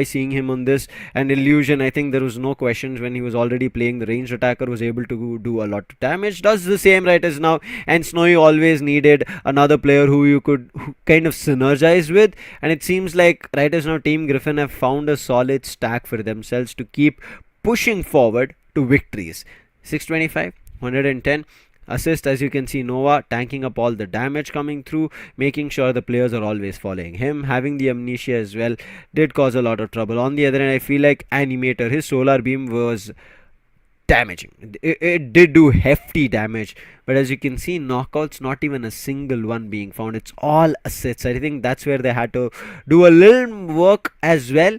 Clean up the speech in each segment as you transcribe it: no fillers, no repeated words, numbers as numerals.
seeing him on this. And Illusion, I think there was no questions when he was already playing the ranged attacker, was able to do a lot of damage. Does the same right as now. And Snowy always needed another player who you could kind of synergize with. And it seems like right as now, Team Griffin have found a solid stack for themselves to keep pushing forward to victories. 625, 110 assist, as you can see. Nova tanking up all the damage coming through, making sure the players are always following him. Having the amnesia as well did cause a lot of trouble. On the other hand, I feel like Animator, his solar beam was damaging. It did do hefty damage, but as you can see, knockouts, not even a single one being found. It's all assists. I think that's where they had to do a little work as well.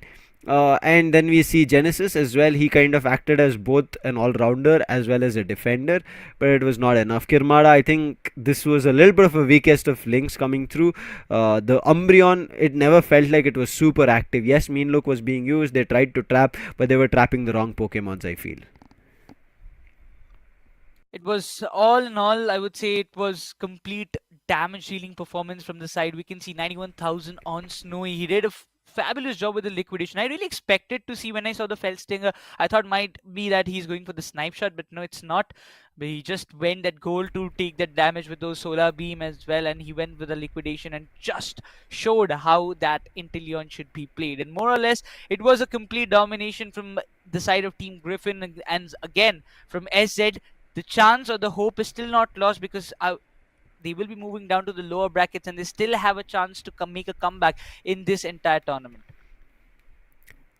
And then we see Genesis as well. He kind of acted as both an all-rounder as well as a defender, but it was not enough. Kirmada, I think this was a little bit of a weakest of links coming through. The Umbreon, it never felt like it was super active. Yes, Mean Look was being used. They tried to trap, but they were trapping the wrong Pokemons, I feel. It was all in all, I would say it was complete damage dealing performance from the side. We can see 91,000 on Snowy. He did a fabulous job with the liquidation. I really expected to see when I saw the Fell Stinger. I thought might be that he's going for the snipe shot, but no, it's not. But he just went that goal to take that damage with those solar beam as well, and he went with the liquidation and just showed how that Inteleon should be played. And more or less, it was a complete domination from the side of Team Griffin, and again from SZ. The chance or the hope is still not lost because they will be moving down to the lower brackets and they still have a chance to make a comeback in this entire tournament.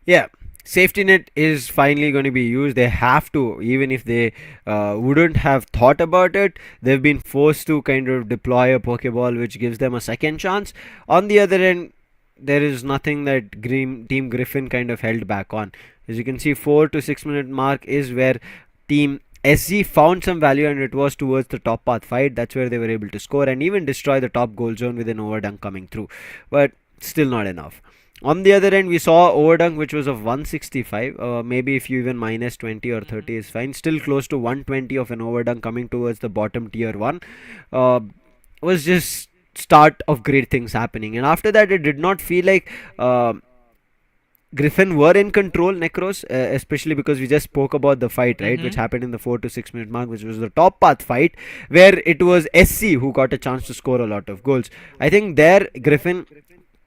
Yeah, safety net is finally going to be used. They have to, even if they wouldn't have thought about it, they've been forced to kind of deploy a Pokeball which gives them a second chance. On the other end, there is nothing that Team Griffin kind of held back on. As you can see, 4 to 6 minute mark is where Team SG found some value, and it was towards the top path fight. That's where they were able to score and even destroy the top goal zone with an overdunk coming through. But still not enough. On the other end, we saw overdunk which was of 165. Maybe if you even minus 20 or 30 is fine. Still close to 120 of an overdunk coming towards the bottom tier 1. Uh, was just start of great things happening. And after that, it did not feel like Griffin were in control, Necros, especially because we just spoke about the fight, right, which happened in the 4 to 6 minute mark, which was the top path fight, where it was SC who got a chance to score a lot of goals. I think there Griffin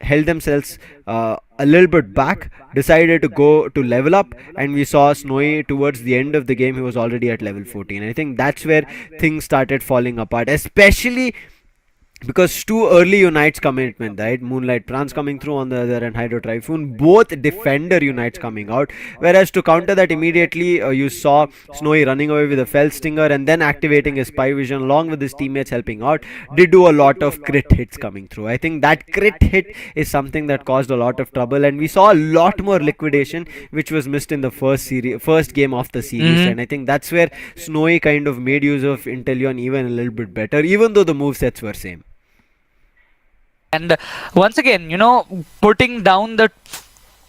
held themselves a little bit back, decided to go to level up, and we saw Snowy towards the end of the game. He was already at level 14. I think that's where things started falling apart, especially because two early unites commitment, right? Moonlight Trance coming through on the other and Hydro Typhoon, both defender unites coming out. Whereas to counter that immediately, you saw Snowy running away with a Fell Stinger and then activating his Spy Vision along with his teammates helping out. Did do a lot of crit hits coming through. I think that crit hit is something that caused a lot of trouble, and we saw a lot more liquidation which was missed in the first game of the series. And I think that's where Snowy kind of made use of Inteleon even a little bit better, even though the movesets were same. And once again, putting down the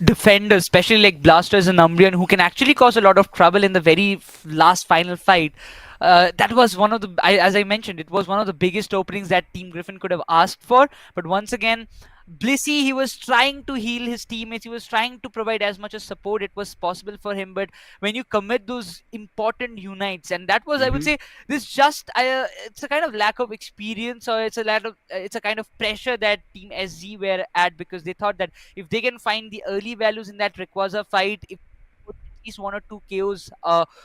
defenders, especially like Blasters and Umbreon, who can actually cause a lot of trouble in the very last final fight. That was one of the, as I mentioned, it was one of the biggest openings that Team Griffin could have asked for. But once again, Blissey, he was trying to heal his teammates. He was trying to provide as much as support it was possible for him. But when you commit those important unites, and that was, I would say, this just it's a kind of lack of experience, or it's a kind of pressure that Team SZ were at, because they thought that if they can find the early values in that Rayquaza fight, if at least 1 or 2 KOs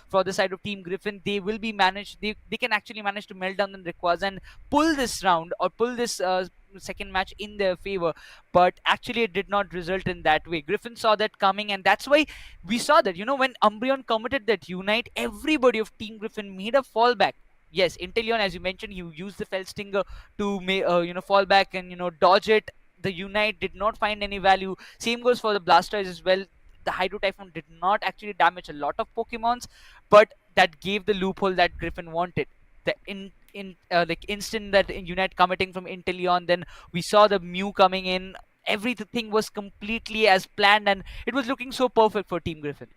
for the side of Team Griffin, they will be managed. They can actually manage to melt down the Rayquaza and pull this round or pull this second match in their favor. But actually it did not result in that way. Griffin saw that coming, and that's why we saw that when Umbreon committed that unite, everybody of Team Griffin made a fallback. Yes, Inteleon, as you mentioned, he used the Fell Stinger to fall back and dodge it. The unite did not find any value. Same goes for the Blastoise as well. The Hydro Typhoon did not actually damage a lot of Pokemons, but that gave the loophole that Griffin wanted. The like instant that unite committing from Inteleon, then we saw the Mew coming in. Everything was completely as planned, and it was looking so perfect for Team Griffin.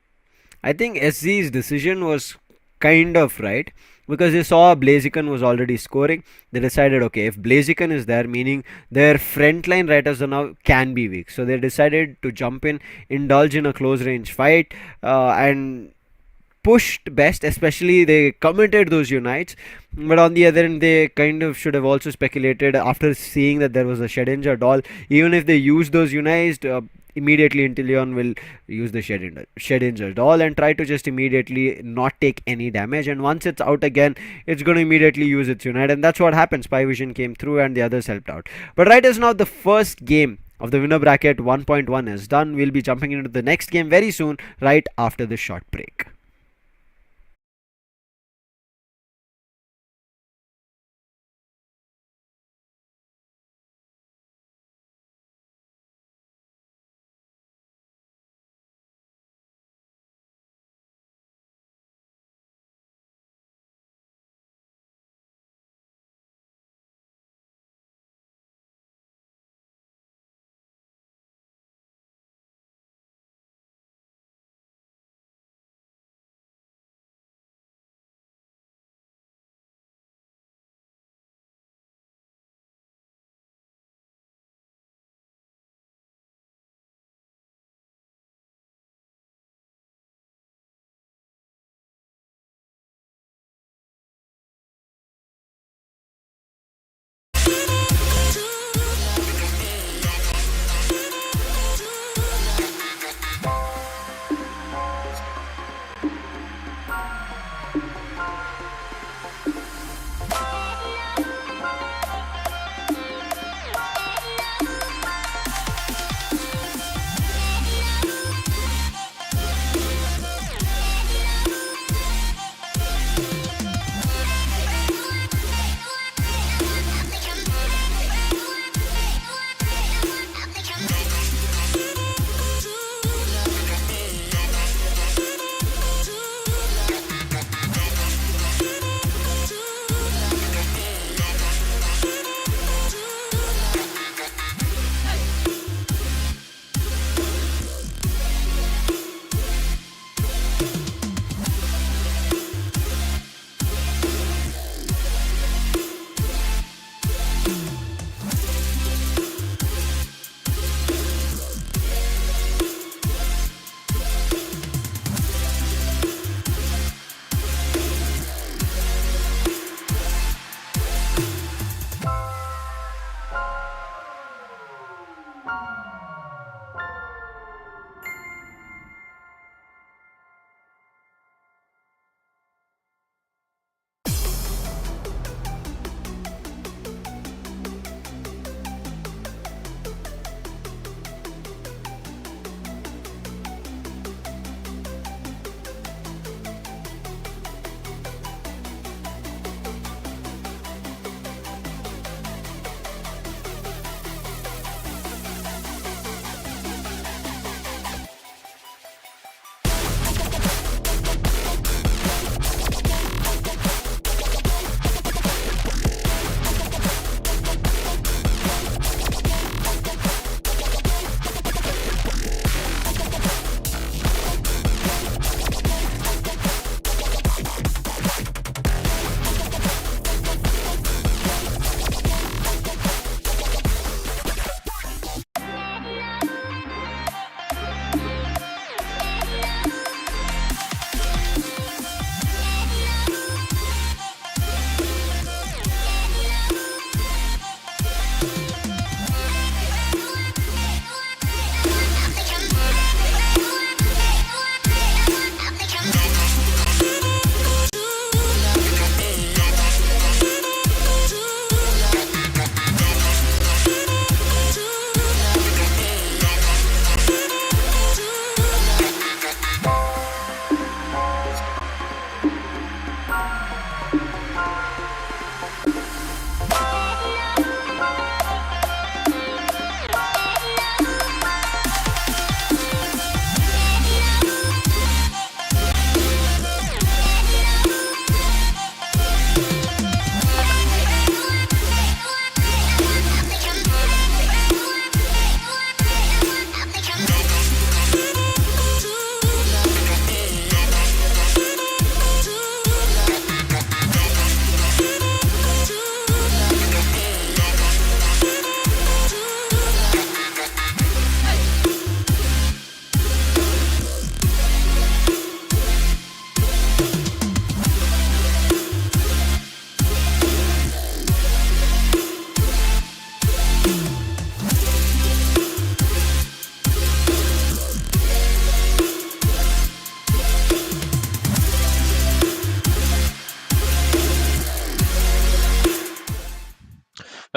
I think SZ's decision was kind of right. because they saw Blaziken was already scoring. They decided, okay, if Blaziken is there, meaning their frontline writers are now can be weak. So they decided to jump in, indulge in a close range fight, and pushed best, especially they committed those unites. But on the other end, they kind of should have also speculated after seeing that there was a Shedinja doll. Even if they use those unites, immediately Inteleon will use the Shedinja doll and try to just immediately not take any damage. And once it's out again, it's going to immediately use its unite, and that's what happened. Spy Vision came through, and the others helped out. But right as now, the first game of the winner bracket 1.1 is done. We'll be jumping into the next game very soon, right after this short break.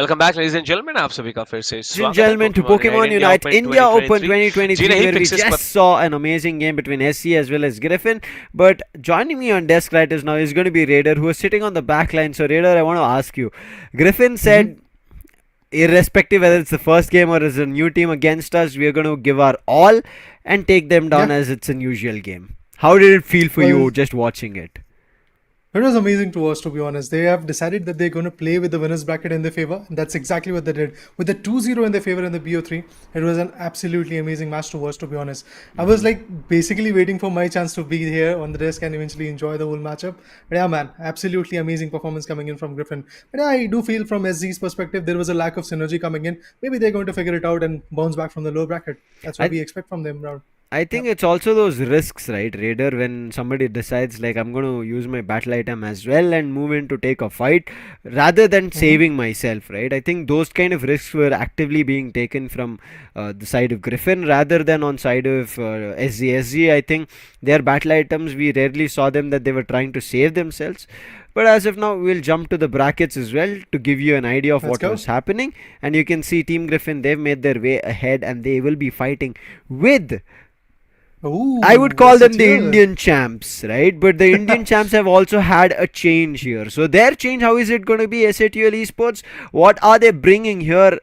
Welcome back ladies and gentleman, आप सभी का फिर से Ladies and स्वागत है gentlemen, to Pokemon unite Pokemon India Unite open India Open 2023। जी 2023, नहीं, where we pixies just पर saw an amazing game between SC as well as Griffin. But joining me on desk right is now is going to be Raider, who is sitting on the back line. So, Raider, I want to ask you. Griffin said, Mm-hmm. irrespective whether it's the first game or it's a new team against us, we are going to give our all and take them down Yeah. as it's an usual game. How did it feel for Well, you just watching it? it was amazing to watch, to be honest. They have decided that they're going to play with the winners bracket in their favor. And that's exactly what they did. With the 2-0 in their favor in the BO3, it was an absolutely amazing match to watch, to be honest. I was like basically waiting for my chance to be here on the desk and eventually enjoy the whole matchup. But yeah, man, absolutely amazing performance coming in from Griffin. But yeah, I do feel from SZ's perspective, there was a lack of synergy coming in. Maybe they're going to figure it out and bounce back from the low bracket. That's what I we expect from them, round. I Yeah. think it's also those risks, right, Raider, when somebody decides, like, I'm going to use my battle item as well and move in to take a fight rather than Mm-hmm. saving myself, right? I think those kind of risks were actively being taken from the side of Griffin rather than on side of SG. I think their battle items, we rarely saw them that they were trying to save themselves. But as of now, we'll jump to the brackets as well to give you an idea of Let's what was go. happening. And you can see Team Griffin, they've made their way ahead and they will be fighting with, I would Ooh, call S them the tier. Indian champs, right? But the Indian champs have also had a change here. So their change, how is it going to be? SATL Esports, what are they bringing here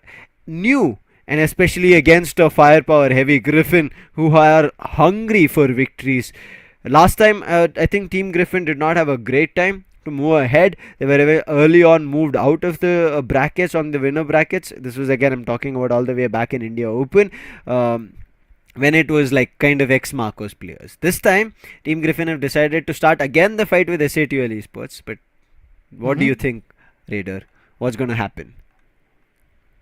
new? And especially against a firepower heavy Griffin who are hungry for victories. Last time, I think Team Griffin did not have a great time to move ahead. They were very early on moved out of the brackets on the winner brackets. This was again, I'm talking about all the way back in India Open. When it was like kind of ex Marcos players. This time, Team Griffin have decided to start again the fight with SATL Esports. But what do you Mm-hmm. think, Raider? What's going to happen?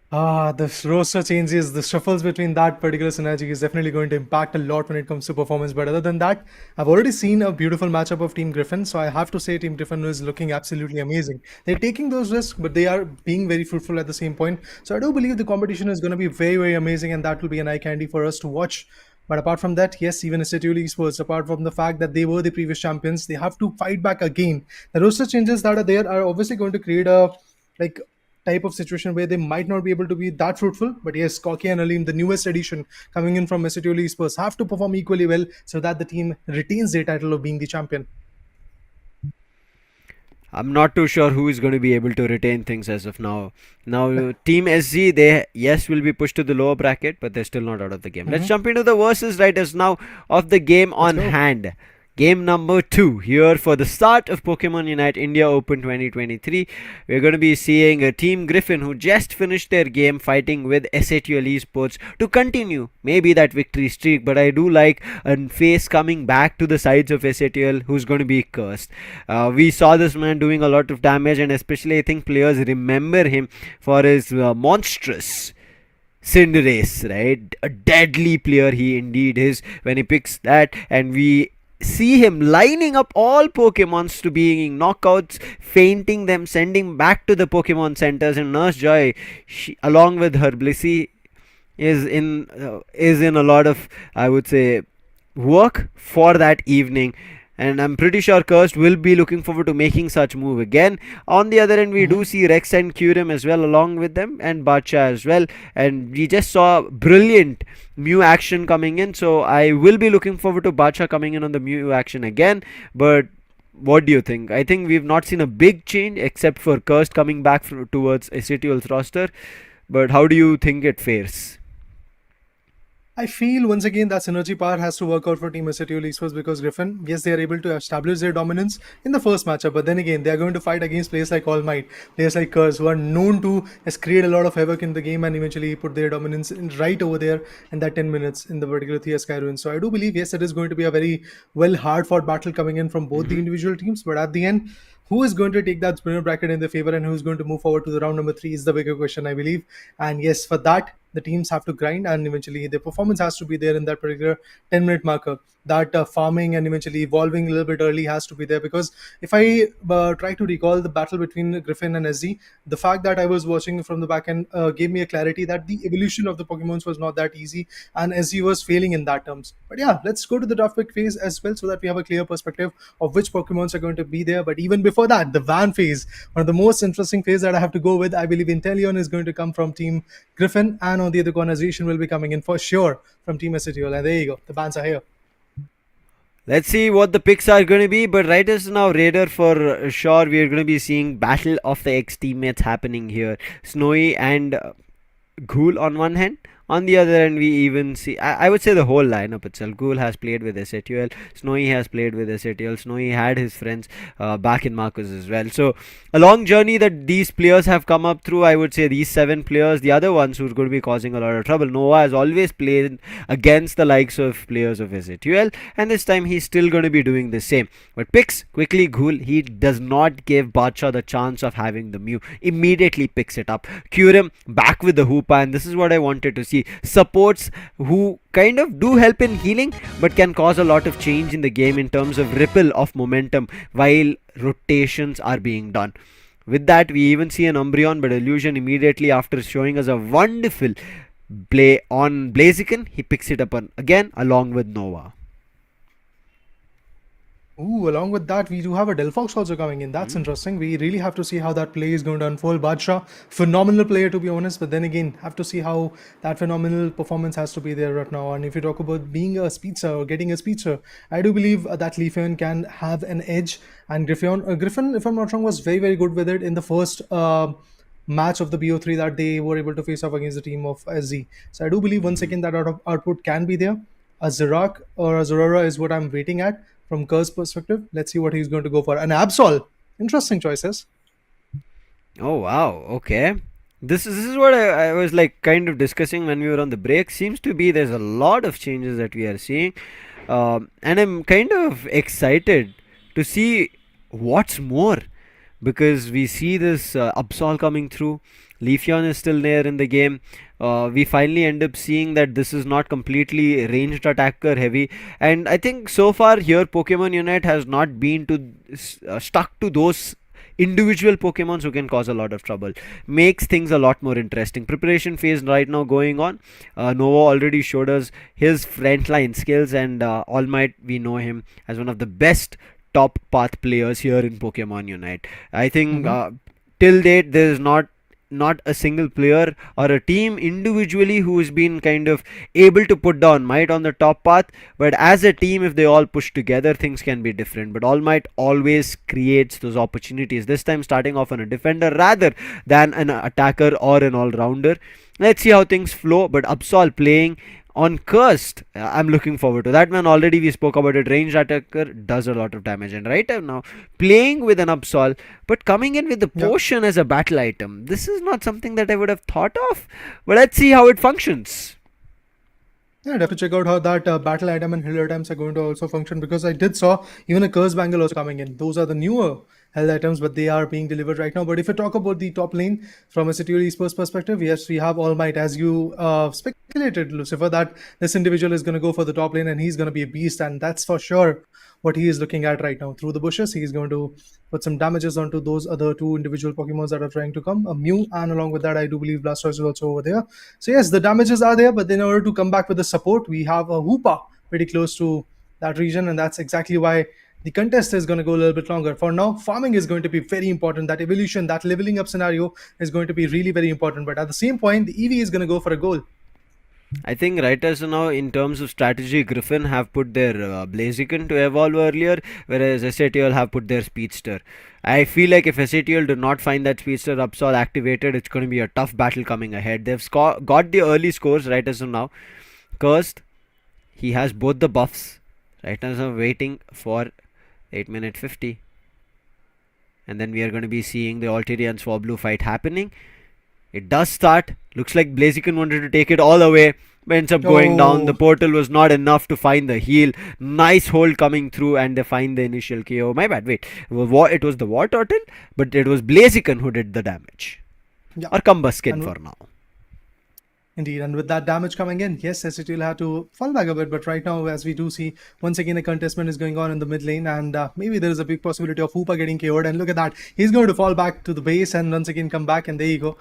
The roster changes, the shuffles between that particular synergy is definitely going to impact a lot when it comes to performance. But other than that, I've already seen a beautiful matchup of Team Griffin, so I have to say Team Griffin is looking absolutely amazing. They're taking those risks, but they are being very fruitful at the same point. So I do believe the competition is going to be very, very amazing, and that will be an eye candy for us to watch. But apart from that, yes, even Institute Esports, apart from the fact that they were the previous champions, they have to fight back again. The roster changes that are there are obviously going to create a like type of situation where they might not be able to be that fruitful. But yes, Koki and Alim, the newest edition coming in from Messi Spurs, have to perform equally well so that the team retains their title of being the champion. I'm not too sure who is going to be able to retain things as of now. Now, Team SG, they yes will be pushed to the lower bracket, but they're still not out of the game. Let's Mhm. jump into the versus right as now of the game Let's on go. hand. Game number 2 here for the start of Pokemon Unite India Open 2023. We're going to be seeing a Team Griffin who just finished their game fighting with SATL Esports to continue maybe that victory streak. But I do like a face coming back to the sides of SATL who's going to be cursed. We saw this man doing a lot of damage, and especially I think players remember him for his monstrous Cinderace, right? A deadly player he indeed is when he picks that, and we see him lining up all Pokemons to being knockouts, fainting them, sending back to the Pokemon centers, and Nurse Joy, along with her Blissey, is in a lot of, I would say, work for that evening. And I'm pretty sure Cursed will be looking forward to making such move again. On the other end, we do Mhm. see Rex and Kyurem as well along with them, and Bacha as well. And we just saw brilliant Mew action coming in, so I will be looking forward to Bacha coming in on the Mew action again. But what do you think? I think we've not seen a big change except for Cursed coming back towards SATL's roster. But how do you think it fares? I feel once again that synergy power has to work out for Team Messi Esports because Griffin, yes, they are able to establish their dominance in the first matchup, but then again, they are going to fight against players like All Might, players like Curse, who are known to has create a lot of havoc in the game and eventually put their dominance in right over there in that 10 minutes in the particular Thea Sky Ruin. So I do believe, yes, it is going to be a very well hard fought battle coming in from both the Mm-hmm. individual teams, but at the end, who is going to take that winner bracket in their favor and who is going to move forward to the round number 3 is the bigger question, I believe. And yes, for that, the teams have to grind and eventually their performance has to be there in that particular 10-minute marker. that farming and eventually evolving a little bit early has to be there. Because if I try to recall the battle between Griffin and SZ, the fact that I was watching from the back end gave me a clarity that the evolution of the Pokemons was not that easy, and SZ was failing in that terms. But yeah, let's go to the draft pick phase as well, so that we have a clear perspective of which Pokemons are going to be there. But even before that, the van phase, one of the most interesting phase that I have to go with, I believe Inteleon is going to come from Team Griffin, and on the other corner, Zacian will be coming in for sure from Team STL. And there you go, the bans are here. Let's see what the picks are going to be, but right as now, Raider for sure, we are going to be seeing Battle of the Ex teammates happening here. Snowy and Ghoul on one hand. On the other end, we even see, I would say the whole lineup itself. Ghoul has played with SATL, Snowy has played with SATL, Snowy had his friends back in Marcus as well. So, a long journey that these players have come up through. I would say these 7 players, the other ones who are going to be causing a lot of trouble. Noah has always played against the likes of players of SATL, and this time he's still going to be doing the same. But picks quickly Ghoul, he does not give Badsha the chance of having the Mew. Immediately picks it up. Kyurem back with the Hoopa, and this is what I wanted to see. Supports who kind of do help in healing but can cause a lot of change in the game in terms of ripple of momentum while rotations are being done. With that, we even see an Umbreon, but Illusion immediately after showing us a wonderful play on Blaziken, he picks it up again along with Nova. Ooh, along with that, we do have a Delphox also coming in. That's interesting. We really have to see how that play is going to unfold. Badsha, phenomenal player to be honest, but then again, have to see how that phenomenal performance has to be there right now. And if you talk about being a speedster or getting a speedster, I do believe that Leafeon can have an edge. And Griffin, if I'm not wrong, was very, very good with it in the first match of the BO3 that they were able to face off against the team of SZ. So I do believe once again that output can be there. A Zirak or a Zorora is what I'm waiting at from Kerr's perspective. Let's see what he's going to go for. An Absol. Interesting choices. Oh wow, okay. This is what I was like kind of discussing when we were on the break. Seems to be there's a lot of changes that we are seeing, and I'm kind of excited to see what's more, because we see this Absol coming through. Leafeon is still there in the game. We finally end up seeing that this is not completely ranged attacker heavy, and I think so far here Pokemon Unite has not been to stuck to those individual Pokemons who can cause a lot of trouble. Makes things a lot more interesting. Preparation phase right now going on. Nova already showed us his frontline skills, and All Might, we know him as one of the best top path players here in Pokemon Unite. I think till date there is not a single player or a team individually who has been kind of able to put down Might on the top path, but as a team, if they all push together, things can be different. But All Might always creates those opportunities, this time starting off on a defender rather than an attacker or an all-rounder. Let's see how things flow. But Absol playing on Cursed, I'm looking forward to that one. Already we spoke about it. Ranged attacker does a lot of damage, and right now playing with an Absol but coming in with the potion as a battle item, this is not something that I would have thought of, but let's see how it functions. Yeah, I'd have to check out how that battle item and healer items are going to also function, because I did saw even a curse bangle also coming in. Those are the newer health items, but they are being delivered right now. But if you talk about the top lane from a City Esports perspective, yes, we have All Might, as you speculated, Lucifer, that this individual is going to go for the top lane and he's going to be a beast, and that's for sure what he is looking at right now. Through the bushes, he's going to put some damages onto those other two individual Pokemons that are trying to come, a Mew, and along with that, I do believe Blastoise is also over there. So yes, the damages are there, but in order to come back with the support, we have a Hoopa pretty close to that region, and that's exactly why the contest is going to go a little bit longer. For now, farming is going to be very important. That evolution, that leveling up scenario is going to be really very important. But at the same point, the EV is going to go for a goal. I think right as now, in terms of strategy, Griffin have put their Blaziken to evolve earlier, whereas SATL have put their Speedster. I feel like if SATL do not find that Speedster Absol activated, it's going to be a tough battle coming ahead. They've got the early scores right as of now. Cursed, he has both the buffs. Right now I'm waiting for 8 minute 50. And then we are going to be seeing the Altaria and Swablu fight happening. It does start. Looks like Blaziken wanted to take it all away, but ends up going down. The portal was not enough to find the heal. Nice hold coming through, and they find the initial KO. My bad, wait. It was the War Turtle, but it was Blaziken who did the damage. Yeah. Or Cumbuskin for now. Indeed, and with that damage coming in, yes, SCT will have to fall back a bit. But right now, as we do see, once again, a contestment is going on in the mid lane, and maybe there is a big possibility of Hoopa getting KO'd. And look at that, he's going to fall back to the base and once again come back, and there you go.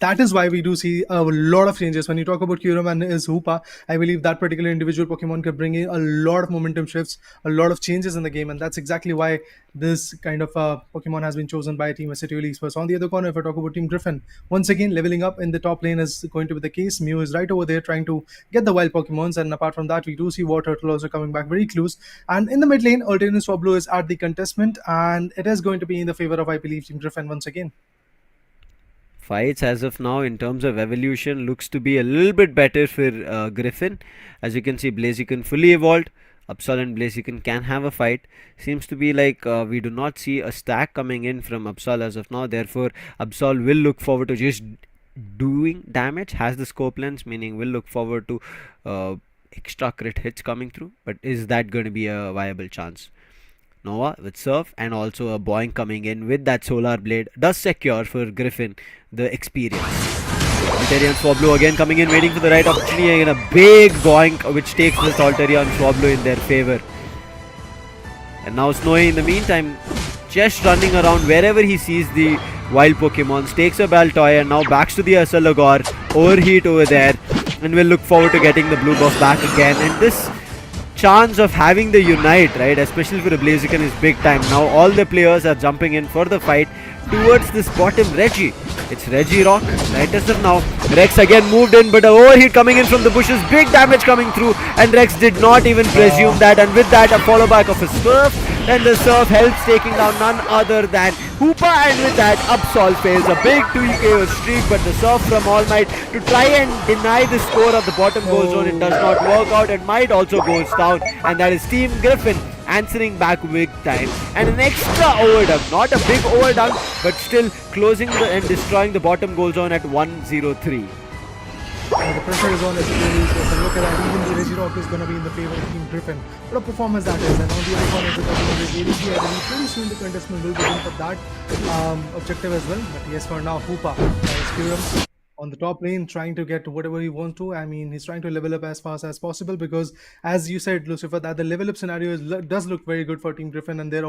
That is why we do see a lot of changes. When you talk about Kyurem and his Hoopa, I believe that particular individual Pokemon could bring in a lot of momentum shifts, a lot of changes in the game, and that's exactly why this kind of Pokemon has been chosen by Team SCT Esports. On the other corner, if I talk about Team Griffin, once again, leveling up in the top lane is going to be the case. Mew is right over there trying to get the wild Pokemons, and apart from that, we do see Water Turtle also coming back very close. And in the mid lane, Alternate Swablu is at the contestment, and it is going to be in the favor of, I believe, Team Griffin once again. Fights as of now in terms of evolution looks to be a little bit better for Griffin. As you can see, Blaziken fully evolved. Absol and Blaziken can have a fight. Seems to be like we do not see a stack coming in from Absol as of now. Therefore, Absol will look forward to just doing damage. Has the scope lens, meaning will look forward to extra crit hits coming through. But is that going to be a viable chance? Nova with Surf and also a Boink coming in with that Solar Blade does secure for Griffin the experience. Altaria and Swablu again coming in, waiting for the right opportunity, and a big Boink which takes this Altaria and Swablu in their favor. And now Snowy in the meantime just running around wherever he sees the wild Pokemons, takes a Baltoy and now backs to the Asalagor, overheat over there, and will look forward to getting the blue buff back again. And this chance of having the unite, right, especially for a Blaziken, is big time. Now all the players are jumping in for the fight towards this bottom Reggie. It's Reggie Rock right as of now. Rex again moved in, but a overheat coming in from the bushes, big damage coming through, and Rex did not even presume that, and with that a follow back of a Surf, and the Surf helps taking down none other than Hoopa, and with that Absol fails a big 2 KO streak, but the Surf from All Might to try and deny the score of the bottom goal zone, it does not work out, and Might also goes down, and that is Team Griffin answering back big time, and an extra overdunk, not a big overdunk, but still closing and destroying the bottom goal zone at 103. The pressure is on SCT Esports, and look at that, even the Reggie Rock is going to be in the favor of Team Griffin. What a performance that is, and on the other corner of the Pokemon is ADC. I believe pretty soon the contestant will begin for that objective as well, but yes, for now, Hoopa is Kyurem on the top lane trying to get whatever he wants to. I mean, he's trying to level up as fast as possible because, as you said, Lucifer, that the level up scenario does look very good for Team Griffin, and they're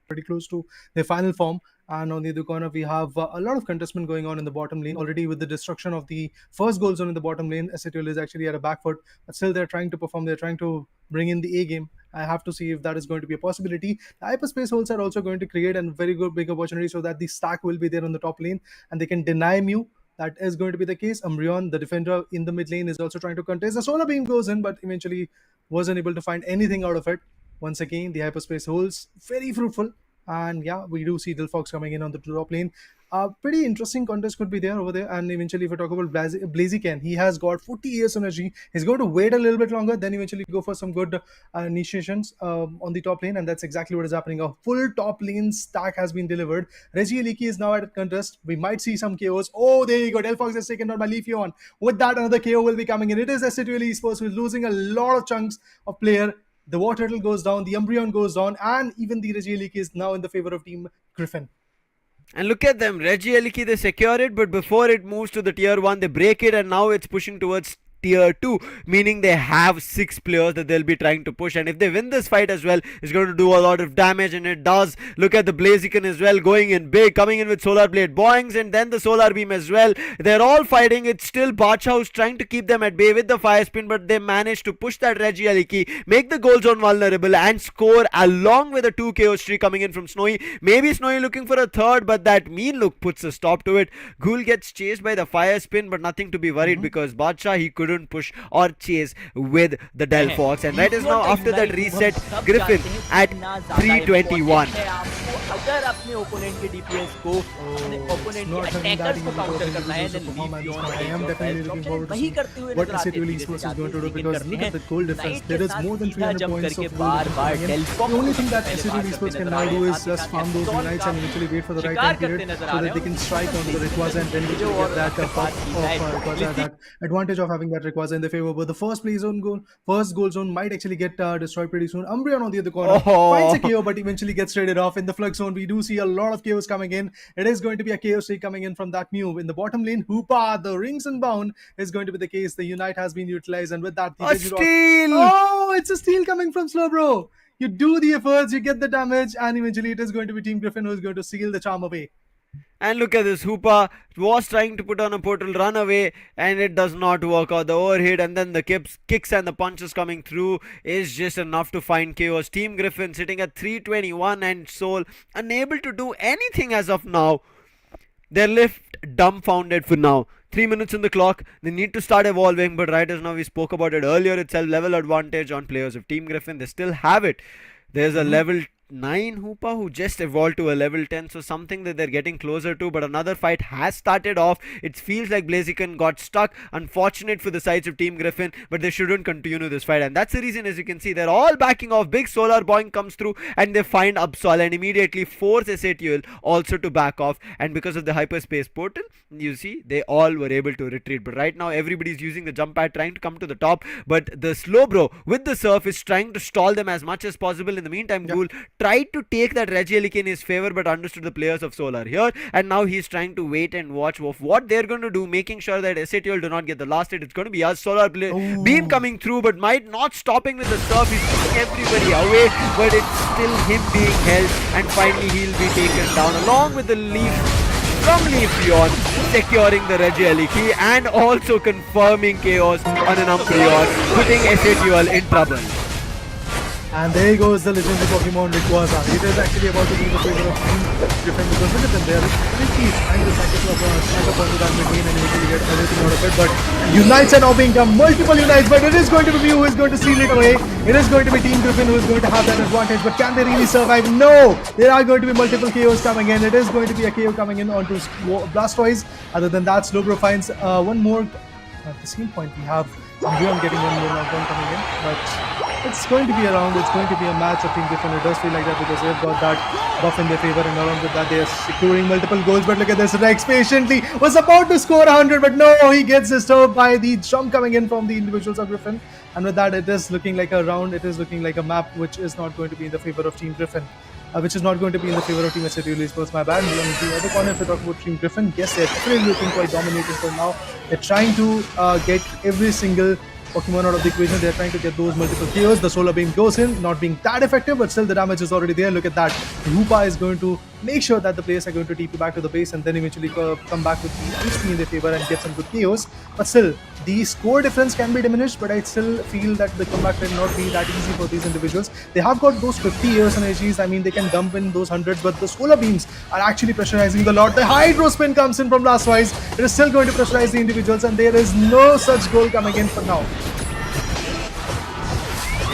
pretty close to their final form. And on the other corner, we have a lot of contestment going on in the bottom lane already. With the destruction of the first goal zone in the bottom lane, SCTL is actually at a back foot, but still they're trying to perform. They're trying to bring in the A game. I have to see if that is going to be a possibility. The hyperspace holes are also going to create a very good big opportunity so that the stack will be there on the top lane and they can deny Mew. That is going to be the case. Umbreon, the defender in the mid lane, is also trying to contest. The solar beam goes in, but eventually wasn't able to find anything out of it. Once again, the hyperspace holes very fruitful. And yeah, we do see Dilfox coming in on the top lane. Pretty interesting contest could be there over there. And eventually, if we talk about Blaziken, he has got 40 years energy. He's going to wait a little bit longer, then eventually go for some good initiations on the top lane. And that's exactly what is happening. A full top lane stack has been delivered. Reggie Leakey is now at a contest. We might see some KOs. Oh, there you go. Delphox has taken down by Leafeon. With that, another KO will be coming in. It is SCTL Esports who is losing a lot of chunks of player. The Water Turtle goes down, the Umbreon goes down, and even the Reggie Leakey is now in the favor of Team Griffin. And look at them, Reggie Eliki, they secure it, but before it moves to the tier 1, they break it, and now it's pushing towards tier 2, meaning they have 6 players that they'll be trying to push, and if they win this fight as well, it's going to do a lot of damage, and it does. Look at the Blaziken as well, going in big, coming in with Solar Blade Boings, and then the Solar Beam as well. They're all fighting. It's still Bacha trying to keep them at bay with the Fire Spin, but they managed to push that Reggie Eliki, make the goal zone vulnerable, and score along with a 2 KO streak coming in from Snowy. Maybe Snowy looking for a third, but that mean look puts a stop to it. Ghoul gets chased by the Fire Spin, but nothing to be worried because Bacha, he couldn't push or chase with the Delphox, and right is now after that reset, Griffin at 321. अगर अपने opponent के DPS को opponent के attackers को counter करना है then I am definitely looking forward to see what SCTL Esports is going to do, because look at the goal difference. There is more than 300 points of goal difference. The only thing that SCTL Esports can now do is just farm those unites and eventually wait for the right time period so that they can strike onto the Rayquaza and then get that Rayquaza, that advantage of having that Rayquaza in their favor. But the first goal zone might actually get destroyed pretty soon. Umbreon on the other corner finds a KO, but eventually gets traded off in the Flux Zone. We do see a lot of chaos coming in. It is going to be a chaos streak coming in from that Mew. In the bottom lane, Hoopa, the rings and bound is going to be the case. The Unite has been utilized, and with that, the A Digirock- steal! Oh, it's a steal coming from Slowbro. You do the efforts, you get the damage, and eventually it is going to be Team Griffin who is going to seal the charm away. And look at this, Hoopa was trying to put on a portal, run away, and it does not work out. The overhit and then the kicks and the punches coming through is just enough to find chaos. Team Griffin sitting at 321 and Soul unable to do anything as of now. They're left dumbfounded for now. 3 minutes in the clock. They need to start evolving, but right as now, we spoke about it earlier itself, level advantage on players of Team Griffin. They still have it. There's a level 9 Hoopa who just evolved to a level 10, so something that they're getting closer to, but another fight has started off. It feels like Blaziken got stuck. Unfortunate for the sides of Team Griffin, but they shouldn't continue this fight, and that's the reason, as you can see, they're all backing off. Big solar boing comes through and they find Absol and immediately force SATL also to back off, and because of the hyperspace portal, you see, they all were able to retreat. But right now everybody's using the jump pad trying to come to the top, but the Slowbro with the surf is trying to stall them as much as possible. In the meantime, Ghoul tried to take that Regieleki in his favor, but understood the players of Solar here, and now he's trying to wait and watch of what they're going to do, making sure that SATL do not get the last hit. It's going to be a Solar beam coming through, but might not stopping with the surf. He's putting everybody away, but it's still him being held, and finally he'll be taken down along with the leaf from Leafeon, securing the Regieleki and also confirming chaos on an Umbreon, putting SATL in trouble. And there goes the legendary Pokemon Rayquaza. It is actually about to be in the favor of Team Griffin because look at them, they are literally trying to stack up onto that mid lane and eventually get everything out of it. But Unites are now being done, multiple Unites, but it is going to be Mew who is going to seal it away. It is going to be Team Griffin who is going to have that advantage, but can they really survive? No! There are going to be multiple KOs coming in. It is going to be a KO coming in onto Blastoise. Other than that, Slowbro finds one more. At the same point, we have Umbreon getting one more knockdown coming in, but it's going to be a round, it's going to be a match of Team Griffin. It does feel like that because they've got that buff in their favor, and along with that they are securing multiple goals. But look at this, Rex patiently was about to score 100, but no, he gets disturbed by the jump coming in from the individuals of Griffin. And with that, it is looking like a round, it is looking like a map which is not going to be in the favor of Team Griffin. Which is not going to be in the favor of Team SATL Esports. My bad. On the other corner, if we talk about Team Griffin, yes, they're definitely looking quite dominating for now. They're trying to get every single Pokemon out of the equation. They're trying to get those multiple KOs. The Solar Beam goes in, not being that effective, but still the damage is already there. Look at that. Hoopa is going to make sure that the players are going to TP back to the base and then eventually come back with the HP in their favor and get some good KOs. But still, the score difference can be diminished, but I still feel that the comeback will not be that easy for these individuals. They have got those 50 years energies. I mean, they can dump in those hundreds, but the Solar Beams are actually pressurizing the lot. The Hydro Spin comes in from Blastoise. It is still going to pressurize the individuals, and there is no such goal coming in for now.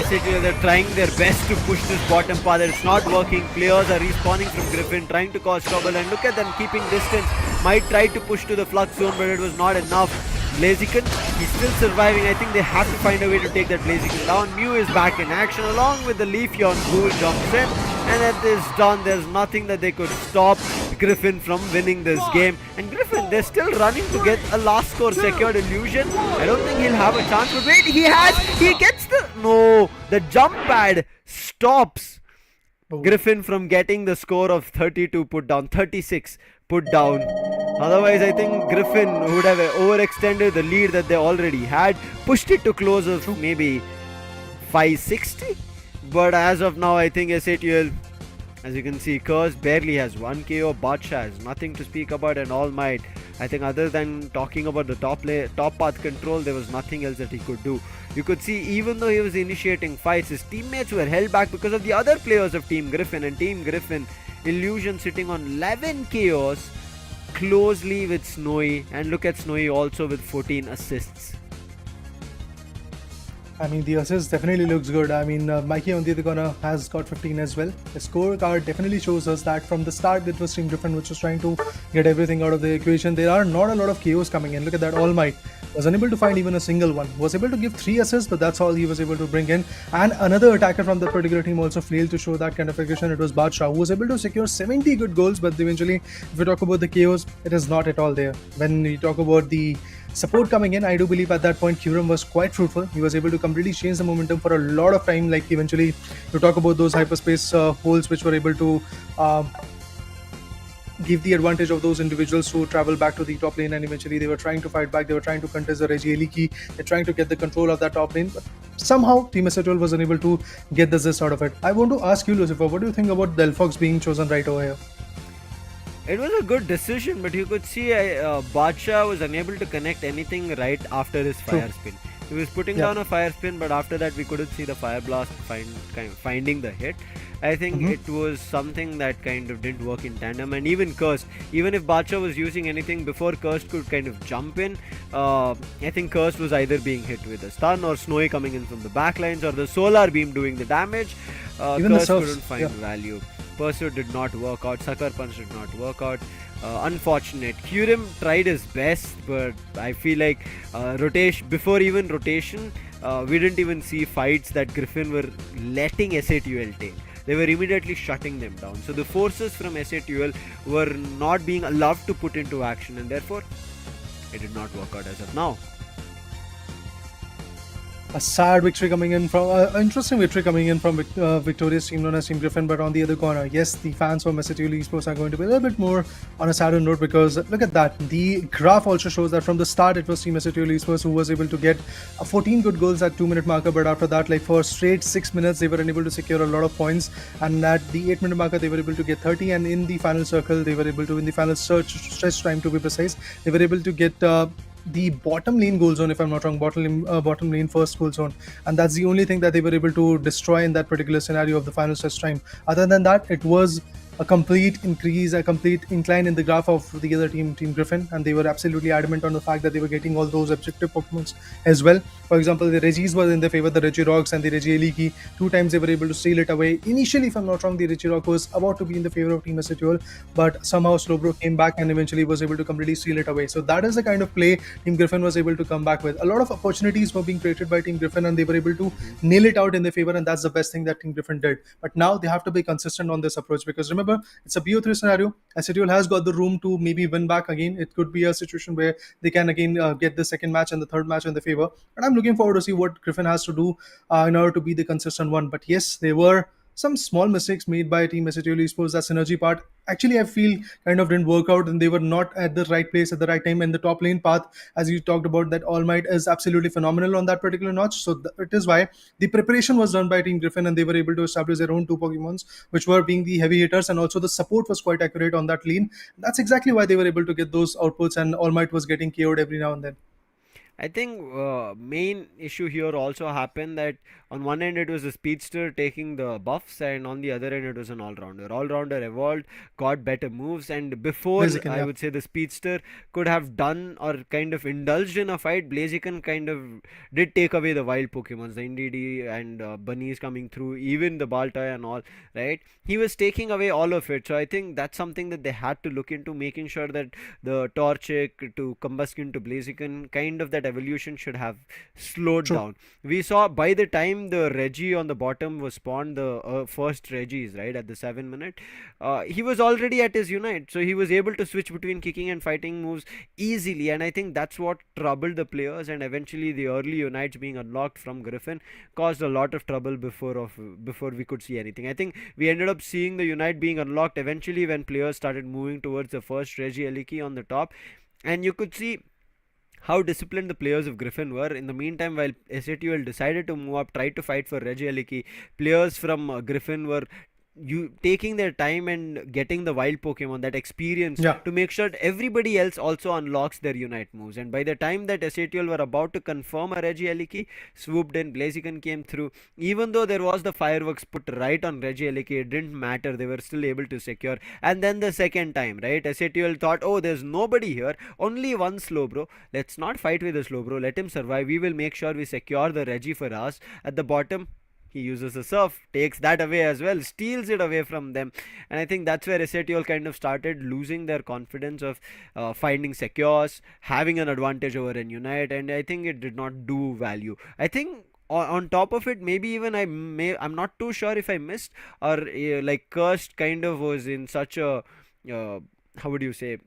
SATL, they're trying their best to push this bottom path. It's not working. Players are respawning from Griffin, trying to cause trouble, and look at them keeping distance. Might try to push to the Flux Zone, but it was not enough. Blaziken, he's still surviving. I think they have to find a way to take that Blaziken down. Mew is back in action along with the Leafeon. Ghoul jumps in, and at this done, there's nothing that they could stop Griffin from winning this game. And Griffin, they're still running to get a last score secured. Illusion, I don't think he'll have a chance, but wait, he gets the jump pad stops Griffin from getting the score of 32 put down, 36 put down. Otherwise, I think Griffin would have overextended the lead that they already had, pushed it to close of maybe 560. But as of now, I think SATL, as you can see, Curse barely has 1 KO, Badsha has nothing to speak about, and All Might, I think other than talking about the top path control, there was nothing else that he could do. You could see, even though he was initiating fights, his teammates were held back because of the other players of Team Griffin. And Team Griffin, Illusion sitting on 11 KOs, closely with Snowy, and look at Snowy also with 14 assists. I mean, the assist definitely looks good. I mean, Mikey on the other corner has got 15 as well. The scorecard definitely shows us that from the start it was Team Griffin which was trying to get everything out of the equation. There are not a lot of KOs coming in. Look at that, All Might was unable to find even a single one. Was able to give 3 assists, but that's all he was able to bring in. And another attacker from that particular team also failed to show that kind of aggression. It was Badsha, who was able to secure 70 good goals, but eventually, if we talk about the KOs, it is not at all there. When we talk about the support coming in, I do believe at that point Kuram was quite fruitful. He was able to completely change the momentum for a lot of time. Like eventually, you talk about those hyperspace holes which were able to give the advantage of those individuals who travel back to the top lane, and eventually they were trying to fight back. They were trying to contest the Reggie Eliki. They're trying to get the control of that top lane, but somehow Team SHL was unable to get the zest out of it. I want to ask you, Lucifer, what do you think about Delphox being chosen right over here? It was a good decision, but you could see Badshah was unable to connect anything right after his fire spin. He was putting down a fire spin, but after that we couldn't see the fire blast finding the hit. I think it was something that kind of didn't work in tandem, and even Cursed, even if Badshah was using anything before Cursed could kind of jump in, I think Cursed was either being hit with a stun or Snowy coming in from the backlines or the solar beam doing the damage. Even the Cursed surfs, couldn't find value. Pursuit did not work out. Sucker Punch did not work out. Unfortunate. Kurim tried his best, but I feel like before even rotation, we didn't even see fights that Griffin were letting SA2L take. They were immediately shutting them down. So the forces from SA2L were not being allowed to put into action, and therefore it did not work out as of now. A sad victory coming in from interesting victory coming in from victorious team known as Team Griffin. But on the other corner, yes, the fans from SATL Esports are going to be a little bit more on a sadder note, because look at that. The graph also shows that from the start it was Team SATL Esports who was able to get 14 good goals at 2-minute marker, but after that, like for straight 6 minutes, they were unable to secure a lot of points, and at the 8-minute marker they were able to get 30, and in the final circle they were able to, in the final stretch time to be precise, they were able to get the bottom lane goal zone, if I'm not wrong, bottom lane first goal zone, and that's the only thing that they were able to destroy in that particular scenario of the final stretch time. Other than that, it was a complete increase, a complete incline in the graph of the other team, Team Griffin, and they were absolutely adamant on the fact that they were getting all those objective Pokemons as well. For example, the Regis were in their favor, the Regirogs and the Regieliki. 2 times they were able to steal it away. Initially, if I'm not wrong, the Regirog was about to be in the favor of Team SHL, but somehow Slowbro came back and eventually was able to completely steal it away. So that is the kind of play Team Griffin was able to come back with. A lot of opportunities were being created by Team Griffin, and they were able to nail it out in their favor, and that's the best thing that Team Griffin did. But now they have to be consistent on this approach, because remember, it's a BO3 scenario. SHL has got the room to maybe win back again. It could be a situation where they can again get the second match and the third match in their favor. And I'm looking forward to see what Griffin has to do in order to be the consistent one. But yes, there were some small mistakes made by Team SHL Esports. That synergy part, actually, I feel kind of didn't work out, and they were not at the right place at the right time. And the top lane path, as you talked about, that All Might is absolutely phenomenal on that particular notch. So it is why the preparation was done by Team Griffin, and they were able to establish their own 2 Pokemons, which were being the heavy hitters, and also the support was quite accurate on that lane. That's exactly why they were able to get those outputs, and All Might was getting KO'd every now and then. I think main issue here also happened that on one end it was a speedster taking the buffs, and on the other end it was an all-rounder. All-rounder evolved, got better moves, and before I would say the speedster could have done or kind of indulged in a fight, Blaziken kind of did take away the wild Pokemons, the Indeedee and bunnies coming through, even the Baltoy and all, right? He was taking away all of it. So I think that's something that they had to look into, making sure that the Torchic to Combuskin to Blaziken, kind of that evolution should have slowed down. We saw by the time the Reggie on the bottom was spawned, the first Reggies, right, at the 7-minute, he was already at his Unite, so he was able to switch between kicking and fighting moves easily, and I think that's what troubled the players, and eventually the early Unites being unlocked from Griffin caused a lot of trouble before we could see anything. I think we ended up seeing the Unite being unlocked eventually when players started moving towards the first Reggie Eliki on the top, and you could see how disciplined the players of Griffin were. In the meantime, while SATUL decided to move up, tried to fight for Reggie Eliki, players from Griffin were taking their time and getting the wild Pokemon, that experience, to make sure that everybody else also unlocks their Unite moves. And by the time that SATL were about to confirm a Reggie Eliki, swooped in, Blaziken came through. Even though there was the fireworks put right on Reggie Eliki, it didn't matter, they were still able to secure. And then the second time, right, SATL thought, oh, there's nobody here, only one Slowbro, let's not fight with the Slowbro, let him survive, we will make sure we secure the Reggie for us. At the bottom, he uses a surf, takes that away as well, steals it away from them, and I think that's where SATL kind of started losing their confidence of finding secures, having an advantage over an Unite, and I think it did not do value. I think on top of it, maybe even I'm not too sure if I missed, or like Cursed kind of was in such a how would you say,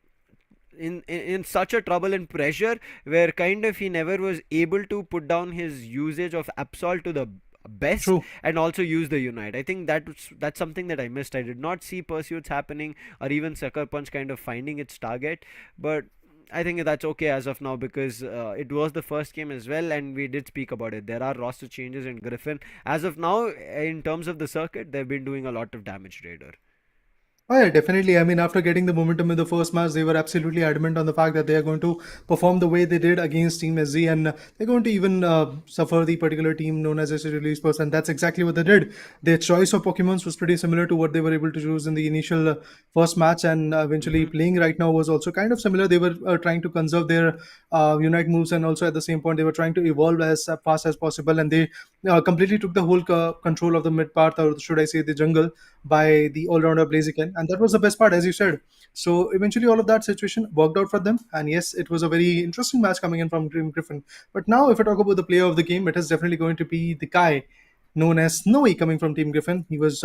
in such a trouble and pressure where kind of he never was able to put down his usage of Absol to the best True. and also use the Unite. I think that's something that I missed. I did not see pursuits happening or even Sucker Punch kind of finding its target, but I think that's okay as of now because it was the first game as well, and we did speak about it. There are roster changes in Griffin. As of now, in terms of the circuit, they've been doing a lot of damage, Raider. Oh yeah, definitely. I mean, after getting the momentum in the first match, they were absolutely adamant on the fact that they are going to perform the way they did against Team SG, and they're going to even suffer the particular team known as Esports, and that's exactly what they did. Their choice of Pokemons was pretty similar to what they were able to choose in the initial first match, and eventually playing right now was also kind of similar. They were trying to conserve their Unite moves, and also at the same point, they were trying to evolve as fast as possible, and they completely took the whole control of the mid part, or should I say the jungle, by the all-rounder Blaziken, and that was the best part, as you said. So eventually, all of that situation worked out for them, and yes, it was a very interesting match coming in from Team Griffin. But now, if I talk about the player of the game, it is definitely going to be the guy known as Snowy coming from Team Griffin. He was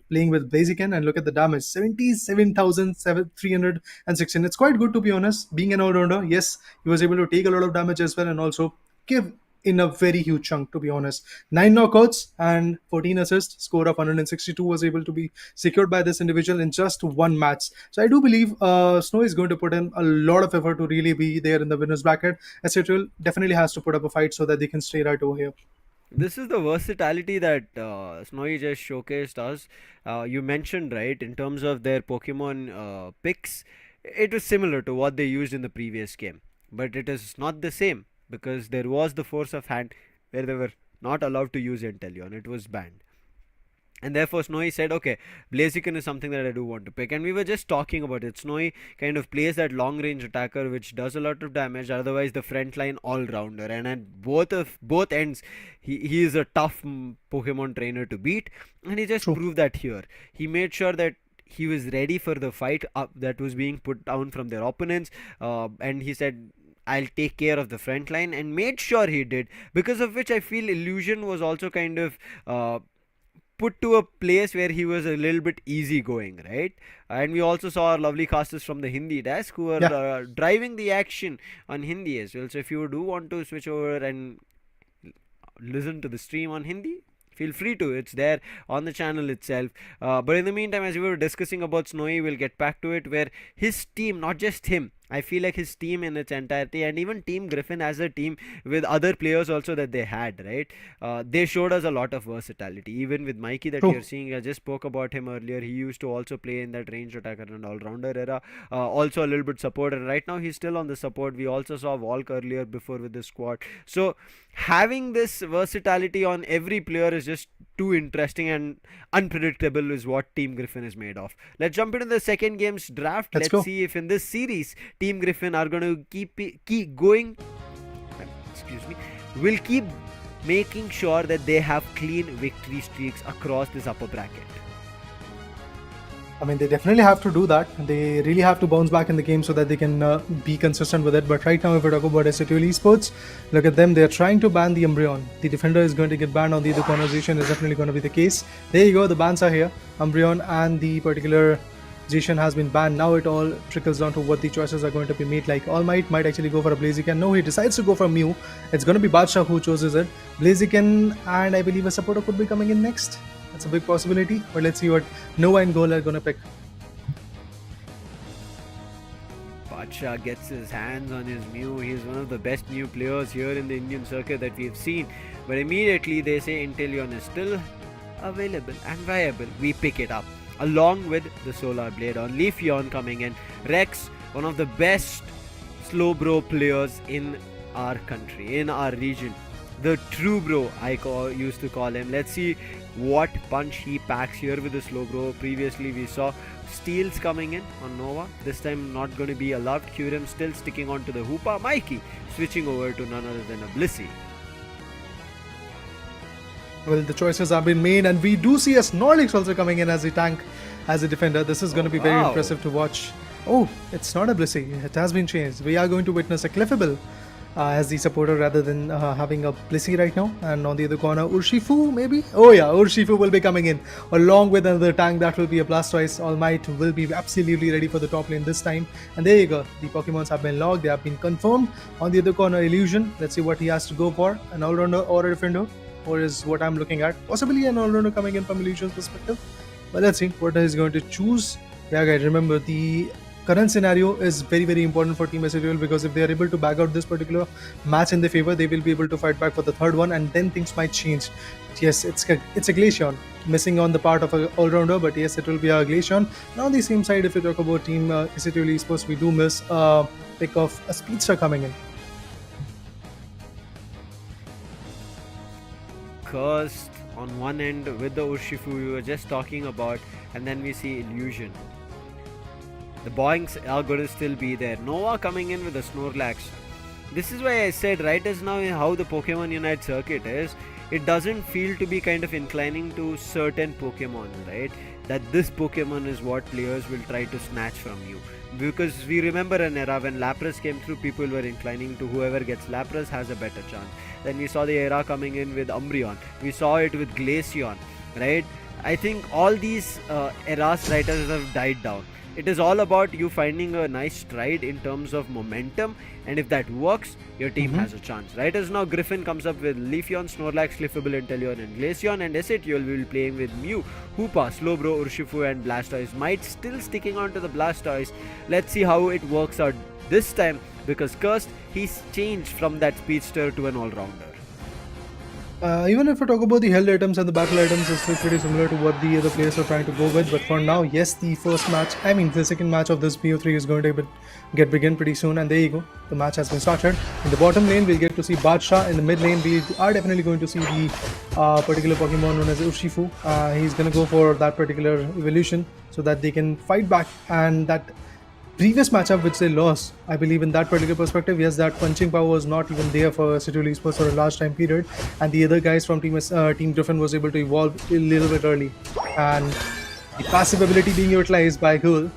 playing with Blaziken, and look at the damage, 77,316. It's quite good, to be honest. Being an all-rounder, yes, he was able to take a lot of damage as well and also give in a very huge chunk, to be honest. 9 knockouts and 14 assists, score of 162 was able to be secured by this individual in just one match. So I do believe Snow is going to put in a lot of effort to really be there in the winners bracket. Ezetriel definitely has to put up a fight so that they can stay right over here. This is the versatility that Snowy just showcased us. You mentioned, right, in terms of their Pokemon picks, it was similar to what they used in the previous game, but it is not the same because there was the force of hand where they were not allowed to use Inteleon. It was banned. And therefore, Snowy said, okay, Blaziken is something that I do want to pick. And we were just talking about it. Snowy kind of plays that long range attacker which does a lot of damage, otherwise the frontline all-rounder. And at both ends, he is a tough Pokemon trainer to beat. And he just proved that here. He made sure that he was ready for the fight that was being put down from their opponents. And he said, I'll take care of the front line, and made sure he did, because of which I feel Illusion was also kind of put to a place where he was a little bit easygoing, right? And we also saw our lovely casters from the Hindi desk who are driving the action on Hindi as well. So if you do want to switch over and listen to the stream on Hindi, feel free to. It's there on the channel itself. But in the meantime, as we were discussing about Snowy, we'll get back to it, where his team, not just him, I feel like his team in its entirety, and even Team Griffin as a team with other players also that they had, right? They showed us a lot of versatility. Even with Mikey that you're seeing, I just spoke about him earlier. He used to also play in that range attacker and all-rounder era. Also a little bit support, and right now he's still on the support. We also saw Volk earlier before with the squad. So having this versatility on every player is just too interesting and unpredictable is what Team Griffin is made of. Let's jump into the second game's draft. Let's see if in this series Team Griffin are going to keep going. Excuse me. Will keep making sure that they have clean victory streaks across this upper bracket. I mean, they definitely have to do that. They really have to bounce back in the game so that they can be consistent with it. But right now, if we talk about Esports Esports, look at them. They're trying to ban the Umbreon. The defender is going to get banned on the other conversation is definitely going to be the case. There you go. The bans are here. Umbreon and the particular Zishan has been banned. Now it all trickles down to what the choices are going to be made. Like All Might might actually go for a Blaziken. No, he decides to go for Mew. It's going to be Badshah who chooses it. Blaziken and I believe a supporter could be coming in next. That's a big possibility, but let's see what Nova and Goal are going to pick. Badshah gets his hands on his Mew. He's one of the best Mew players here in the Indian circuit that we've seen. But immediately they say Inteleon is still available and viable. We pick it up along with the Solar Blade on Leafeon coming in. Rex, one of the best slow bro players in our country, in our region. The true bro, used to call him. Let's see what punch he packs here with the slow bro. Previously we saw steals coming in on Nova. This time not going to be allowed. Kyurem still sticking on to the Hoopa. Mikey switching over to none other than a Blissey. Well, the choices have been made, and we do see a Snorlax also coming in as a tank, as a defender. This is going to be very impressive to watch. Oh, it's not a Blissey. It has been changed. We are going to witness a Clefable as the supporter rather than having a Blissey right now. And on the other corner, Urshifu maybe? Oh yeah, Urshifu will be coming in along with another tank that will be a Blastoise. All Might will be absolutely ready for the top lane this time. And there you go, the Pokemons have been logged, they have been confirmed. On the other corner, Illusion, let's see what he has to go for, an all-rounder or a defender, or is what I'm looking at. Possibly an all-rounder coming in from Illusion's perspective. But let's see what he's going to choose. Yeah guys, remember the current scenario is very important for Team SATL, because if they are able to bag out this particular match in their favor, they will be able to fight back for the third one, and then things might change. Yes, it's a Glaceon missing on the part of an all-rounder, but yes, it will be a Glaceon. Now on the same side, if you talk about Team SATL Esports, we do miss a pick of a Speedster coming in. Cursed on one end with the Urshifu we were just talking about, and then we see Illusion. The Boinks are going to still be there. Nova coming in with the Snorlax. This is why I said right as now how the Pokemon Unite circuit is, it doesn't feel to be kind of inclining to certain Pokemon, right? That this Pokemon is what players will try to snatch from you. Because we remember an era when Lapras came through, people were inclining to whoever gets Lapras has a better chance. Then we saw the era coming in with Umbreon. We saw it with Glaceon, right? I think all these eras right have died down. It is all about you finding a nice stride in terms of momentum, and if that works, your team has a chance. Right as now, Griffin comes up with Leafeon, Snorlax, Cliffable, Inteleon, and Glaceon, and SATL will be playing with Mew, Hoopa, Slowbro, Urshifu, and Blastoise. Might still sticking on to the Blastoise. Let's see how it works out this time, because Cursed, he's changed from that speedster to an all-rounder. Even if we talk about the held items and the battle items, it's still pretty similar to what the other players are trying to go with. But for now, yes, the second match of this BO3 is going to begin pretty soon. And there you go, the match has been started. In the bottom lane, we'll get to see Badshah. In the mid lane, we are definitely going to see the particular Pokemon known as Urshifu. He's going to go for that particular evolution so that they can fight back. And that previous matchup which they lost, I believe in that particular perspective, yes, that punching power was not even there for SATL Esports for a large time period, and the other guys from Team Griffin was able to evolve a little bit early, and the passive ability being utilized by Ghoul,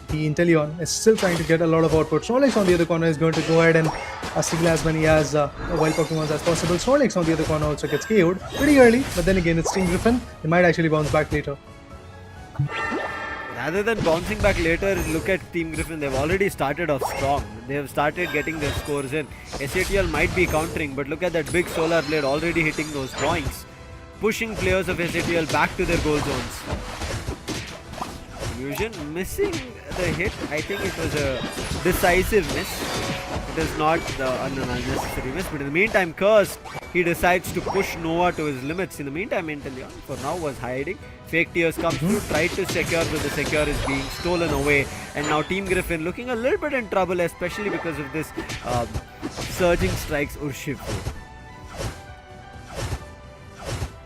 the Inteleon, is still trying to get a lot of output. Snorlax on the other corner is going to go ahead and steal as many as wild Pokemons as possible. Snorlax on the other corner also gets KO'd pretty early, but then again it's Team Griffin, they might actually bounce back later. Rather than bouncing back later, look at Team Griffin. They've already started off strong. They have started getting their scores in. SATL might be countering, but look at that big solar blade already hitting those points, pushing players of SATL back to their goal zones. Illusion missing the hit. I think it was a decisive miss. It is not an unnecessary miss. But in the meantime, Cursed, he decides to push Nova to his limits. In the meantime, Inteleon for now was hiding. Fake Tears comes through, tried to secure, but the secure is being stolen away. And now Team Griffin looking a little bit in trouble, especially because of this surging strikes Urshifu.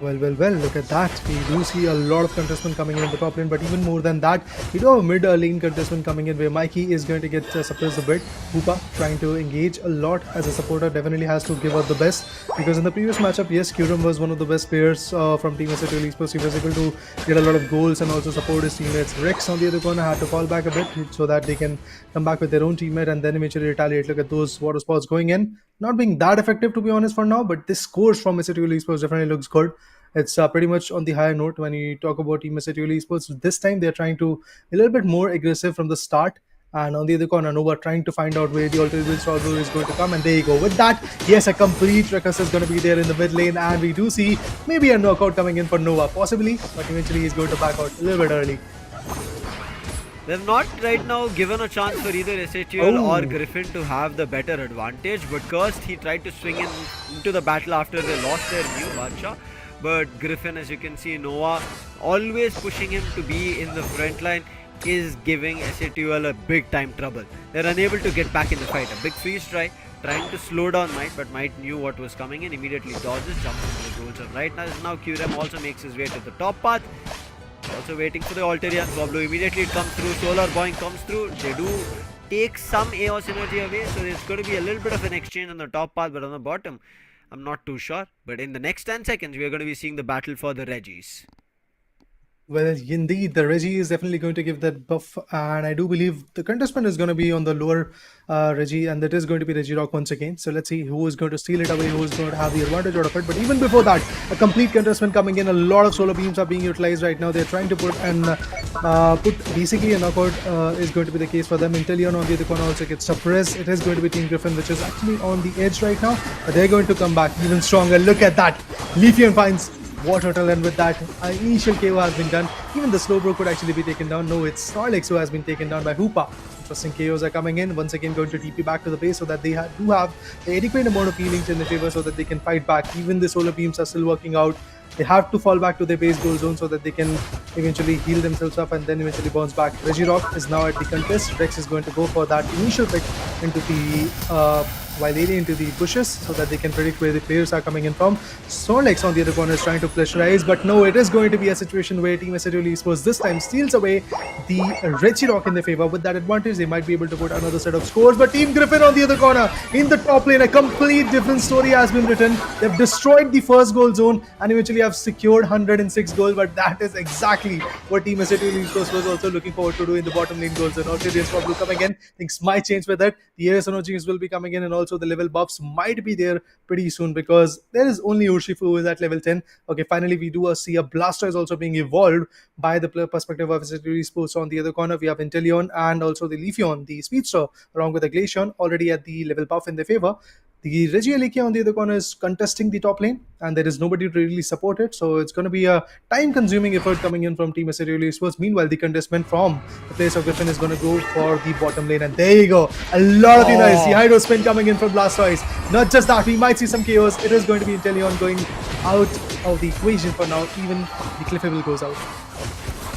Well, look at that. We do see a lot of contestment coming in the top lane, but even more than that, we do have a mid lane contestment coming in where Mikey is going to get suppressed a bit. Hoopa trying to engage a lot as a supporter, definitely has to give out the best, because in the previous matchup, yes, Kyurem was one of the best players from Team SATL Esports. He was able to get a lot of goals and also support his teammates. Rex on the other corner had to fall back a bit so that they can come back with their own teammate and then eventually retaliate. Look at those water sports going in. Not being that effective to be honest for now, but this scores from SATL Esports definitely looks good. It's pretty much on the higher note when you talk about Team SATL Esports. This time they're trying to be a little bit more aggressive from the start. And on the other corner, Nova trying to find out where the alternate Strawberry is going to come. And there you go. With that, yes, a complete ruckus is going to be there in the mid lane. And we do see maybe a knockout coming in for Nova, possibly. But eventually he's going to back out a little bit early. They've not right now given a chance for either SATL or Griffin to have the better advantage. But Cursed, he tried to swing into the battle after they lost their new Badshah. But Griffin, as you can see, Nova always pushing him to be in the front line is giving SATL a big time trouble. They're unable to get back in the fight. A big freeze trying to slow down Might, but Might knew what was coming in, immediately dodges, jumps into the goal zone. Right now Kyurem also makes his way to the top path. Also waiting for the Alterian Swablu. Immediately it comes through, Solar Boing comes through. They do take some AOS energy away, so there's going to be a little bit of an exchange on the top path, but on the bottom, I'm not too sure. But in the next 10 seconds, we are going to be seeing the battle for the Reggies. Well, indeed, the Reggie is definitely going to give that buff, and I do believe the contestant is going to be on the lower Reggie, and that is going to be Reggie Rock once again. So let's see who is going to steal it away, who is going to have the advantage out of it. But even before that, a complete contestant coming in. A lot of solar beams are being utilized right now. They're trying to put basically a knockout is going to be the case for them. Inteleon on the other corner also gets suppressed. It is going to be Team Griffin, which is actually on the edge right now, but they're going to come back even stronger. Look at that. Leafeon finds water tunnel, and with that initial KO has been done. Even the Slowbro could actually be taken down. No, it's Snorlax who has been taken down by Hoopa. Interesting KOs are coming in. Once again going to TP back to the base so that they do have the adequate amount of healings in the favor so that they can fight back. Even the solar beams are still working out. They have to fall back to their base goal zone so that they can eventually heal themselves up and then eventually bounce back. Regirock is now at the contest. Rex is going to go for that initial pick into the while area into the bushes so that they can predict where the players are coming in from. Snorlax on the other corner is trying to pressurize, but no, it is going to be a situation where Team SATL Esports this time steals away the Regirock in their favor. With that advantage, they might be able to put another set of scores, but Team Griffin on the other corner in the top lane, a complete different story has been written. They've destroyed the first goal zone and eventually have secured 106 goals, but that is exactly what Team SATL Esports was also looking forward to do in the bottom lane goal zone. Also, there's probably coming in. Things might change with that. The AS energies will be coming in, and also the level buffs might be there pretty soon because there is only Urshifu who is at level 10. Okay, finally we do see a Blaster is also being evolved by the player perspective of SATL Esports. On the other corner we have Inteleon and also the Leafeon, the Speedster, along with the Glaceon already at the level buff in their favor. The Regieleki on the other corner is contesting the top lane, and there is nobody to really support it, so it's going to be a time-consuming effort coming in from Team SATL Esports. Meanwhile, the contestant from the place of Griffin is going to go for the bottom lane, and there you go. A lot of the Hydro Spin coming in from Blastoise. Not just that, we might see some chaos. It is going to be Inteleon going out of the equation for now. Even the Cliffable goes out.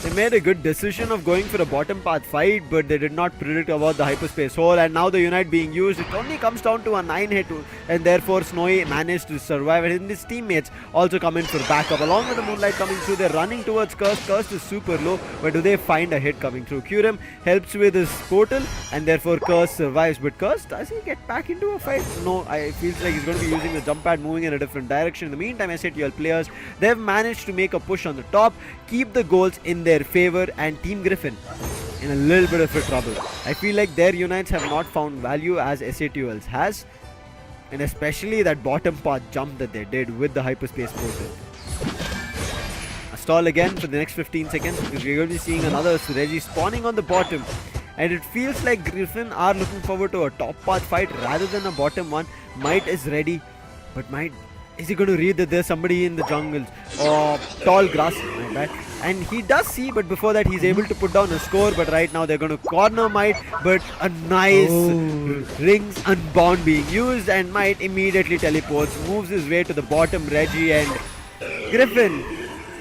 They made a good decision of going for a bottom path fight, but they did not predict about the hyperspace hole, and now the Unite being used, it only comes down to a 9-hit, and therefore Snowy managed to survive, and his teammates also come in for backup. Along with the Moonlight coming through, they're running towards Curse. Curse is super low, but do they find a hit coming through? Kyurem helps with his portal, and therefore Curse survives, but Curse, does he get back into a fight? No, it feels like he's going to be using the jump pad, moving in a different direction. In the meantime, SATL players, they've managed to make a push on the top, keep the goals in their favor, and Team Griffin in a little bit of a trouble. I feel like their unites have not found value as SATL's has, and especially that bottom path jump that they did with the hyperspace portal. A stall again for the next 15 seconds because we're going to be seeing another Reggie spawning on the bottom, and it feels like Griffin are looking forward to a top path fight rather than a bottom one. Might is ready, but Might, is he going to read that there's somebody in the jungles or tall grass? My bad. And he does see, but before that he's able to put down a score. But right now they're going to corner Might, but a nice rings unbound being used, and Might immediately teleports, moves his way to the bottom Reggie, and Griffin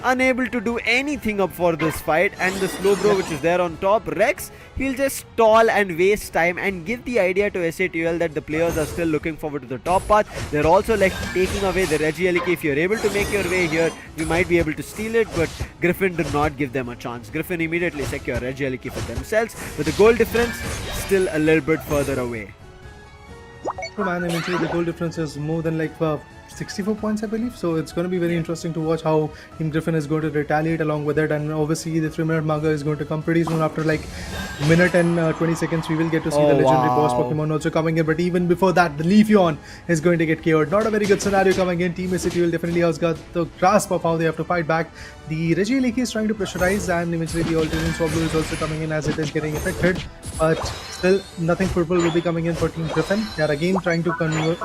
unable to do anything up for this fight. And the Slowbro which is there on top, Rex, he'll just stall and waste time and give the idea to SATL that the players are still looking forward to the top path. They're also like taking away the Regieleki. If you're able to make your way here, you might be able to steal it, but Griffin did not give them a chance. Griffin immediately secure Regieleki for themselves, but the goal difference still a little bit further away. Man, eventually the goal difference is more than like 64 points, I believe. So it's going to be very interesting to watch how Team Griffin is going to retaliate along with it. And obviously the 3-minute manga is going to come pretty soon. After like minute and 20 seconds, we will get to see the legendary boss Pokemon also coming in. But even before that, the Leafeon is going to get KO'd. Not a very good scenario coming in. Team SATL definitely has got the grasp of how they have to fight back. The Regieleki is trying to pressurize, and eventually the alternate Swablu is also coming in as it is getting affected. But still, nothing purple will be coming in for Team Griffin. They are again trying to convert,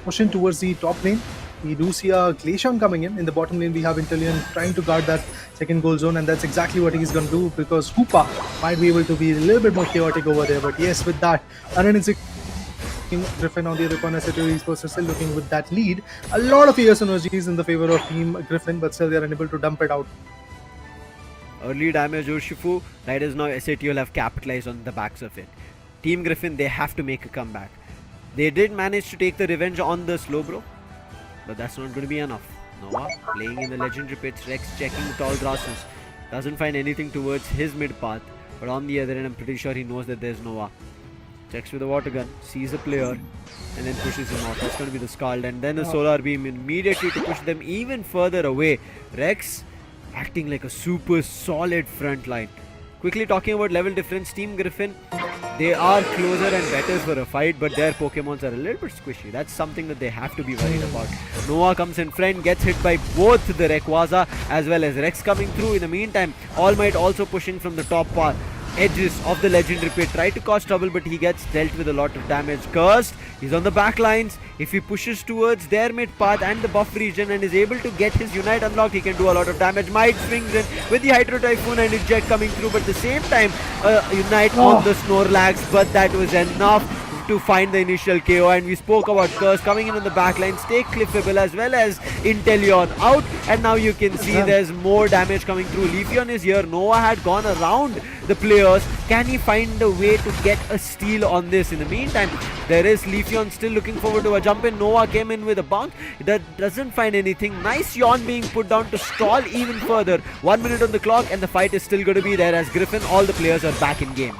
pushing towards the top lane. We do see a Glaceon coming in. In the bottom lane, we have Inteleon trying to guard that second goal zone, and that's exactly what he's going to do because Hoopa might be able to be a little bit more chaotic over there. But yes, with that, 106 Griffin on the other corner, SATL Esports is still looking with that lead. A lot of ES energies in the favor of Team Griffin, but still they are unable to dump it out. Early damage Urshifu, right as now SATL have capitalized on the backs of it. Team Griffin, they have to make a comeback. They did manage to take the revenge on the Slowbro, but that's not going to be enough. Noah playing in the legendary pits, Rex checking the tall grasses, doesn't find anything towards his mid path, but on the other end I'm pretty sure he knows that there's Noah. Checks with the water gun, sees a player, and then pushes him out. That's going to be the Scald, and then the Solar Beam immediately to push them even further away. Rex acting like a super solid front line. Quickly talking about level difference, Team Griffin, they are closer and better for a fight, but their Pokemons are a little bit squishy. That's something that they have to be worried about. Noah comes in front, gets hit by both the Rayquaza as well as Rex coming through. In the meantime, All Might also pushing from the top part. Edges of the legendary pit try to cause trouble, but he gets dealt with a lot of damage. Cursed, he's on the back lines. If he pushes towards their mid path and the buff region and is able to get his Unite unlocked, he can do a lot of damage. Might swings in with the Hydro Typhoon and his Jet coming through, but at the same time Unite on the Snorlax, but that was enough to find the initial KO. And we spoke about Curse coming in on the back line, stay cliffable as well as Inteleon out, and now you can see there's more damage coming through. Leafeon is here. Noah had gone around the players. Can he find a way to get a steal on this? In the meantime, there is Leafeon still looking forward to a jump in. Noah came in with a bounce that doesn't find anything. Nice yawn being put down to stall even further. 1 minute on the clock and the fight is still going to be there as Griffin, all the players are back in game.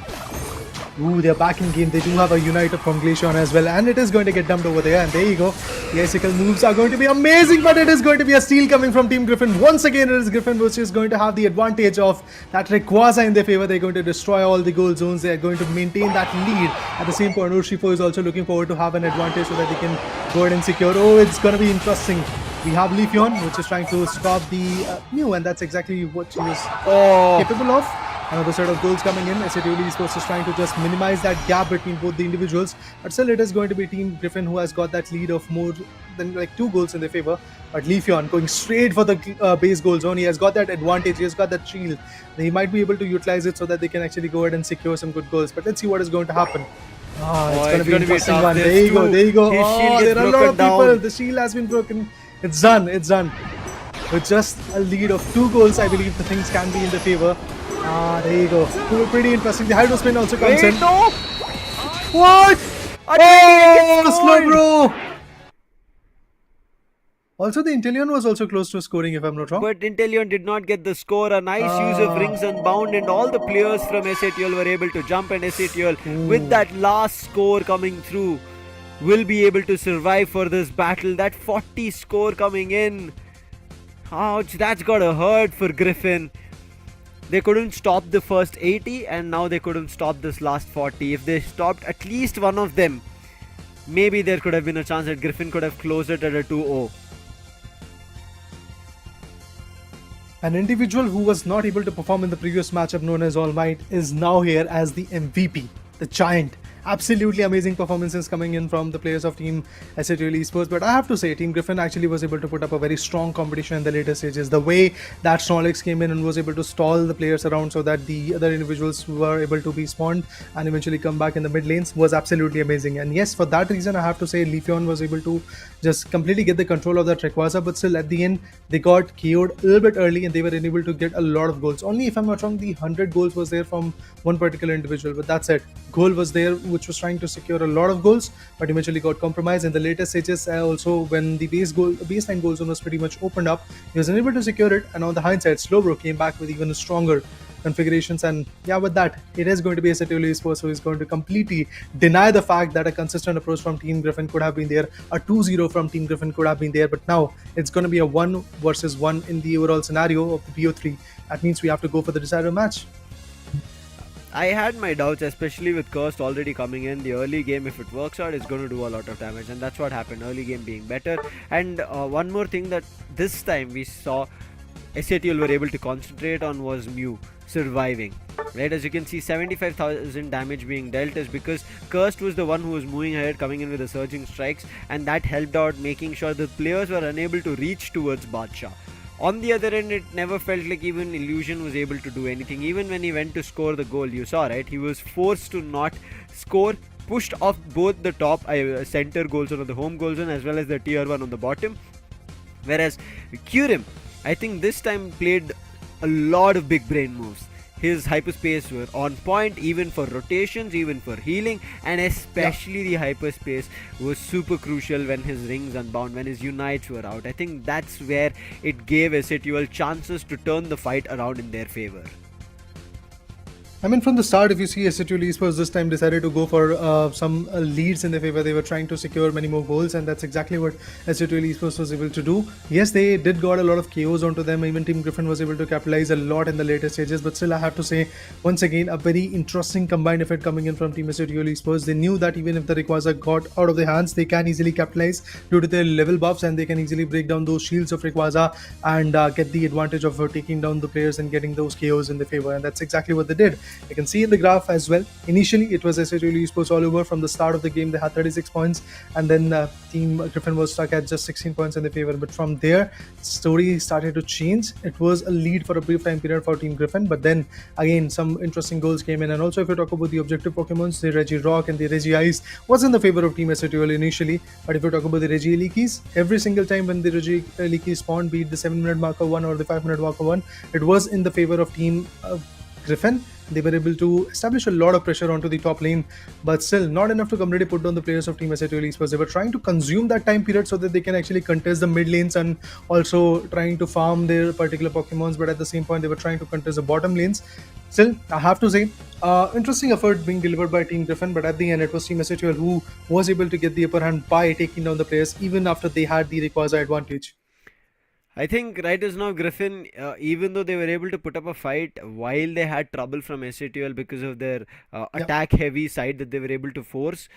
Ooh, they're back in game. They do have a Unite from Glaceon as well, and it is going to get dumped over there. And there you go. The icicle moves are going to be amazing, but it is going to be a steal coming from Team Griffin. Once again, it is Griffin which is going to have the advantage of that Rayquaza in their favor. They're going to destroy all the gold zones. They are going to maintain that lead. At the same point, Urshifu is also looking forward to have an advantage so that they can go ahead and secure. Oh, it's going to be interesting. We have Leafeon, which is trying to stop the Mew, and that's exactly what she is capable of. Another set of goals coming in. SATUL Esports is trying to just minimize that gap between both the individuals. But still, it is going to be Team Griffin who has got that lead of more than like 2 goals in their favor. But Leafeon going straight for the base goal zone. He has got that advantage. He has got that shield. He might be able to utilize it so that they can actually go ahead and secure some good goals. But let's see what is going to happen. It's going to be an interesting one. There you go. There you go. There are a lot of people. The shield has been broken. It's done. It's done. With just a lead of 2 goals, I believe the things can be in their favor. There you go. Pretty interesting. The Hydro Spin also comes in. No! What? Oh, slow bro! Also, the Inteleon was also close to scoring, if I'm not wrong. But Inteleon did not get the score. A nice use of Rings Unbound, and all the players from SATUL were able to jump, and SATUL with that last score coming through will be able to survive for this battle. That 40 score coming in. Ouch, that's gotta hurt for Griffin. They couldn't stop the first 80 and now they couldn't stop this last 40. If they stopped at least one of them, maybe there could have been a chance that Griffin could have closed it at a 2-0. An individual who was not able to perform in the previous matchup, known as All Might, is now here as the MVP, the Giant. Absolutely amazing performances coming in from the players of Team SATUL Esports. But I have to say, Team Griffin actually was able to put up a very strong competition in the later stages. The way that Snorlax came in and was able to stall the players around so that the other individuals were able to be spawned and eventually come back in the mid lanes was absolutely amazing. And yes, for that reason, I have to say Leafeon was able to just completely get the control of that Rayquaza. But still, at the end, they got KO'd a little bit early and they were unable to get a lot of goals. Only, if I'm not wrong, the 100 goals was there from one particular individual. But that's it. Goal was there, which was trying to secure a lot of goals, but eventually got compromised in the later stages. Also, when the baseline goal zone was pretty much opened up, he was unable to secure it. And on the hindsight, Slowbro came back with even stronger configurations. And yeah, with that, it is going to be a SATUL Esports who is going to completely deny the fact that a consistent approach from Team Griffin could have been there, a 2-0 from Team Griffin could have been there. But now it's going to be a 1 versus 1 in the overall scenario of the BO3. That means we have to go for the decider match. I had my doubts, especially with Cursed already coming in. The early game, if it works out, it's going to do a lot of damage, and that's what happened. Early game being better. And one more thing that this time we saw SATUL were able to concentrate on was Mew surviving. Right, as you can see, 75,000 damage being dealt is because Cursed was the one who was moving ahead, coming in with the surging strikes, and that helped out, making sure the players were unable to reach towards Badshah. On the other end, it never felt like even Illusion was able to do anything. Even when he went to score the goal, you saw, right? He was forced to not score, pushed off both the top center goal zone or the home goal zone as well as the tier 1 on the bottom. Whereas Kyurem, I think this time played a lot of big brain moves. His hyperspace were on point, even for rotations, even for healing, and especially the hyperspace was super crucial when his rings unbound, when his unites were out. I think that's where it gave SATUL chances to turn the fight around in their favor. I mean, from the start, if you see SATL Esports this time decided to go for some leads in their favor. They were trying to secure many more goals, and that's exactly what SATL Esports was able to do. Yes, they did got a lot of KOs onto them. Even Team Griffin was able to capitalize a lot in the later stages. But still, I have to say, once again, a very interesting combined effort coming in from Team SATL Esports. They knew that even if the Rayquaza got out of their hands, they can easily capitalize due to their level buffs, and they can easily break down those shields of Rayquaza and get the advantage of taking down the players and getting those KOs in their favor. And that's exactly what they did. You can see in the graph as well. Initially, it was SATL Esports all over. From the start of the game, they had 36 points, and then Team Griffin was stuck at just 16 points in their favor. But from there, story started to change. It was a lead for a brief time period for Team Griffin, but then again, some interesting goals came in. And also, if you talk about the objective Pokemons, the Regirock and the Regice was in the favor of Team SATL initially. But if you talk about the Regielekis, every single time when the Regieleki spawned, be it the 7-minute marker 1 or the 5-minute marker 1, it was in the favor of Team Griffin. They were able to establish a lot of pressure onto the top lane, but still not enough to completely put down the players of Team SATL Esports. They were trying to consume that time period so that they can actually contest the mid lanes and also trying to farm their particular Pokemons, but at the same point they were trying to contest the bottom lanes. Still, I have to say, interesting effort being delivered by Team Griffin, but at the end it was Team SATL who was able to get the upper hand by taking down the players even after they had the Rayquaza advantage. I think right as now Griffin, even though they were able to put up a fight while they had trouble from SATL because of their attack heavy side that they were able to force,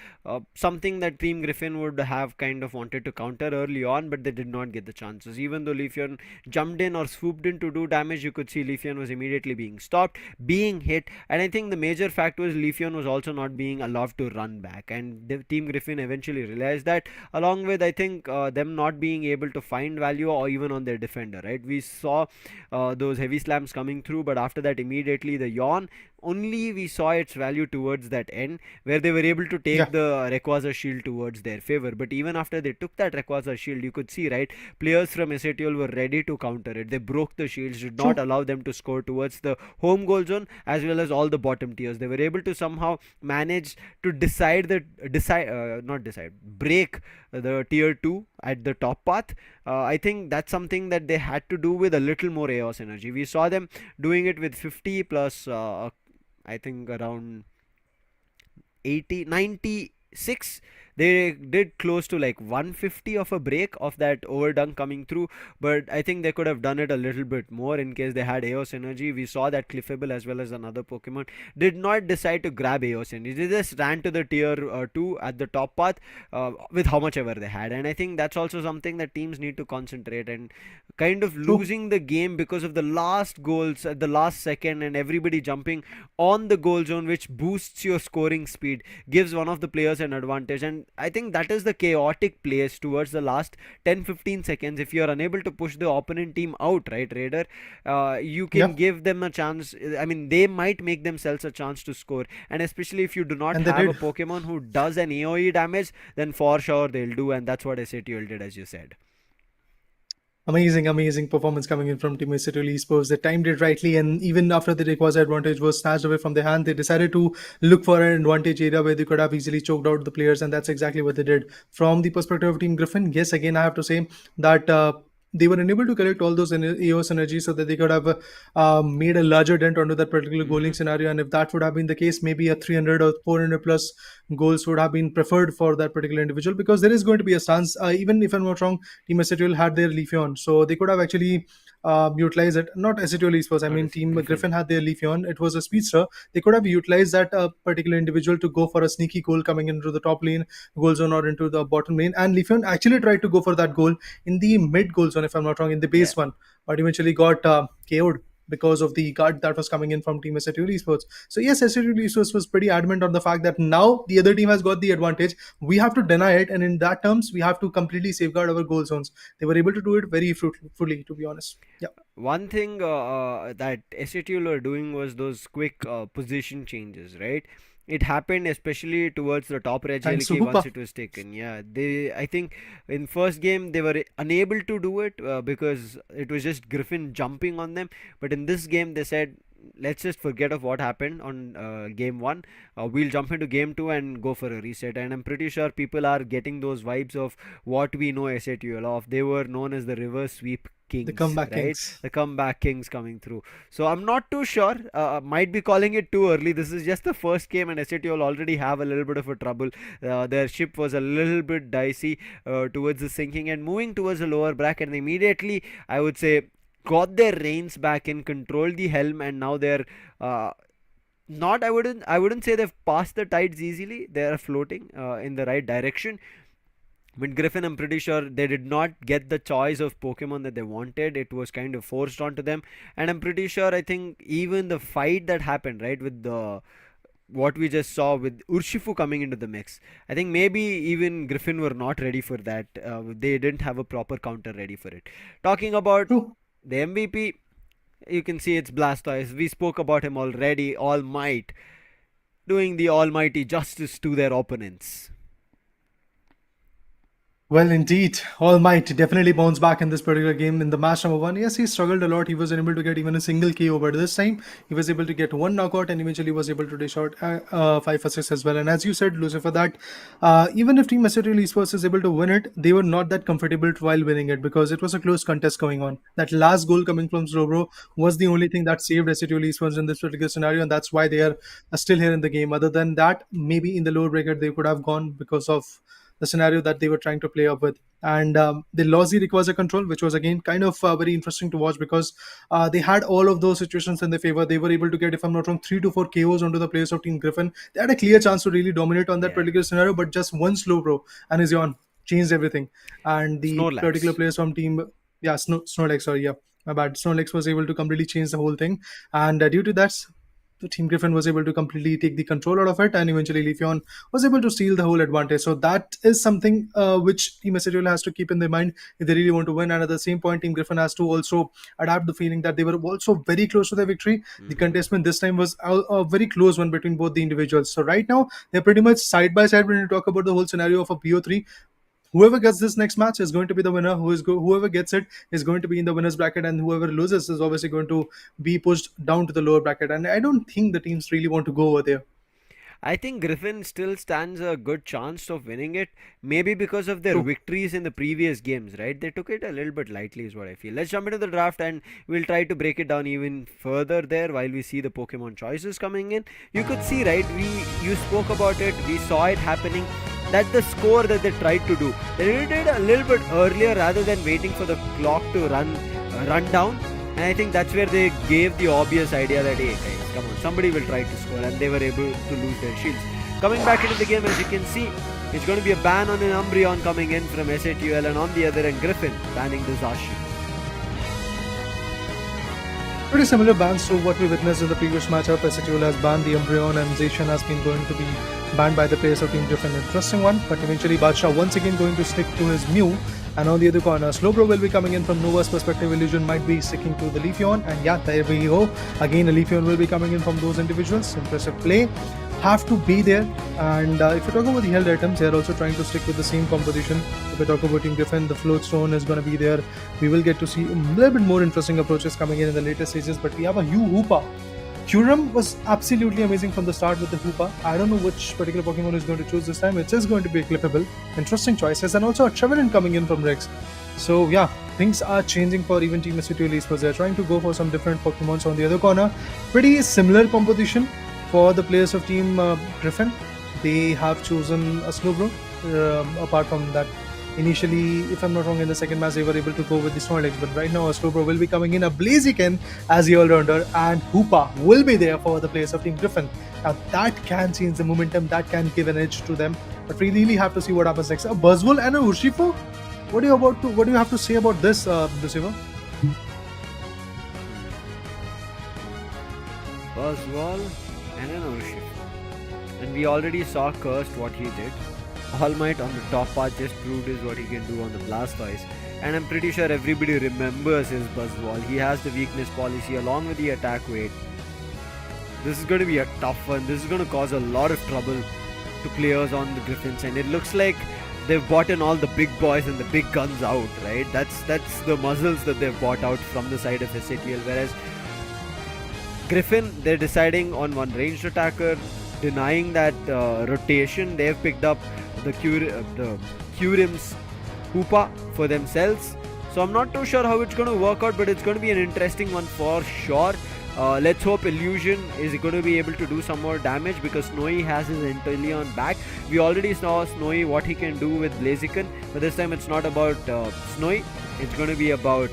something that Team Griffin would have kind of wanted to counter early on, but they did not get the chances. Even though Leafeon jumped in or swooped in to do damage, you could see Leafeon was immediately being stopped, being hit, and I think the major fact was Leafeon was also not being allowed to run back, and the Team Griffin eventually realized that, along with I think them not being able to find value or even on their defender, right? We saw those heavy slams coming through, but after that immediately the yawn, only we saw its value towards that end where they were able to take the Rayquaza shield towards their favor. But even after they took that Rayquaza shield, you could see, right, players from SATL were ready to counter it. They broke the shields, did not allow them to score towards the home goal zone as well as all the bottom tiers. They were able to somehow manage to break the tier 2 at the top path. I think that's something that they had to do with a little more chaos energy. We saw them doing it with 50 plus I think around 80 96. They did close to like 150 of a break of that overdunk coming through, but I think they could have done it a little bit more in case they had Eos energy. We saw that Cliffable as well as another Pokemon did not decide to grab Eos energy. They just ran to the tier 2 at the top path with how much ever they had, and I think that's also something that teams need to concentrate. And kind of losing the game because of the last goals at the last second and everybody jumping on the goal zone, which boosts your scoring speed, gives one of the players an advantage. And I think that is the chaotic place towards the last 10-15 seconds. If you are unable to push the opponent team out, right, Raider, you can give them a chance. I mean, they might make themselves a chance to score, and especially if you do not have a Pokemon who does an AoE damage, then for sure they'll do, and that's what SATL did, as you said. Amazing performance coming in from Team SATL Esports. They timed it rightly, and even after the Rayquaza advantage was snatched away from their hand, they decided to look for an advantage area where they could have easily choked out the players, and that's exactly what they did. From the perspective of Team Griffin, yes, again I have to say that they were unable to collect all those EOS energy so that they could have made a larger dent onto that particular goaling scenario. And if that would have been the case, maybe a 300 or 400 plus goals would have been preferred for that particular individual, because there is going to be a stance. Even if I'm not wrong, Team SATL had their Leafeon, so they could have actually utilized it. Not SATL Esports, I mean Team Griffin had their Leafeon. It was a speedster. They could have utilized that particular individual to go for a sneaky goal coming into the top lane goal zone or into the bottom lane. And Leafeon actually tried to go for that goal in the mid goal zone, if I'm not wrong, in the base one, but eventually got KO'd because of the guard that was coming in from Team SATL Esports. So yes, SATL Esports was pretty adamant on the fact that now the other team has got the advantage. We have to deny it, and in that terms, we have to completely safeguard our goal zones. They were able to do it very fruitfully, to be honest. Yeah. One thing that SATL were doing was those quick position changes, right? It happened especially towards the top Regieleki once it was taken. Yeah, I think in first game they were unable to do it because it was just Griffin jumping on them. But in this game they said, let's just forget of what happened on game 1. We'll jump into game 2 and go for a reset. And I'm pretty sure people are getting those vibes of what we know SATL of. They were known as the reverse sweep Kings, The comeback right? kings. The comeback Kings coming through. So I'm not too sure. Might be calling it too early. This is just the first game, and SAT will already have a little bit of a trouble. Their ship was a little bit dicey towards the sinking and moving towards the lower bracket. And immediately, I would say, got their reins back in, controlled the helm, and now they're not. I wouldn't say they've passed the tides easily. They are floating in the right direction. But Griffin, I'm pretty sure they did not get the choice of Pokemon that they wanted. It was kind of forced onto them, and I'm pretty sure. I think even the fight that happened, right, with the what we just saw with Urshifu coming into the mix. I think maybe even Griffin were not ready for that. They didn't have a proper counter ready for it. Talking about True. the MVP, you can see it's Blastoise. We spoke about him already. All Might doing the almighty justice to their opponents. Well, indeed, All Might definitely bounced back in this particular game. In the match number one, yes, he struggled a lot. He was unable to get even a single KO, but this time he was able to get one knockout and eventually was able to dish out 5 assists as well. And as you said, Lucifer, that even if Team Messetrial Esports is able to win it, they were not that comfortable while winning it because it was a close contest going on. That last goal coming from Slowbro was the only thing that saved Messetrial Esports in this particular scenario, and that's why they are still here in the game. Other than that, maybe in the lower bracket they could have gone because of the scenario that they were trying to play up with. And they lost the Rayquaza control, which was again kind of very interesting to watch because they had all of those situations in their favor. They were able to get, if I'm not wrong, 3 to 4 KOs onto the players of Team Griffin. They had a clear chance to really dominate on that Yeah. particular scenario, but just one slow bro and is on changed everything. And the Snorlax. particular players from Team, yeah, Snorlax, sorry, yeah, my bad. Snorlax was able to completely change the whole thing, and due to that, the Team Griffin was able to completely take the control out of it, and eventually Leafeon was able to steal the whole advantage. So that is something which Team Messetrial has to keep in their mind if they really want to win. And at the same point, Team Griffin has to also adapt the feeling that they were also very close to their victory. The contestment this time was a very close one between both the individuals. So right now, they're pretty much side by side when you talk about the whole scenario of a BO3. Whoever gets this next match is going to be the winner. Whoever gets it is going to be in the winners bracket, and whoever loses is obviously going to be pushed down to the lower bracket. And I don't think the teams really want to go over there. I think Griffin still stands a good chance of winning it, maybe because of their True. victories in the previous games, right? They took it a little bit lightly, is what I feel. Let's jump into the draft and we'll try to break it down even further there while we see the Pokemon choices coming in. You could see, right? You spoke about it, we saw it happening. That the score that they tried to do, they did it a little bit earlier rather than waiting for the clock to run down. And I think that's where they gave the obvious idea that, hey guys, come on, somebody will try to score, and they were able to lose their shields. Coming back into the game, as you can see, it's going to be a ban on an Umbreon coming in from SATUL, and on the other end, Griffin banning the Zashi. Pretty similar bans to what we witnessed in the previous matchup. SHUL has banned the Umbreon and Zacian has been going to be banned by the players of Team Griffin. Interesting one, but eventually Badshah once again going to stick to his Mew. And on the other corner, Slowbro will be coming in from Nova's perspective. Illusion might be sticking to the Leafeon. And yeah, there we go. Again, a Leafeon will be coming in from those individuals. Impressive play. Have to be there. And if you talk about the held items, they are also trying to stick with the same composition. If we talk about Team Griffin, the float stone is going to be there. We will get to see a little bit more interesting approaches coming in the later stages. But we have a Hugh Hoopa. Kyurem was absolutely amazing from the start with the Hoopa. I don't know which particular Pokemon is going to choose this time. It is going to be a Clippable. Interesting choices. And also a Trevenant coming in from Rex. So yeah, things are changing for even Team SUTL Esports. They're trying to go for some different Pokemons on the other corner. Pretty similar composition for the players of Team Griffin. They have chosen a Slowbro. Apart from that, initially, if I'm not wrong, in the second match they were able to go with the Snorlax, but right now a Slowbro will be coming in, a Blaziken as the all-rounder, and Hoopa will be there for the players of Team Griffin. Now that can change the momentum, that can give an edge to them, but we really have to see what happens next. A Buzzwole and a Urshifu? What do you have to say about this, Lucifer? Buzzwole and an Urshifu. And we already saw Cursed what he did. All Might on the top part just proved is what he can do on the Blastoise. And I'm pretty sure everybody remembers his Buzzwole. He has the weakness policy along with the attack weight. This is going to be a tough one. This is going to cause a lot of trouble to players on the Griffins. And it looks like they've bought in all the big boys and the big guns out, right? That's the muzzles that they've bought out from the side of SATL. Whereas Griffin, they're deciding on one ranged attacker, denying that rotation. They've picked up the Kyurem's Hoopa for themselves. So I'm not too sure how it's going to work out, but it's going to be an interesting one for sure. Let's hope Illusion is going to be able to do some more damage, because Snowy has his Inteleon back. We already saw Snowy what he can do with Blaziken, but this time it's not about Snowy, it's going to be about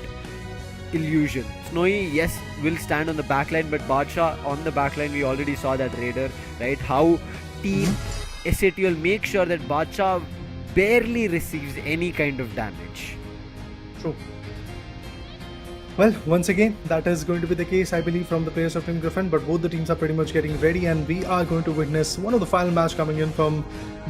Illusion. Snowy, yes, will stand on the backline, but Badshah on the backline, we already saw that Raider, right? How Team SATL make sure that Badshah barely receives any kind of damage. True. Well, once again, that is going to be the case, I believe, from the players of Team Griffin, but both the teams are pretty much getting ready, and we are going to witness one of the final match coming in from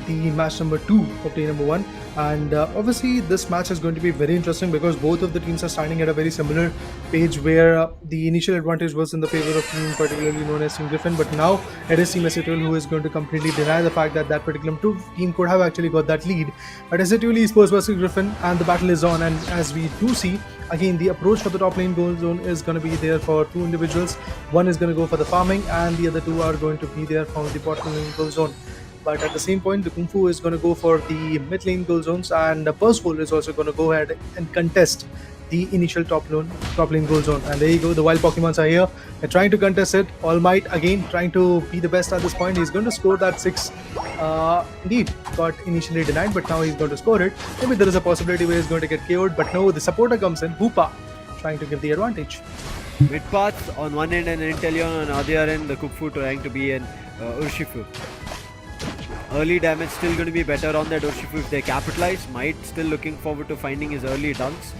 the match number 2 of day number 1. And obviously, this match is going to be very interesting because both of the teams are standing at a very similar page, where the initial advantage was in the favor of team particularly known as Team Griffin, but now it is Team SATL who is going to completely deny the fact that that particular team could have actually got that lead. But SATL Esports versus Griffin, and the battle is on, and as we do see, again, the approach for the top lane goal zone is going to be there for two individuals. One is going to go for the farming, and the other two are going to be there from the bottom lane goal zone. But at the same point, the Kung Fu is going to go for the mid lane goal zones, and the Purse is also going to go ahead and contest the initial top lane goal zone. And there you go, the wild Pokemons are here. They're trying to contest it. All Might again trying to be the best at this point. He's going to score that 6. Indeed, got initially denied, but now he's going to score it. Maybe there is a possibility where he's going to get KO'd, but no, the supporter comes in, Hoopa, trying to give the advantage. Mid path on one end and Inteleon on the other end, the Kung Fu trying to be an Urshifu. Early damage still going to be better on that Urshifu if they capitalize. Might still looking forward to finding his early dunks.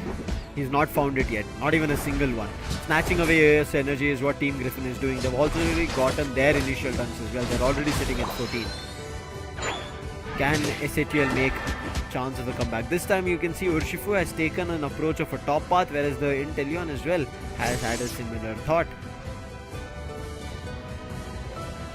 He's not found it yet, not even a single one. Snatching away AS energy is what Team Griffin is doing. They've also already gotten their initial dunks as well. They're already sitting at 14. Can SATL make chance of a comeback? This time you can see Urshifu has taken an approach of a top path, whereas the Inteleon as well has had a similar thought.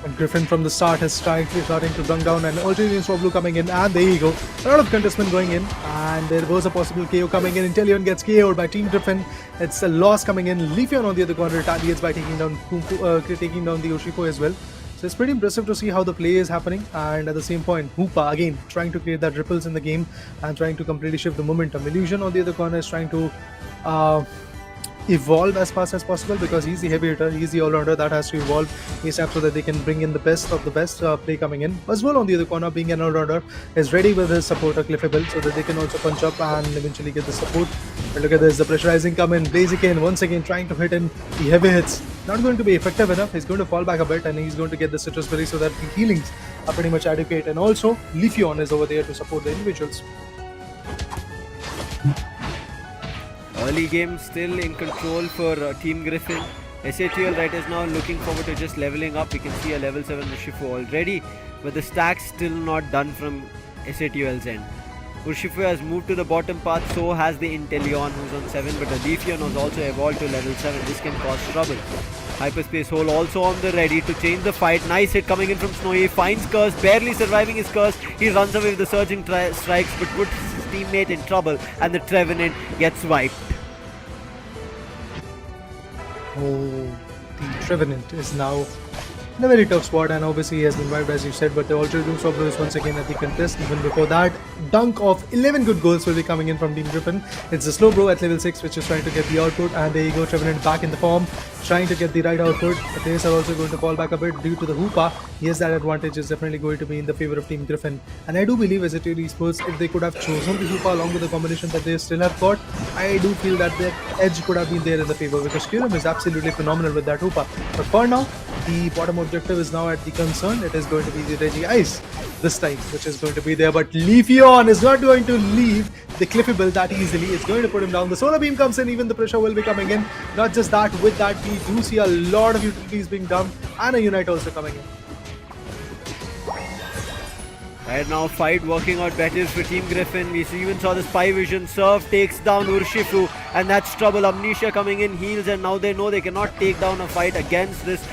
And Griffin from the start has starting to bring down, and Ulterior Swablu coming in, and there you go. A lot of contestment going in, and there was a possible KO coming in. Inteleon gets KO'd by Team Griffin. It's a loss coming in. Leafeon on the other corner retaliates by taking down the Urshifu as well. So it's pretty impressive to see how the play is happening, and at the same point, Hoopa again trying to create that ripples in the game and trying to completely shift the momentum. Illusion on the other corner is trying to evolve as fast as possible, because he's the heavy hitter, he's the all-rounder that has to evolve ASAP so that they can bring in the best of the best play coming in. Buzzwell on the other corner, being an all-rounder, is ready with his supporter Cliffable so that they can also punch up and eventually get the support. But look at this, the pressurizing come in. Blaziken once again trying to hit in the heavy hits. Not going to be effective enough. He's going to fall back a bit, and he's going to get the citrus berry so that the healings are pretty much adequate. And also, Leafeon is over there to support the individuals. Early game still in control for Team Griffin. SATL right is now looking forward to just leveling up. We can see a level 7 Urshifu already, but the stack's still not done from SATL's end. Urshifu has moved to the bottom path, so has the Inteleon who's on 7, but the Leafeon has also evolved to level 7. This can cause trouble. Hyperspace Hole also on the ready to change the fight. Nice hit coming in from Snowy. Finds Curse, barely surviving his Curse. He runs away with the surging strikes, but puts his teammate in trouble, and the Trevenant gets wiped. Oh, the Trevenant is now in a very tough spot, and obviously he has been wiped as you said, but the Ulterior Swablu is once again at the contest. Even before that, dunk of 11 good goals will be coming in from Team Griffin. It's the Slow Bro at level 6 which is trying to get the output, and there you go, Trevenant back in the form, trying to get the right output. The players are also going to fall back a bit due to the Hoopa. Yes, that advantage is definitely going to be in the favor of Team Griffin, and I do believe as a Esports, if they could have chosen the Hoopa along with the combination that they still have got, I do feel that their edge could have been there in the favor, because Kyurem is absolutely phenomenal with that Hoopa. But for now, the bottom objective is now at the concern. It is going to be the Regi Ice this time, which is going to be there, but Leafeon is not going to leave the Cliffable that easily. It's going to put him down. The Solar Beam comes in, even the pressure will be coming in. Not just that, with that we do see a lot of utilities being done, and a Unite also coming in. Right now, fight working out better for Team Griffin. We even saw the Spy Vision Surf takes down Urshifu, and that's trouble. Amnesia coming in, heals, and now they know they cannot take down a fight against this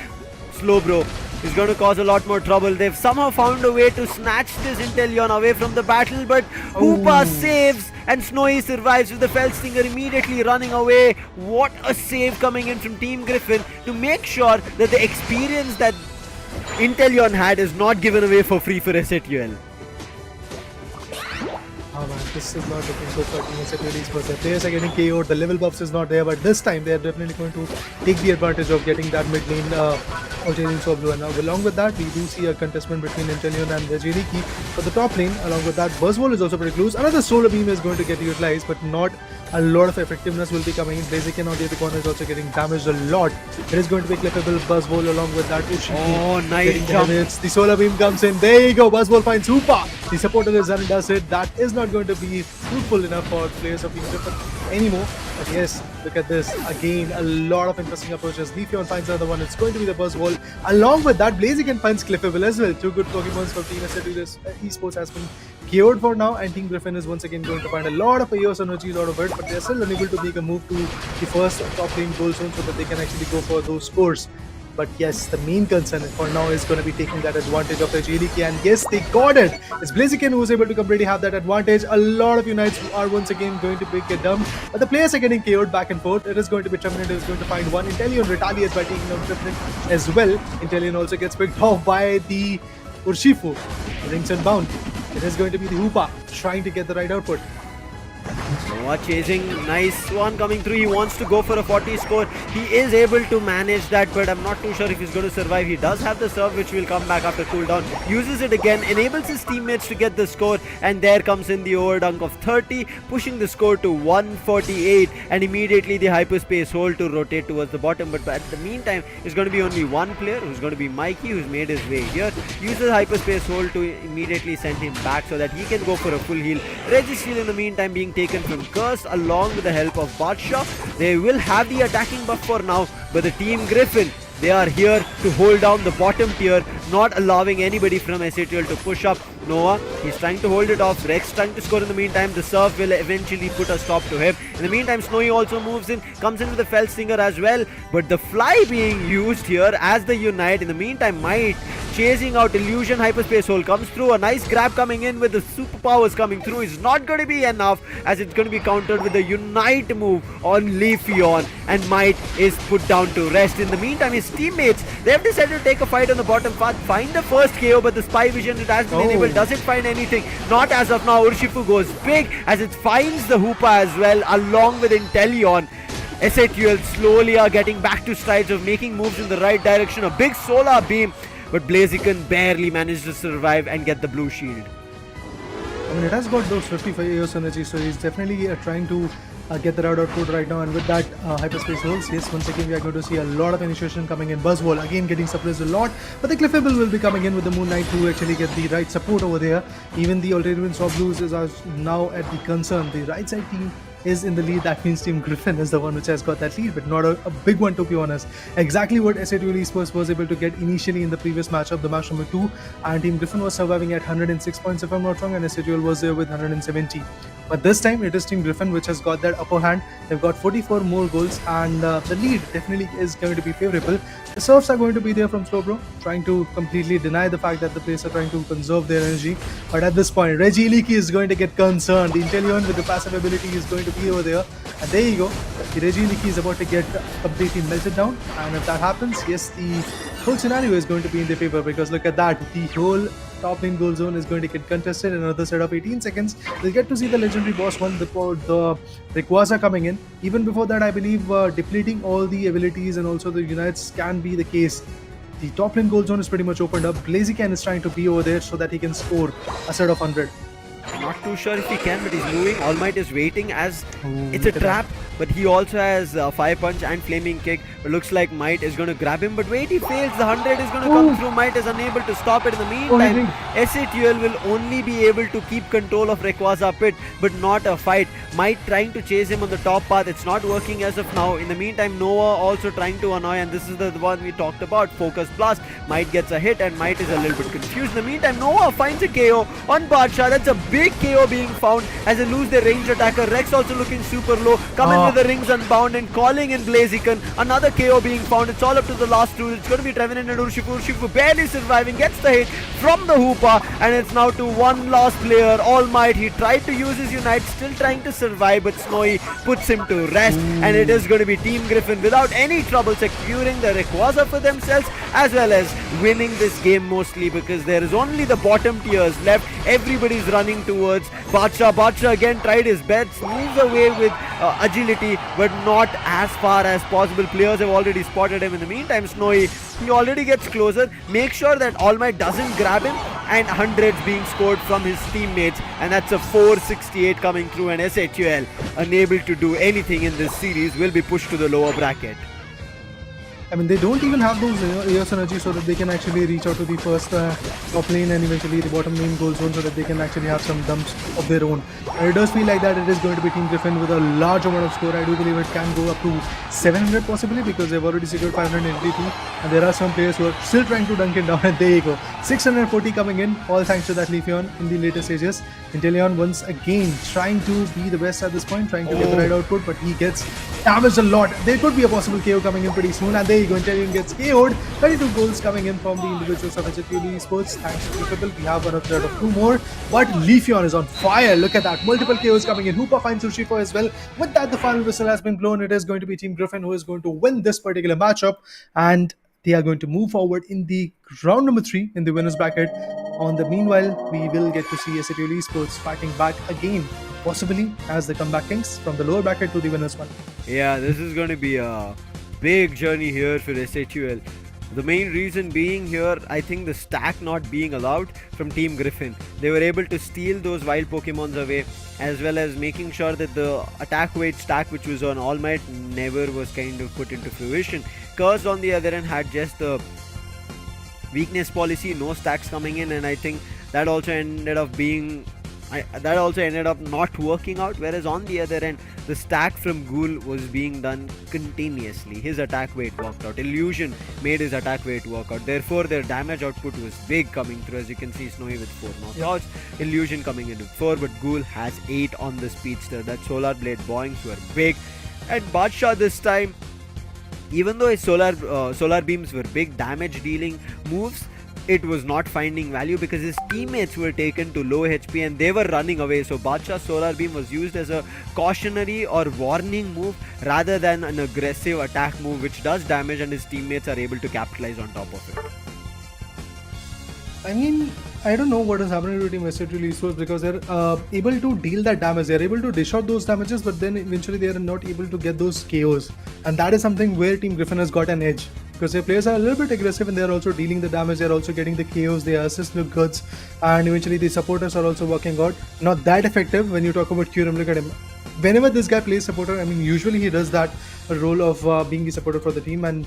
Slow Bro. Is going to cause a lot more trouble. They've somehow found a way to snatch this Inteleon away from the battle, but Hoopa saves, and Snowy survives with the Felstinger immediately running away. What a save coming in from Team Griffin to make sure that the experience that Inteleon had is not given away for free for SATL. Oh man, this is not looking good for Team SAT Esports. The players are getting KO'd, the level buffs is not there, but this time they are definitely going to take the advantage of getting that mid lane Australian Swablu. And along with that, we do see a contestment between Inteleon and Vegiriki for the top lane. Along with that, Buzzwole is also pretty close. Another Solar Beam is going to get utilized, but not a lot of effectiveness will be coming in. Blaziken on the other corner is also getting damaged a lot. It is going to be clippable. Buzzwole along with that. Oh, nice jump. The Solar Beam comes in. There you go. Buzzwole finds Hoopa. The supporter is done and does it. That is not going to be fruitful enough for players of Team Griffin anymore. But yes, look at this. Again, a lot of interesting approaches. Leafeon finds another one. It's going to be the Buzzwole. Along with that, Blaziken finds Clippable as well. Two good Pokemons for Team SAT Esports has been KO'd for now, and Team Griffin is once again going to find a lot of AOS energies out of it, but they're still unable to make a move to the first top lane goal zone so that they can actually go for those scores. But yes, the main concern for now is going to be taking that advantage of the Vegiriki, and yes, they got it. It's Blaziken who was able to completely have that advantage. A lot of Unites are once again going to get dumped, but the players are getting KO'd back and forth. It is going to be Treminant who is going to find one. Inteleon retaliates by taking down Treminant as well. Inteleon also gets picked off by the Urshifu. Rings and bound. It is going to be the Hoopa trying to get the right output. Noah chasing, nice one coming through. He wants to go for a 40 score. He is able to manage that, but I'm not too sure if he's going to survive. He does have the serve, which will come back after cooldown. Uses it again, enables his teammates to get the score, and there comes in the overdunk of 30, pushing the score to 148, and immediately the hyperspace hold to rotate towards the bottom. But at the meantime, it's going to be only one player, who's going to be Mikey, who's made his way here. Uses hyperspace hold to immediately send him back so that he can go for a full heal. Regis heal in the meantime being taken from Curse along with the help of Badshaw. They will have the attacking buff for now, but the Team Griffin, they are here to hold down the bottom tier, not allowing anybody from SATL to push up. Noah, he's trying to hold it off. Rex trying to score in the meantime. The serve will eventually put a stop to him. In the meantime, Snowy also moves in, comes in with the Fell Stinger as well. But the fly being used here as the Unite. In the meantime, Might chasing out Illusion. Hyperspace Hole comes through. A nice grab coming in with the superpowers coming through. Is not going to be enough, as it's going to be countered with the Unite move on Leafeon. And Might is put down to rest. In the meantime, his teammates, they have decided to take a fight on the bottom path. Find the first KO, but the Spy Vision, it has been enabled. Does it find anything? Not as of now. Urshifu goes big as it finds the Hoopa as well, along with Inteleon. SATL slowly are getting back to strides of making moves in the right direction. A big solar beam, but Blaziken barely managed to survive and get the blue shield. I mean, it has got those 55 AOS energy, so he's definitely trying to get the route output right now. And with that hyperspace holds, yes, once again we are going to see a lot of initiation coming in. Buzzwole again getting suppressed a lot, but the Cliffable will be coming in with the Moon Knight to actually get the right support over there. Even the Alternate Swap Blues is now at the concern. The right side team is in the lead. That means Team Griffin is the one which has got that lead, but not a big one, to be honest. Exactly what SATL Esports was able to get initially in the previous matchup, the match number 2, and Team Griffin was surviving at 106 points if I'm not wrong, and SATL was there with 170. But this time it is Team Griffin which has got that upper hand. They've got 44 more goals, and the lead definitely is going to be favorable. The serves are going to be there from Slowbro, trying to completely deny the fact that the players are trying to conserve their energy. But at this point, Vegiriki is going to get concerned. The Inteleon with the passive ability is going to be over there. And there you go. The Vegiriki is about to get completely melted down. And if that happens, yes, the whole scenario is going to be in their favor, because look at that. The whole top lane goal zone is going to get contested in another set of 18 seconds. We'll get to see the legendary boss one, the Rayquaza coming in. Even before that, I believe depleting all the abilities and also the unites can be the case. The top lane goal zone is pretty much opened up. Blaziken is trying to be over there so that he can score a set of 100. Not too sure if he can, but he's moving. All Might is waiting as it's a trap, but he also has Fire Punch and Flaming Kick. But looks like Might is going to grab him, but wait, he fails. The 100 is going to come through. Might is unable to stop it. In the meantime, SATL will only be able to keep control of Rayquaza Pit, but not a fight. Might trying to chase him on the top path. It's not working as of now. In the meantime, Noah also trying to annoy, and this is the one we talked about. Focus Blast. Might gets a hit, and Might is a little bit confused. In the meantime, Noah finds a KO on Badshaw. That's a big KO being found as they lose their ranged attacker. Rex also looking super low. Come in with the rings unbound and calling in Blaziken. Another KO being found. It's all up to the last two. It's going to be Trevenant and Urshifu. Urshifu barely surviving, gets the hit from the Hoopa, and it's now to one last player, All Might. He tried to use his Unite, still trying to survive, but Snowy puts him to rest, and it is going to be Team Griffin without any trouble securing the Rayquaza for themselves, as well as winning this game mostly because there is only the bottom tiers left. Everybody's running towards Badsha. Badsha again tried his best, moves away with agility, but not as far as possible. Players have already spotted him. In the meantime, Snowy, he already gets closer. Make sure that All Might doesn't grab him, and hundreds being scored from his teammates, and that's a 468 coming through, and SHUL, unable to do anything in this series, will be pushed to the lower bracket. I mean, they don't even have those Eos energy so that they can actually reach out to the first top lane and eventually the bottom lane goal zone so that they can actually have some dumps of their own. And it does feel like that it is going to be Team Griffin with a large amount of score. I do believe it can go up to 700 possibly because they've already secured 582, and there are some players who are still trying to dunk it down, and there you go. 640 coming in, all thanks to that Leafeon in the later stages. Inteleon once again trying to be the best at this point, trying to get the right output, but he gets damaged a lot. There could be a possible KO coming in pretty soon, and there you go. Inteleon gets KO'd. 32 goals coming in from the individuals of HFPL Esports. Thanks to Griffin, we have one of third of two more, but Leafeon is on fire. Look at that. Multiple KOs coming in. Hoopa finds Urshifu as well. With that, the final whistle has been blown. It is going to be Team Griffin who is going to win this particular matchup, and they are going to move forward in the round number 3 in the winners bracket. On the meanwhile, we will get to see SHUL Esports fighting back again, possibly as the comeback kings from the lower bracket to the winners one. Yeah, this is going to be a big journey here for SHUL. The main reason being here, I think the stack not being allowed from Team Griffin. They were able to steal those wild Pokemons away, as well as making sure that the attack weight stack which was on All Might never was kind of put into fruition. Curse on the other end had just the weakness policy, no stacks coming in, and I think that also ended up being not working out. Whereas on the other end, the stack from Ghoul was being done continuously. His attack weight worked out. Illusion made his attack weight work out. Therefore, their damage output was big coming through. As you can see, Snowy with 4 knockouts, Illusion coming in with 4, but Ghoul has 8 on the Speedster. That Solar Blade boings were big, and Badsha this time, even though his solar beams were big damage dealing moves, it was not finding value because his teammates were taken to low HP and they were running away. So Badsha's solar beam was used as a cautionary or warning move rather than an aggressive attack move which does damage, and his teammates are able to capitalize on top of it. I mean, I don't know what is happening to Team SHUL Esports because they're able to deal that damage. They're able to dish out those damages, but then eventually they are not able to get those KOs. And that is something where Team Griffin has got an edge, because their players are a little bit aggressive and they're also dealing the damage. They're also getting the KOs, their assists look good, and eventually the supporters are also working out. Not that effective when you talk about Kyurem. Look at him. Whenever this guy plays supporter, I mean, usually he does that role of being the supporter for the team, and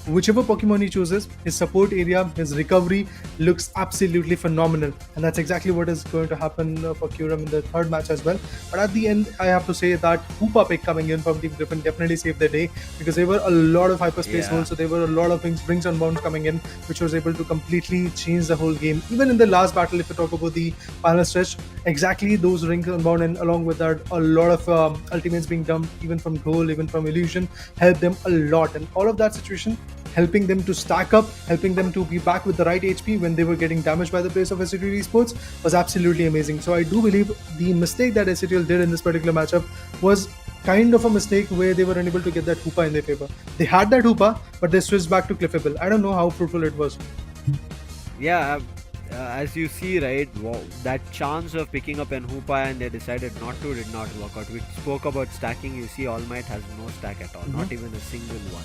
whichever Pokemon he chooses, his support area, his recovery looks absolutely phenomenal, and that's exactly what is going to happen for Kyurem in the third match as well. But at the end, I have to say that Hoopa pick coming in from Team Griffin definitely saved the day, because there were a lot of hyperspace holes, so there were a lot of rings and bounds coming in, which was able to completely change the whole game. Even in the last battle, if you talk about the final stretch, exactly those rings and bound, and along with that, a lot of ultimates being dumped, even from Goal, even from Illusion, helped them a lot, and all of that situation helping them to stack up, helping them to be back with the right HP when they were getting damaged by the players of SHUL Esports was absolutely amazing. So I do believe the mistake that SHUL did in this particular matchup was kind of a mistake where they were unable to get that Hoopa in their favor. They had that Hoopa, but they switched back to Cliffable. I don't know how fruitful it was. Yeah, as you see, right, that chance of picking up an Hoopa and they decided not to did not work out. We spoke about stacking. You see, All Might has no stack at all, not even a single one.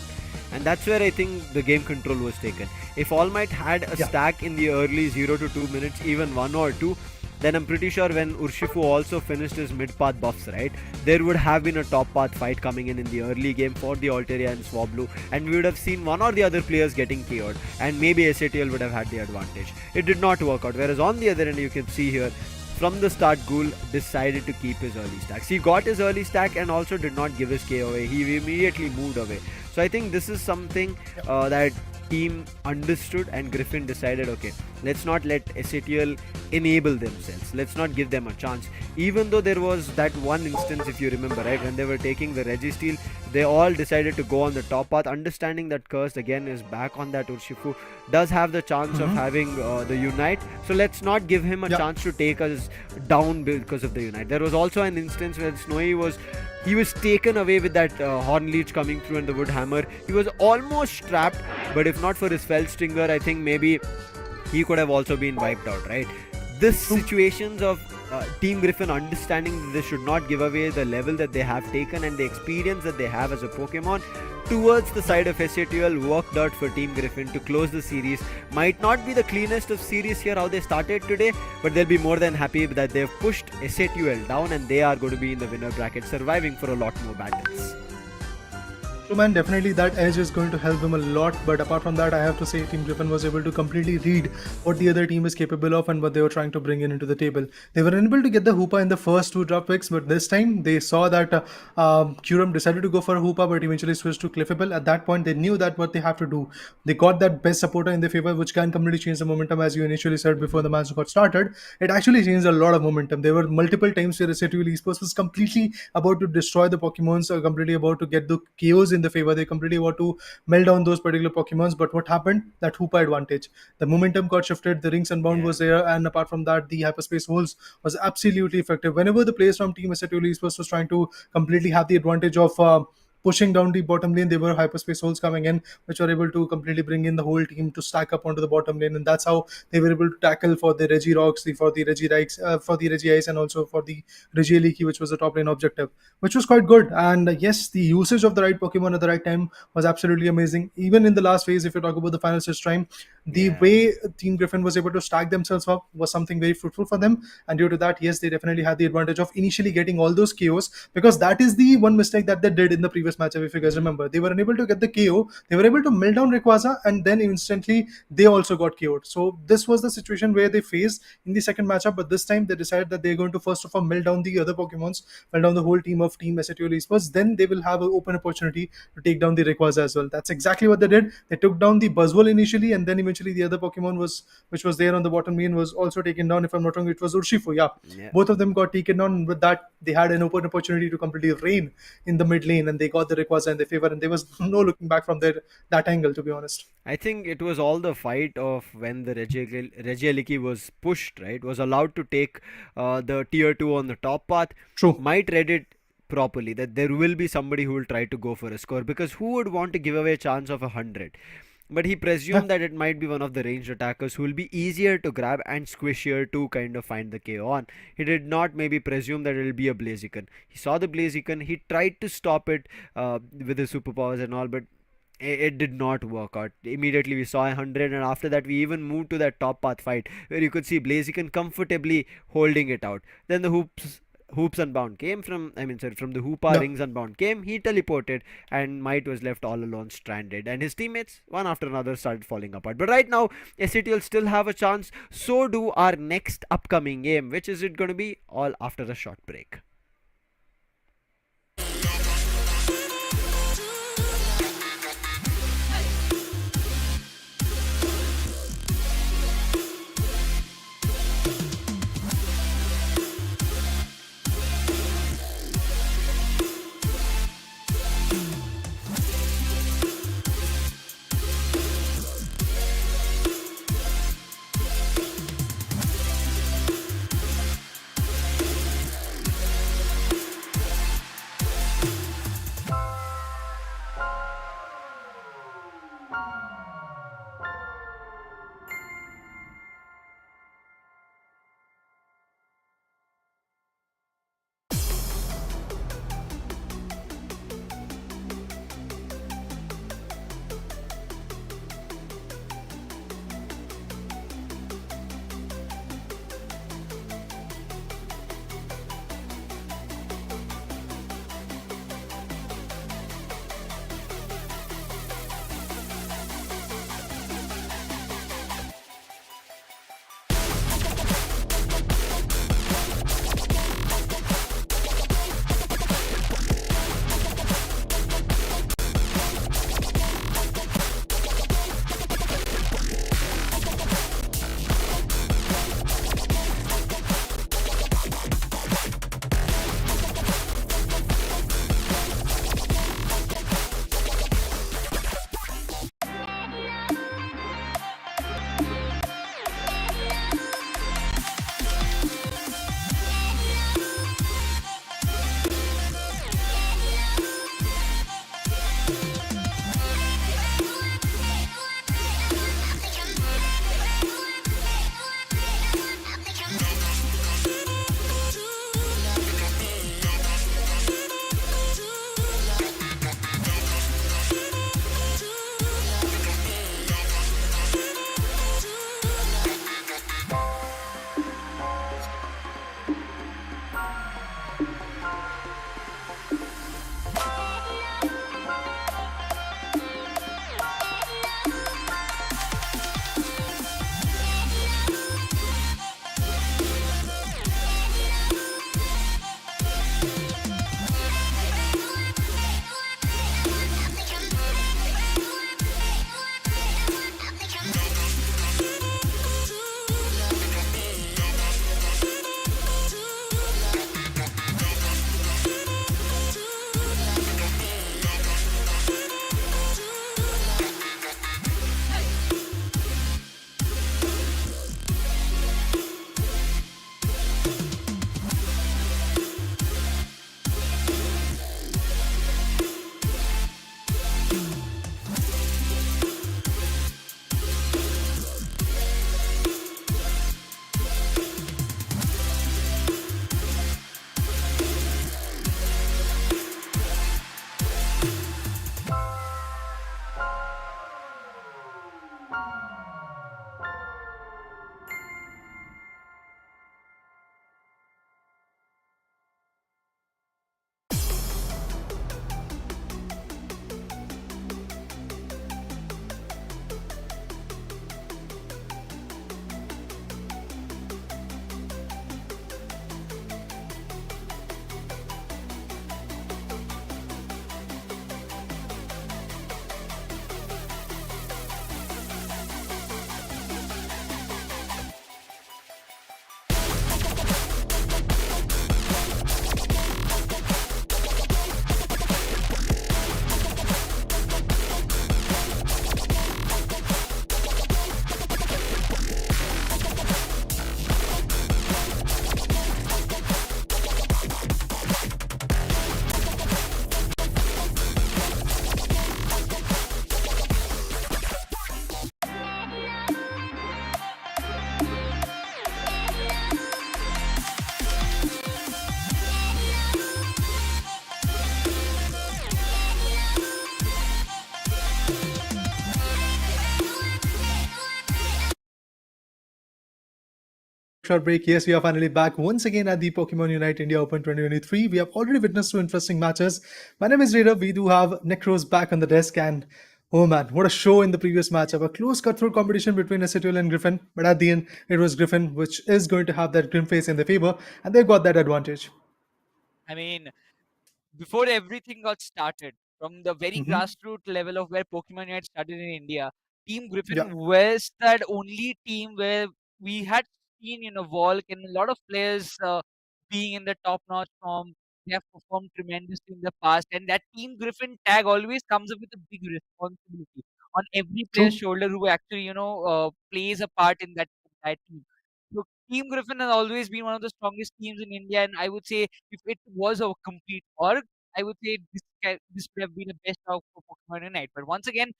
And that's where I think the game control was taken. If All Might had a stack in the early 0 to 2 minutes, even 1 or 2, then I'm pretty sure when Urshifu also finished his mid-path buffs, right, there would have been a top-path fight coming in the early game for the Altaria and Swablu, and we would have seen one or the other players getting KO'd, and maybe SATL would have had the advantage. It did not work out, whereas on the other end, you can see here, from the start, Ghoul decided to keep his early stacks. He got his early stack and also did not give his KO away. He immediately moved away. So I think this is something that team understood, and Griffin decided, okay, let's not let SATL enable themselves. Let's not give them a chance. Even though there was that one instance, if you remember, right, when they were taking the Registeel, they all decided to go on the top path, understanding that Cursed again is back on that. Urshifu does have the chance of having the Unite, so let's not give him a chance to take us down because of the Unite. There was also an instance where Snowy was taken away with that Horn Leech coming through and the Wood Hammer. He was almost trapped, but if not for his Fell Stinger, I think maybe he could have also been wiped out, right? This situations of Team Griffin understanding that they should not give away the level that they have taken and the experience that they have as a Pokemon towards the side of SATL worked out for Team Griffin to close the series. Might not be the cleanest of series here how they started today, but they'll be more than happy that they've pushed SATL down and they are going to be in the winner bracket, surviving for a lot more battles. So man, definitely that edge is going to help them a lot, but apart from that, I have to say Team Griffin was able to completely read what the other team is capable of and what they were trying to bring in into the table. They were unable to get the Hoopa in the first two drop picks, but this time they saw that Kuram decided to go for a Hoopa, but eventually switched to Cliffable. At that point, they knew that what they have to do. They got that best supporter in their favor, which can completely change the momentum, as you initially said before the match got started. It actually changed a lot of momentum. There were multiple times where SATL Esports was completely about to destroy the Pokemons, or completely about to get the KOs in the favor. They completely want to melt down those particular Pokemons, but what happened? That Hoopa advantage. The momentum got shifted, the Rings Unbound was there, and apart from that, the Hyperspace Holes was absolutely effective. Whenever the players from Team SATL Esports was trying to completely have the advantage of pushing down the bottom lane, there were Hyperspace Holes coming in, which were able to completely bring in the whole team to stack up onto the bottom lane, and that's how they were able to tackle for the Regirocks, for the Regirikes, for the Regiice, and also for the Regieleki, which was the top lane objective, which was quite good. And yes, the usage of the right Pokemon at the right time was absolutely amazing. Even in the last phase, if you talk about the final stage time, the way Team Griffin was able to stack themselves up was something very fruitful for them. And due to that, yes, they definitely had the advantage of initially getting all those KOs, because that is the one mistake that they did in the previous matchup. If you guys remember, they were unable to get the KO, they were able to melt down Rayquaza, and then instantly they also got KO'd. So this was the situation where they faced in the second matchup, but this time they decided that they're going to first of all melt down the other Pokemons, melt down the whole team of Team SATL Esports. Then they will have an open opportunity to take down the Rayquaza as well. That's exactly what they did. They took down the Buzzwole initially, and then eventually the other Pokemon which was there on the bottom lane was also taken down. If I'm not wrong, it was Urshifu. Yeah. Both of them got taken down. With that, they had an open opportunity to completely reign in the mid lane, and they got the Rayquaza in their favor, and there was no looking back from that angle, to be honest. I think it was all the fight of when the Regieleki was pushed, right? Was allowed to take the tier 2 on the top path. True. Might read it properly that there will be somebody who will try to go for a score, because who would want to give away a chance of 100? But he presumed that it might be one of the ranged attackers who will be easier to grab and squishier to kind of find the KO on. He did not maybe presume that it will be a Blaziken. He saw the Blaziken, he tried to stop it with his superpowers and all, but it did not work out. Immediately we saw 100, and after that we even moved to that top path fight where you could see Blaziken comfortably holding it out. Then the Hoops Unbound came from the Hoopa Rings Unbound came, he teleported, and Might was left all alone stranded, and his teammates one after another started falling apart. But right now SATL still have a chance, so do our next upcoming game, which is it going to be all after a short break. short break. Yes, we are finally back once again at the Pokemon Unite India Open 2023. We have already witnessed two interesting matches. My name is Raider. We do have Necros back on the desk, and oh man, what a show in the previous matchup. A close cutthroat competition between SATL and Griffin, but at the end, it was Griffin, which is going to have that grim face in their favor, and they got that advantage. I mean, before everything got started, from the very Hmm. grassroots level of where Pokemon Unite started in India, Team Yeah, Griffin was that only team where we had seen, Volk and a lot of players being in the top-notch form. They have performed tremendously in the past, and that Team Griffin tag always comes up with a big responsibility on every player's true. shoulder who actually, plays a part in that entire team. So Team Griffin has always been one of the strongest teams in India, and I would say if it was a complete org, I would say this would have been the best org for Pokemon Unite. But once again,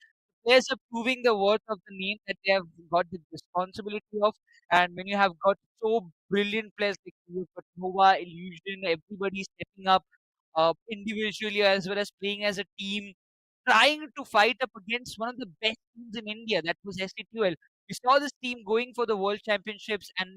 the players are proving the worth of the name that they have got the responsibility of. And when you have got so brilliant players like you've got Nova, Illusion, everybody stepping up individually as well as playing as a team, trying to fight up against one of the best teams in India, that was SCTUL. We saw this team going for the world championships and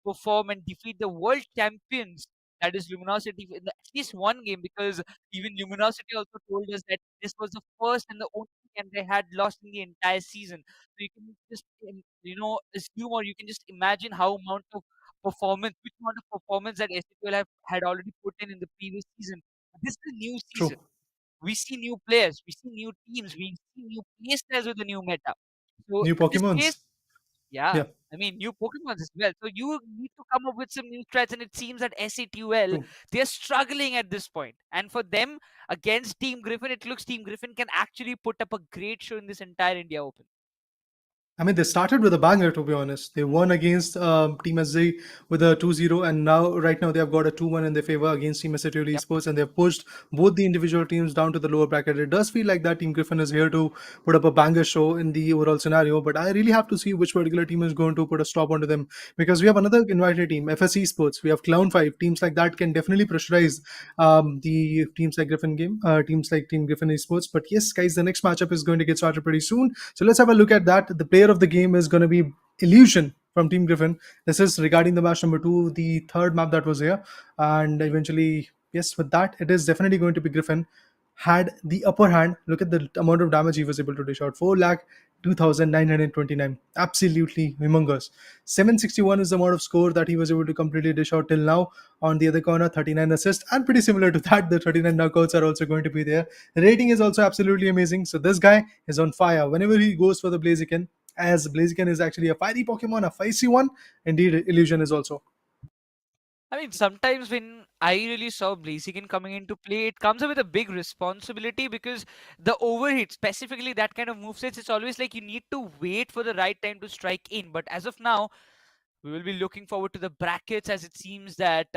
perform and defeat the world champions, that is Luminosity, in at least one game, because even Luminosity also told us that this was the first and the only game they had lost in the entire season. So you can just assume, or you can just imagine how which amount of performance that SCTUL had already put in the previous season. This is a new season. True. We see new players, we see new teams, we see new playstyles with the new meta. So New in this case, Pokemons. yeah, Yeah, I mean new Pokemons as well. So you need to come up with some new threats, and it seems that SATUL, true. they're struggling at this point. And for them against Team Griffin, it looks Team Griffin can actually put up a great show in this entire India Open. I mean, they started with a banger, to be honest. They won against Team SZ with a 2-0, and right now, they have got a 2-1 in their favor against Team SATL Yep. Esports, and they've pushed both the individual teams down to the lower bracket. It does feel like that Team Griffin is here to put up a banger show in the overall scenario, but I really have to see which particular team is going to put a stop onto them, because we have another invited team, FS Esports. We have Clown 5. Teams like that can definitely pressurize the teams like teams like Team Griffin Esports. But yes, guys, the next matchup is going to get started pretty soon. So let's have a look at that. The player of the game is going to be Illusion from Team Griffin. This is regarding the match number 2, the third map that was here. And eventually, yes, with that, it is definitely going to be Griffin. Had the upper hand. Look at the amount of damage he was able to dish out. 4 lakh 2,929. Absolutely humongous. 761 is the amount of score that he was able to completely dish out till now. On the other corner, 39 assists, and pretty similar to that, the 39 knockouts are also going to be there. The rating is also absolutely amazing. So this guy is on fire whenever he goes for the Blaziken. As Blaziken is actually a fiery Pokemon, a feisty one. Indeed, Illusion is also. I mean, sometimes when I really saw Blaziken coming into play, it comes up with a big responsibility because the overhit, specifically that kind of movesets, it's always like you need to wait for the right time to strike in. But as of now, we will be looking forward to the brackets, as it seems that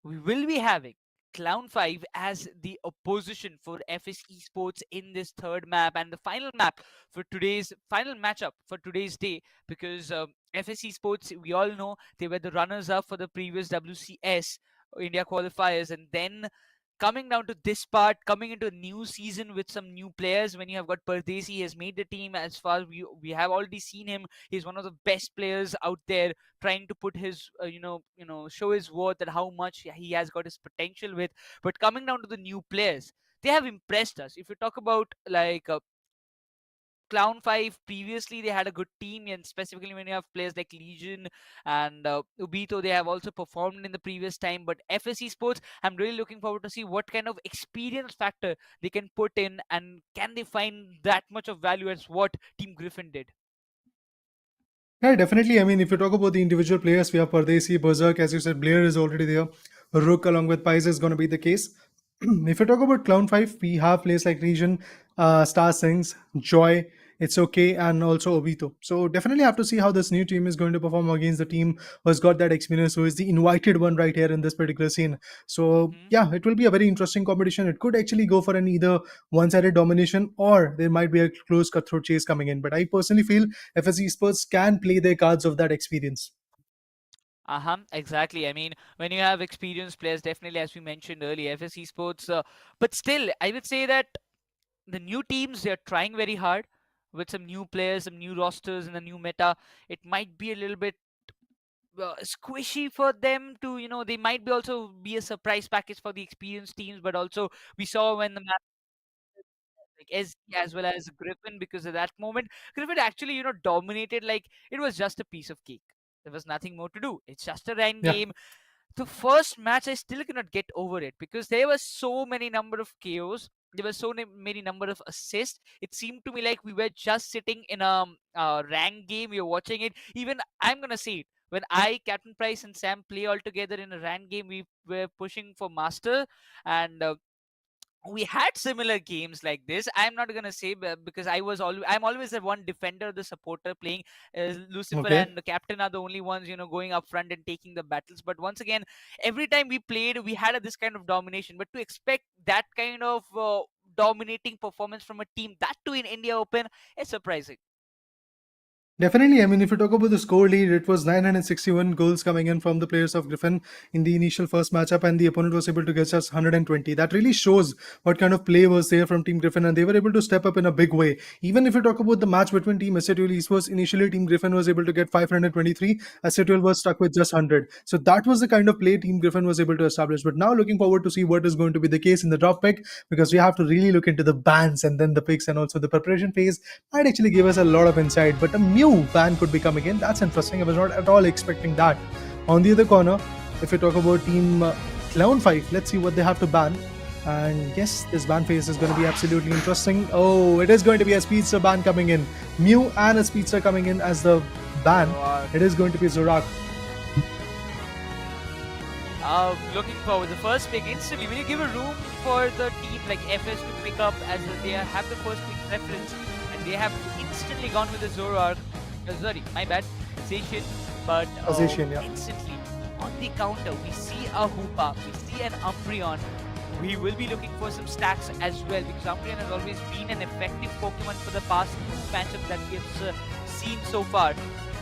we will be having Clown 5 as the opposition for FS Esports in this third map and the final map for today's final matchup for today's day, because FS Esports, we all know they were the runners up for the previous WCS India qualifiers, and then coming down to this part, coming into a new season with some new players. When you have got Pardesi, he has made the team. As far as we have already seen him, he's one of the best players out there, trying to put his show his worth and how much he has got his potential with. But coming down to the new players, they have impressed us. If you talk about like Clown 5, previously they had a good team, and specifically when you have players like Legion and Ubito, they have also performed in the previous time. But FSC Sports, I'm really looking forward to see what kind of experience factor they can put in, and can they find that much of value as what Team Griffin did. Yeah, definitely. I mean, if you talk about the individual players, we have Pardesi, Berserk, as you said, Blair is already there. Rook along with Pies is going to be the case. If you talk about Clown 5, we have players like Region, Star Sings, Joy, It's Okay, and also Obito. So definitely have to see how this new team is going to perform against the team who has got that experience, who is the invited one right here in this particular scene. So Hmm. yeah, it will be a very interesting competition. It could actually go for an either one-sided domination, or there might be a close cutthroat chase coming in. But I personally feel FSC Spurs can play their cards of that experience. Exactly. I mean, when you have experienced players, definitely, as we mentioned earlier, FSC Sports, but still, I would say that the new teams, they're trying very hard with some new players, some new rosters, and the new meta. It might be a little bit squishy for them to, they might be also be a surprise package for the experienced teams, but also we saw when the match like SG as well as Griffin, because at that moment Griffin actually dominated like it was just a piece of cake. There was nothing more to do. It's just a rain Yeah. game. The first match I still cannot get over it because there were so many number of KOs. There were many number of assists. It seemed to me like we were just sitting in a rank game. We were watching it. Even I'm gonna say it. When I, Captain Price, and Sam play all together in a rank game, we were pushing for master, and we had similar games like this. I'm not gonna say because I'm always the one defender, the supporter playing. Lucifer Okay. and the captain are the only ones going up front and taking the battles. But once again, every time we played, we had this kind of domination. But to expect that kind of dominating performance from a team, that too in India Open, is surprising. Definitely. I mean, if you talk about the score lead, it was 961 goals coming in from the players of Griffin in the initial first matchup, and the opponent was able to get just 120. That really shows what kind of play was there from Team Griffin, and they were able to step up in a big way. Even if you talk about the match between Team SATUL Esports, initially Team Griffin was able to get 523, SATUL was stuck with just 100. So that was the kind of play Team Griffin was able to establish. But now looking forward to see what is going to be the case in the drop pick, because we have to really look into the bans and then the picks, and also the preparation phase might actually give us a lot of insight. But a new ban could be coming in. That's interesting. I was not at all expecting that. On the other corner, if we talk about Team Clown 5, let's see what they have to ban. And yes, this ban phase is going to be absolutely interesting. Oh, it is going to be a speedster ban coming in. Mew and a speedster coming in as the ban. It is going to be Zorak. Looking forward. The first pick instantly. Will you give a room for the team like FS to pick up, as they have the first pick preference, and they have instantly gone with the Zorak. Sorry, my bad. Zacian, but Zacian, yeah. instantly on the counter we see a Hoopa, we see an Umbreon. We will be looking for some stacks as well, because Umbreon has always been an effective Pokemon for the past two matchups that we have seen so far.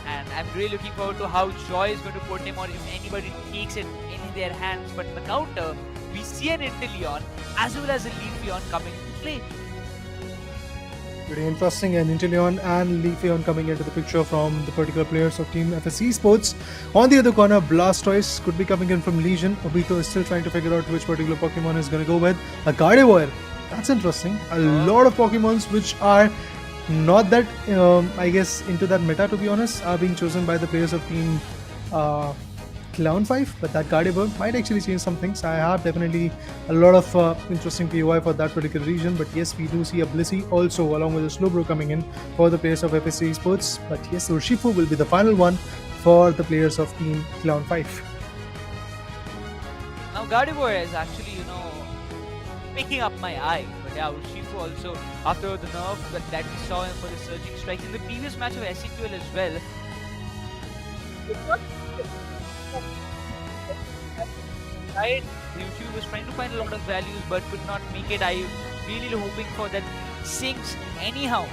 And I'm really looking forward to how Joy is going to put him on if anybody takes it in their hands. But in the counter, we see an Inteleon as well as a Leafeon coming into play. Pretty interesting, and Inteleon and Leafeon coming into the picture from the particular players of Team FS Esports. On the other corner, Blastoise could be coming in from Legion. Obito is still trying to figure out which particular Pokemon is going to go with. A Gardevoir. That's interesting. A lot of Pokemons which are not that, I guess, into that meta, to be honest, are being chosen by the players of Team Clown 5, but that Gardevoir might actually change some things. I have definitely a lot of interesting POI for that particular region, but yes, we do see a Blissey also along with a Slowbro coming in for the players of FSC Esports. But yes, Urshifu will be the final one for the players of Team Clown 5. Now Gardevoir is actually, picking up my eye. But yeah, Urshifu also, after the nerf that we saw him for the Surging Strike in the previous match of SCQL as well. Right, YouTube was trying to find a lot of values but could not make it. I really hoping for that Sinks anyhow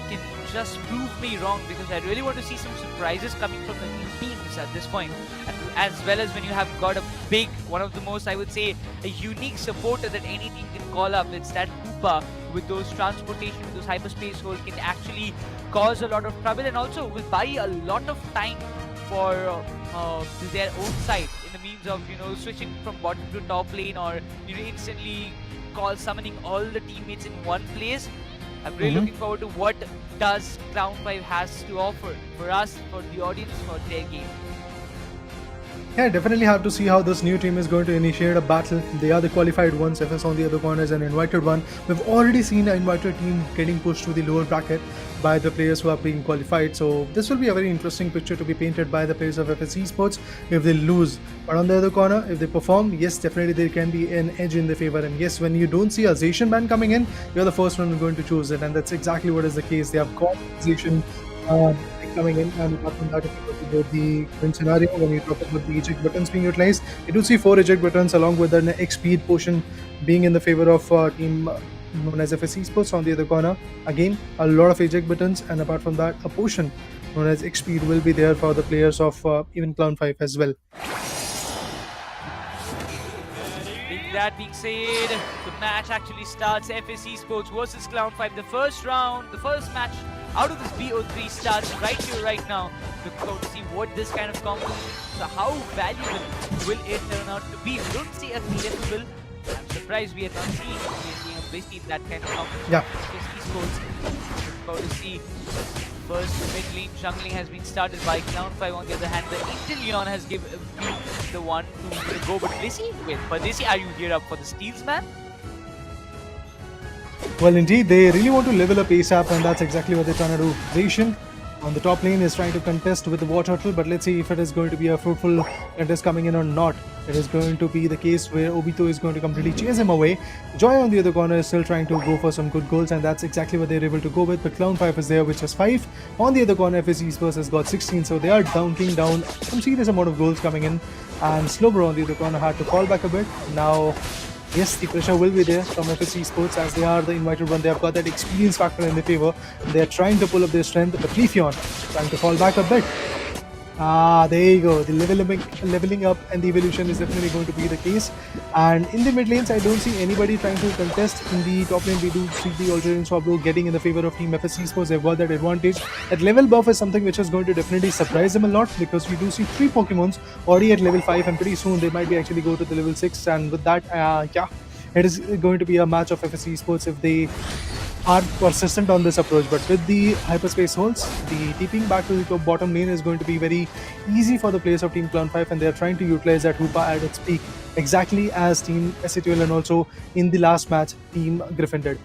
can just prove me wrong, because I really want to see some surprises coming from the new teams at this point. And as well as when you have got a big, one of the most, I would say, a unique supporter that any team can call up. It's that Koopa with those transportation, with those hyperspace hole, can actually cause a lot of trouble, and also will buy a lot of time for their own side in the means of switching from bottom to top lane, or instantly summoning all the teammates in one place. I'm really looking forward to what does Clown 5 has to offer for us, for the audience, for their game. Yeah, definitely have to see how this new team is going to initiate a battle. They are the qualified ones. FS on the other corner is an invited one. We've already seen an invited team getting pushed to the lower bracket by the players who are being qualified. So this will be a very interesting picture to be painted by the players of FS Esports if they lose. But on the other corner, if they perform, yes, definitely there can be an edge in their favor. And yes, when you don't see a Zacian ban coming in, you're the first one who's going to choose it. And that's exactly what is the case. They have got Zacian coming in, and apart from that, if you talk about the current scenario, when you talk about the eject buttons being utilized, you do see 4 eject buttons along with an X speed potion being in the favor of team known as FS Esports. On the other corner, again, a lot of eject buttons, and apart from that, a potion known as X speed will be there for the players of even Clown 5 as well. that being said, the match actually starts. FS Esports versus Cloud5. The first round, the first match out of this BO3 starts right here, right now. Looking forward to see what this kind of competition, how valuable will it turn out to be. We don't see a clippable. I'm surprised we are not seeing. We're seeing a basic that kind of competition. Yeah. FS Esports. Looking forward to see. First mid lane jungling has been started by Cloud5. On the other hand, the Inteleon has been the one to go. But Blissey, wait, but Blissey, are you here up for the steals, man? Well, indeed, they really want to level up ASAP, and that's exactly what they're trying to do. Zacian on the top lane is trying to contest with the War Turtle, but let's see if it is going to be a fruitful contest coming in or not. It is going to be the case where Obito is going to completely chase him away. Joy on the other corner is still trying to go for some good goals, and that's exactly what they're able to go with. But Cloud5 is there with just 5. On the other corner, FS Esports has got 16, so they are dunking down some serious amount of goals coming in. And Slowbro on the other corner had to fall back a bit. Now, yes, the pressure will be there from FS Esports as they are the invited one. They have got that experience factor in their favor. They are trying to pull up their strength, but Griffin trying to fall back a bit. There you go. The leveling up and the evolution is definitely going to be the case. And in the mid lanes, I don't see anybody trying to contest. In the top lane, we do see the alternate Swablo getting in the favor of Team FS Esports. They've got that advantage. That level buff is something which is going to definitely surprise them a lot, because we do see 3 Pokemons already at level 5, and pretty soon they might be actually go to the level 6. And with that, yeah, it is going to be a match of FS Esports if they are persistent on this approach. But with the hyperspace holes, the TPing back to the top bottom lane is going to be very easy for the players of Team Cloud5, and they are trying to utilize that Hoopa at its peak, exactly as Team SATL and also in the last match Team Griffin did.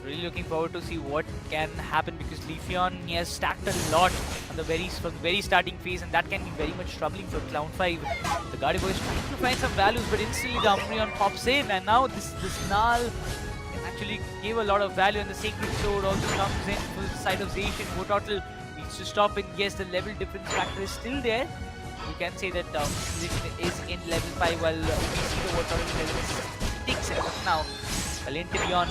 Really looking forward to see what can happen, because Leafeon, he has stacked a lot on the from the very starting phase, and that can be very much troubling for Cloud5. The Gardevoir is trying to find some values, but instantly the Umbreon pops in, and now this Nal can actually give a lot of value, and the Sacred Sword also comes in for the side of Zacian. Wototle needs to stop, and yes, the level difference factor is still there. You can say that Zacian is in level 5, while we see the Wototle level 6 as of now. Valentinion,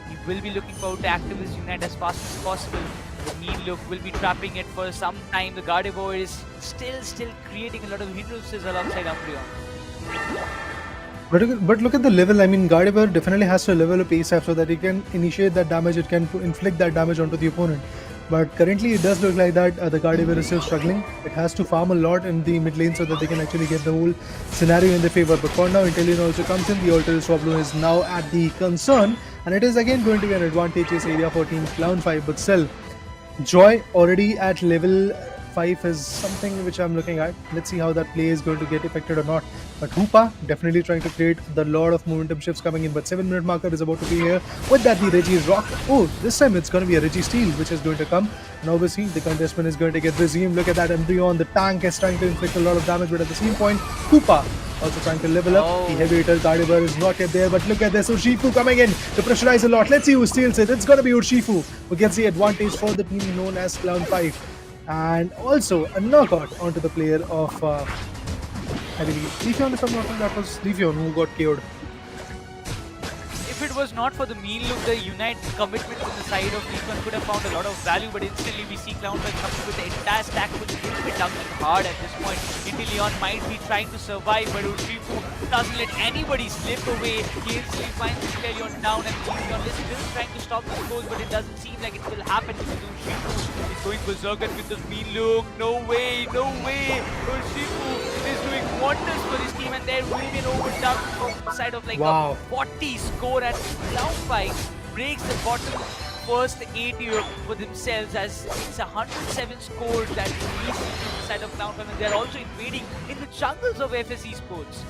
he will be looking forward to active his unite as fast as possible. The mean look will be trapping it for some time. The Gardevoir is still creating a lot of hindrances alongside Umbreon. But look at the level. I mean, Gardevoir definitely has to level up ASAP so that it can initiate that damage, it can inflict that damage onto the opponent. But currently it does look like that the Gardevoir is still struggling. It has to farm a lot in the mid lane so that they can actually get the whole scenario in their favor. But for now, Inteleon also comes in. The Altered Swablu is now at the concern, and it is again going to be an advantageous area for Team Cloud5. But still, Joy already at level 5 is something which I'm looking at. Let's see how that play is going to get affected or not. But Hoopa definitely trying to create the lot of momentum shifts coming in. But 7-minute marker is about to be here. With that, the Reggie is rocked. Oh, this time it's going to be a Reggie steal which is going to come. And obviously, the contestment is going to get resumed. Look at that Umbreon. The tank is trying to inflict a lot of damage. But at the same point, Hoopa also trying to level up. The heavy hitter Gardevoir is not yet there. But look at this. Urshifu coming in to pressurize a lot. Let's see who steals it. It's going to be Urshifu who gets the advantage for the team known as Cloud5. And also a knockout onto the player of, I believe, Leafeon, if I'm not wrong, that was Leafeon who got KO'd. If it was not for the mean look, the unite commitment on the side of Griffin could have found a lot of value, but instantly we see Cloud5 coming with the entire stack, which is a bit dunking hard at this point. Inteleon might be trying to survive, but Urshifu doesn't let anybody slip away. He instantly finds Inteleon down, and Inteleon is still trying to stop the goals, but it doesn't seem like it will happen because Urshifu is going berserk with this mean look. No way, no way. Urshifu is doing wonders for his team, and there will be an overdub from the side of like a 40 score, and Cloud5 breaks the bottom first 8 here for themselves, as it's a 107 score that is from the side of Cloud5, and they're also invading in the jungles of FS Esports.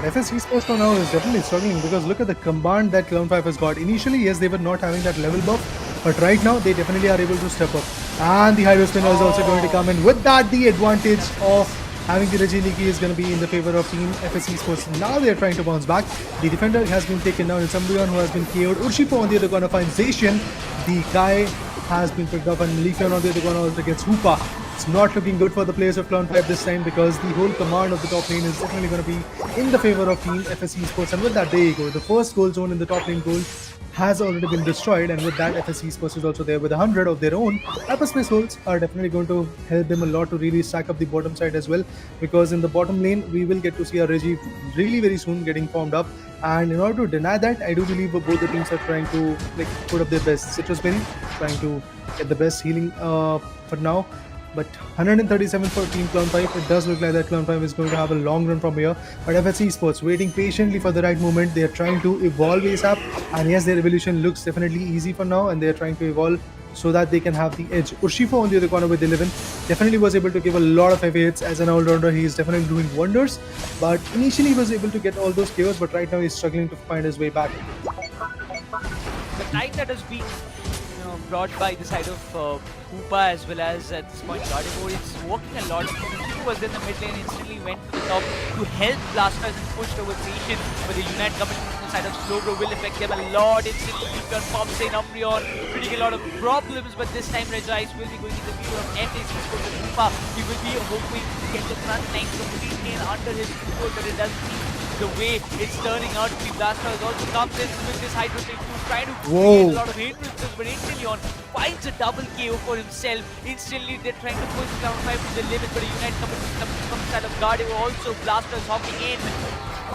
FS Esports for now is definitely struggling, because look at the command that Cloud5 has got. Initially, yes, they were not having that level buff, but right now they definitely are able to step up. And the Hydro Spinner is also going to come in. With that, the advantage of having the Reginiki is going to be in the favor of Team FS Esports. Now they are trying to bounce back. The defender has been taken down. It's Umbreon who has been KO'd. Urshifu on the other corner finds Zacian. The guy has been picked up, and Leafeon on the other corner also gets Hoopa. It's not looking good for the players of Cloud5 this time, because the whole command of the top lane is definitely going to be in the favor of Team FS Esports. And with that, there you go. The first goal zone in the top lane goal has already been destroyed, and with that, FS Esports is also there with 100 of their own. Hyperspace holes are definitely going to help them a lot to really stack up the bottom side as well, because in the bottom lane, we will get to see a Reggie really very soon getting formed up. And in order to deny that, I do believe both the teams are trying to like put up their best. Citrus Berry trying to get the best healing for now. But 137 for Team Clown5. It does look like that Clown5 is going to have a long run from here. But FS Esports waiting patiently for the right moment. They are trying to evolve ASAP. And yes, their evolution looks definitely easy for now. And they are trying to evolve so that they can have the edge. Urshifu on the other corner with 11 definitely was able to give a lot of heavy hits as an all-rounder. He is definitely doing wonders. But initially he was able to get all those KOs. But right now he's struggling to find his way back. The time that has been brought by the side of Hoopa as well as at this point Gardevoir, it's working a lot. He was in the mid lane, instantly went to the top to help Blasters and push towards Asian, but the Unite coming from the side of Slowbro will affect them a lot. Instantly you can pop in Umbreon, creating a lot of problems, but this time Red Eyes will be going in the view of FAC Sports with Hoopa. He will be hoping to get the front line completely under his control, but it doesn't seem the way it's turning out to be. Blasters also comes in with this Hydro Take 2, trying to create a lot of hindrances, but Inteleon finds a double KO for himself. Instantly they're trying to push Cloud5 to the limit, but a Unite coming from the side of Gardevoir, also Blasters hopping in.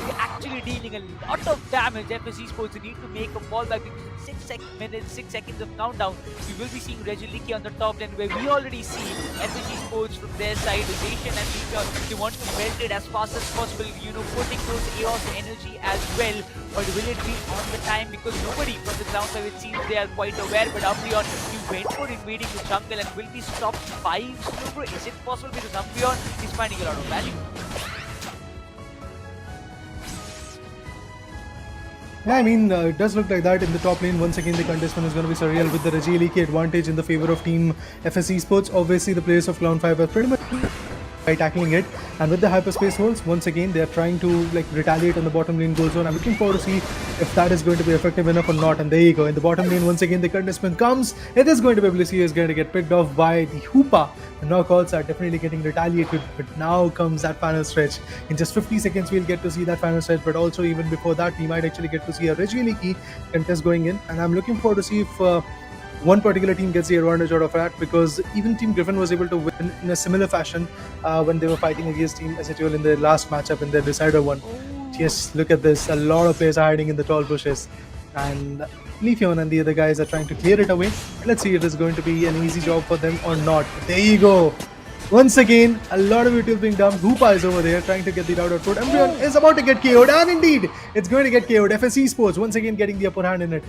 They're actually dealing a lot of damage. FS Esports need to make a fallback because in 6 seconds of countdown, we will be seeing Regiliki on the top lane, where we already see FS Esports from their side, Asian and Mika, they want to melt it as fast as possible, putting those Eos energy as well. But will it be on the time? Because nobody from the Cloud5, it seems they are quite aware, but Umbreon, he went for invading the jungle and will be stopped by Slowbro. Is it possible? Because Umbreon is finding a lot of value. Yeah, I mean, it does look like that in the top lane. Once again, the contestant is going to be Surreal with the Regiliki advantage in the favor of Team FS Esports. Obviously, the players of Cloud5 are pretty much by tackling it, and with the hyperspace holes, once again they are trying to like retaliate on the bottom lane goal zone. I'm looking forward to see if that is going to be effective enough or not. And there you go, in the bottom lane once again the contestant comes. It is going to be Blissey, is going to get picked off by the Hoopa. The knockouts are definitely getting retaliated, but now comes that final stretch. In just 50 seconds we'll get to see that final stretch, but also even before that we might actually get to see a Regiliki contest going in, and I'm looking forward to see if one particular team gets the advantage out of that, because even Team Griffin was able to win in a similar fashion when they were fighting against Team SHL in their last matchup in their decider one. Yes, look at this. A lot of players are hiding in the tall bushes, and Leafeon and the other guys are trying to clear it away. Let's see if it is going to be an easy job for them or not. There you go. Once again, a lot of utils being done. Hoopa is over there trying to get the route output. Umbreon is about to get KO'd, and indeed, it's going to get KO'd. FS Esports once again getting the upper hand in it.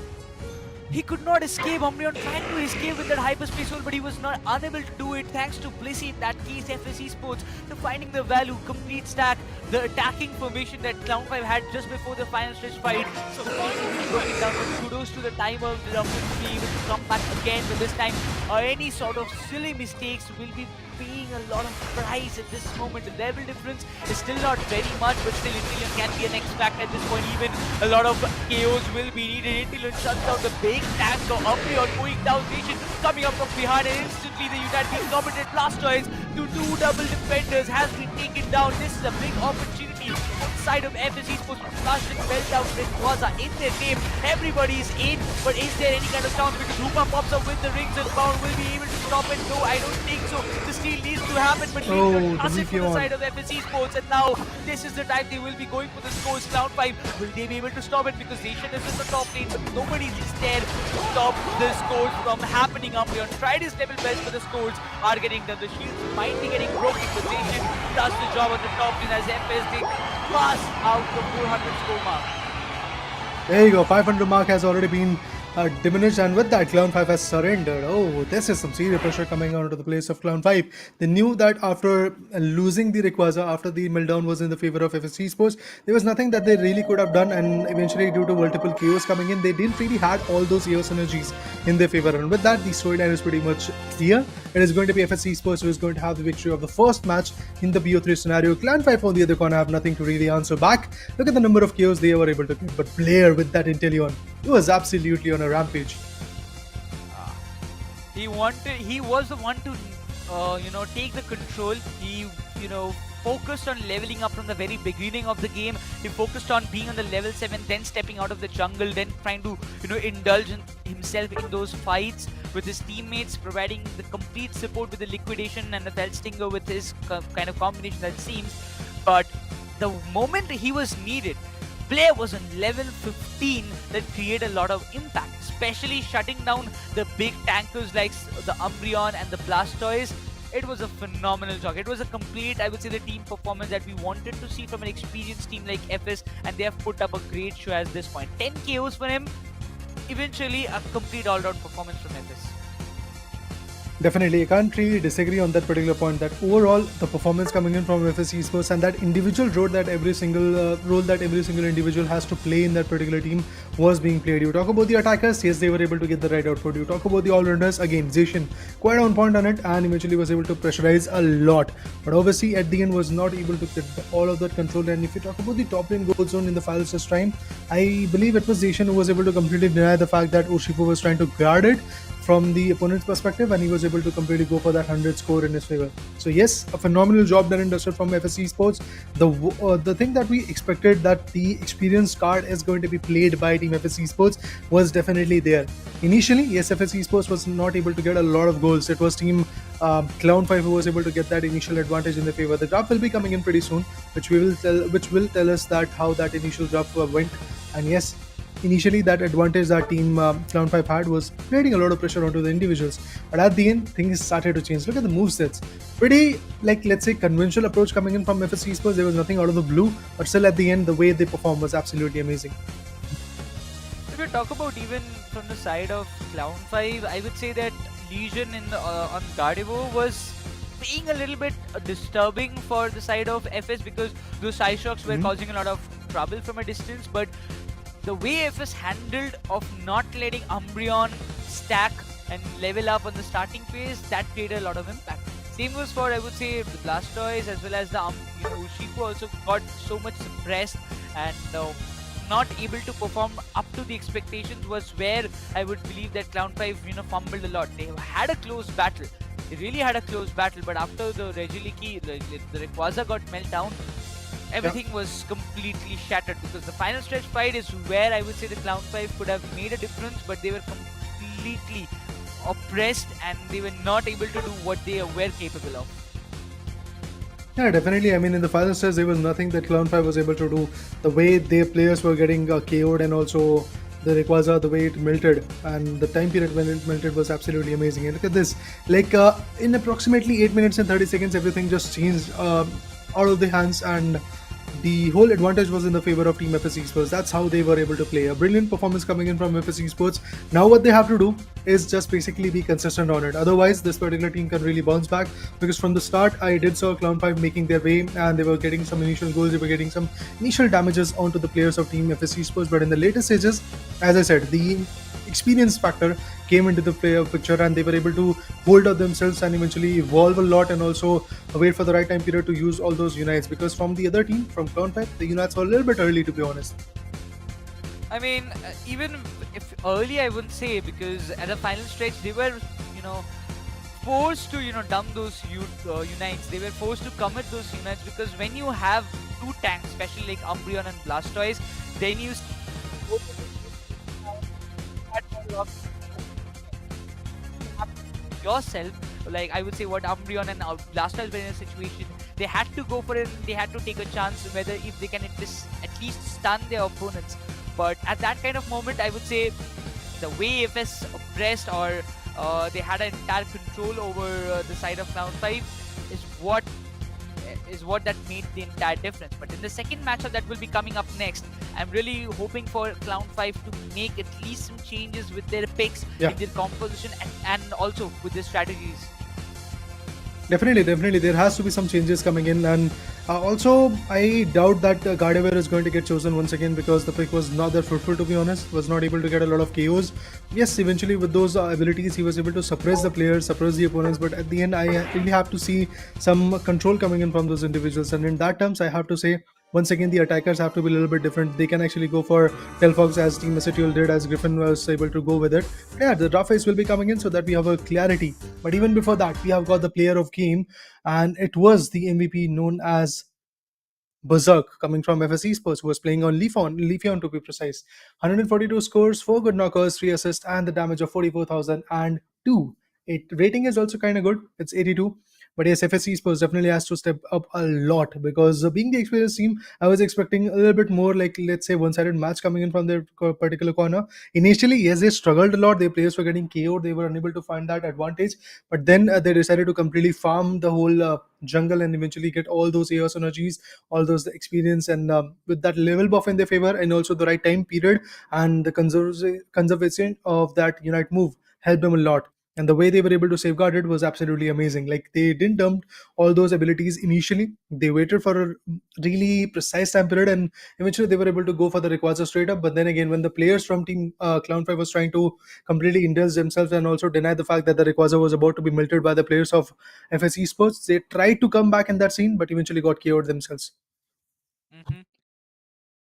He could not escape. Umbreon tried to escape with that hyperspace hole, but he was not unable to do it thanks to Blissey. In that case, FS Esports to finding the value, complete stack, the attacking formation that Cloud5 had just before the final stretch fight. So going down, but kudos to the timer of the Umbreon to be able to come back again. But this time, any sort of silly mistakes will be paying a lot of price at this moment. The level difference is still not very much, but still Inteleon can be an X factor at this point. Even a lot of KOs will be needed. Inteleon shuts down the big tank of Umbreon going down station, coming up from behind, and instantly the United being committed. Blastoise to two double defenders has been taken down. This is a big opportunity on the side of FS Esports. Blasting belt out Rayquaza in their name. Everybody's in, but is there any kind of chance? Because Hoopa pops up with the rings and bound, will be able to stop it? No, I don't think so. The steal needs to happen, but Leafeon does it for the side of FS Esports, and now this is the time they will be going for the scores. Cloud5, will they be able to stop it? Because Nation is in the top lane, but nobody is there to stop the scores from happening. Umbreon tried his level best, but the scores are getting done. The shields might be getting broken, but Nation does the job on the top lane as FS they pass out the 400 score mark. There you go, 500 mark has already been diminished, and with that Cloud5 has surrendered. Oh, this is some serious pressure coming onto the place of Cloud5. They knew that after losing the Rayquaza, after the meltdown was in the favor of FS Esports, there was nothing that they really could have done, and eventually due to multiple KOs coming in, they didn't really had all those EOS energies in their favor, and with that the storyline is pretty much clear. It is going to be FS Esports who is going to have the victory of the first match in the BO3 scenario. Clan5 on the other corner have nothing to really answer back. Look at the number of KOs they were able to get, but Blair with that Inteleon, he was absolutely on a rampage. He was the one to take the control. He focused on leveling up from the very beginning of the game. He focused on being on the level 7, then stepping out of the jungle, then trying to, indulge himself in those fights with his teammates, providing the complete support with the liquidation and the felt stinger with his kind of combination that seems. But the moment he was needed, Blair was on level 15 that created a lot of impact, especially shutting down the big tankers like the Umbreon and the Blastoise. It was a phenomenal job. It was a complete, I would say, the team performance that we wanted to see from an experienced team like FS, and they have put up a great show at this point. 10 KOs for him, eventually a complete all-round performance from FS. Definitely, I can't really disagree on that particular point. That overall, the performance coming in from FS Esports and that individual role that every single individual has to play in that particular team was being played. You talk about the attackers, yes, they were able to get the right output. You talk about the all-rounders, again, Zacian quite on point on it and eventually was able to pressurize a lot. But obviously, at the end, was not able to get all of that control. And if you talk about the top lane gold zone in the finals this time, I believe it was Zacian who was able to completely deny the fact that Urshifu was trying to guard it from the opponent's perspective, and he was able to completely go for that 100 score in his favor. So yes, a phenomenal job done and dusted from FS Esports. The thing that we expected, that the experienced card is going to be played by Team FS Esports, was definitely there. Initially, yes, FS Esports was not able to get a lot of goals. It was Team Clown5 who was able to get that initial advantage in their favor. The graph will be coming in pretty soon, which will tell us that how that initial graph went. And yes, initially that advantage that team Clown5 had was creating a lot of pressure onto the individuals, but at the end things started to change. Look at the movesets, pretty like, let's say, conventional approach coming in from FS Esports. There was nothing out of the blue, but still at the end the way they performed was absolutely amazing. If you talk about even from the side of Clown5, I would say that Legion on Gardevoir was being a little bit disturbing for the side of FS, because those side shocks were causing a lot of trouble from a distance. But the way FS handled of not letting Umbreon stack and level up on the starting phase, that created a lot of impact. Same goes for, I would say, the Blastoise as well as the Urshifu also got so much suppressed and not able to perform up to the expectations, was where I would believe that Clown5 fumbled a lot. They had a close battle. They really had a close battle, but after the Regiliki, the Rayquaza got melted down, everything was completely shattered, because the final stretch fight is where I would say the Clown5 could have made a difference, but they were completely oppressed and they were not able to do what they were capable of. Yeah, definitely. I mean, in the final stage, there was nothing that Clown5 was able to do. The way their players were getting KO'd, and also the Rayquaza, the way it melted, and the time period when it melted was absolutely amazing. And look at this, like in approximately 8 minutes and 30 seconds, everything just changed out of the hands, and the whole advantage was in the favor of Team FS Esports. That's how they were able to play. A brilliant performance coming in from FS Esports. Now what they have to do is just basically be consistent on it. Otherwise, this particular team can really bounce back, because from the start, I did saw Clown5 making their way, and they were getting some initial goals, they were getting some initial damages onto the players of Team FS Esports. But in the later stages, as I said, the experience factor came into the player picture, and they were able to hold up themselves and eventually evolve a lot, and also wait for the right time period to use all those unites, because from the other team, from Clown5, the unites were a little bit early, to be honest. I mean, even if early, I wouldn't say, because at the final stretch they were forced to dump those unites. They were forced to commit those unites, because when you have two tanks, especially like Umbreon and Blastoise, then you yourself, like I would say what Umbreon and Blastoise were in a situation, they had to go for it, they had to take a chance whether if they can at least stun their opponents. But at that kind of moment, I would say the way FS pressed, or they had an entire control over the side of Clown5 is what that made the entire difference. But in the second matchup that will be coming up next, I'm really hoping for Clown5 to make at least some changes with their picks, in their composition, and also with their strategies. Definitely, there has to be some changes coming in, and also I doubt that Gardevoir is going to get chosen once again, because the pick was not that fruitful, to be honest. Was not able to get a lot of KOs. Yes, eventually with those abilities he was able to suppress the players, suppress the opponents, but at the end I really have to see some control coming in from those individuals, and in that terms I have to say Once again, the attackers have to be a little bit different. They can actually go for Telfox as Team Acetul did, as Griffin was able to go with it. But yeah, the draft phase will be coming in so that we have a clarity. But even before that, we have got the player of game, and it was the MVP known as Berserk, coming from FS Esports, who was playing on Leafeon to be precise. 142 scores, 4 good knockers, 3 assists, and the damage of 44,002. It rating is also kind of good. It's 82. But yes, FS Esports definitely has to step up a lot because being the experienced team, I was expecting a little bit more like, let's say, one-sided match coming in from their particular corner. Initially, yes, they struggled a lot. Their players were getting KO'd. They were unable to find that advantage. But then they decided to completely farm the whole jungle and eventually get all those AOS energies, all those experience, and with that level buff in their favor and also the right time period and the conservation of that unite move helped them a lot. And the way they were able to safeguard it was absolutely amazing. Like, they didn't dump all those abilities initially. They waited for a really precise time period, and eventually they were able to go for the Rayquaza straight up. But then again, when the players from Team Clown5 was trying to completely indulge themselves and also deny the fact that the Rayquaza was about to be melted by the players of FS Esports, they tried to come back in that scene, but eventually got KO'd themselves. Hmm.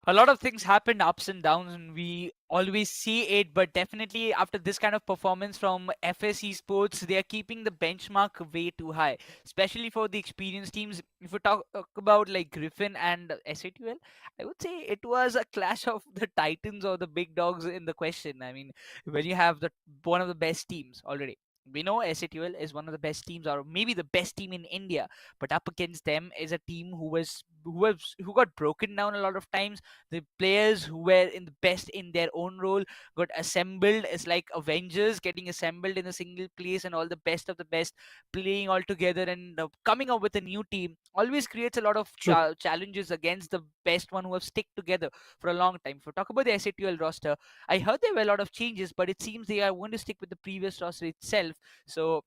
A lot of things happened, ups and downs, and we always see it. But definitely, after this kind of performance from FSE Sports, they are keeping the benchmark way too high, especially for the experienced teams. If we talk about like Griffin and SATL, I would say it was a clash of the titans or the big dogs in the question. I mean, when you have the one of the best teams already. We know SATL is one of the best teams, or maybe the best team in India. But up against them is a team who got broken down a lot of times. The players who were in the best in their own role got assembled as like Avengers getting assembled in a single place, and all the best of the best playing all together and coming up with a new team always creates a lot of True. challenges against the best one who have stick together for a long time. If we talk about the SATL roster, I heard there were a lot of changes, but it seems they are going to stick with the previous roster itself. So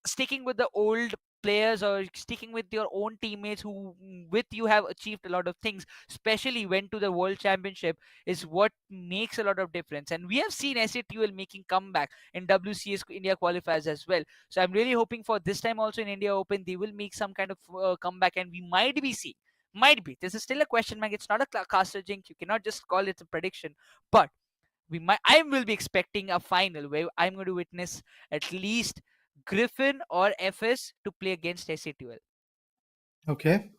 sticking with the old players or sticking with your own teammates who with you have achieved a lot of things, especially went to the world championship, is what makes a lot of difference. And we have seen SATUL making comeback in WCS India qualifiers as well. So I'm really hoping for this time also in India Open they will make some kind of comeback, and we might be seeing, might be, this is still a question mark, it's not a caster jinx, you cannot just call it a prediction, but I will be expecting a final where I'm going to witness at least Griffin or FS to play against SATUL. Okay.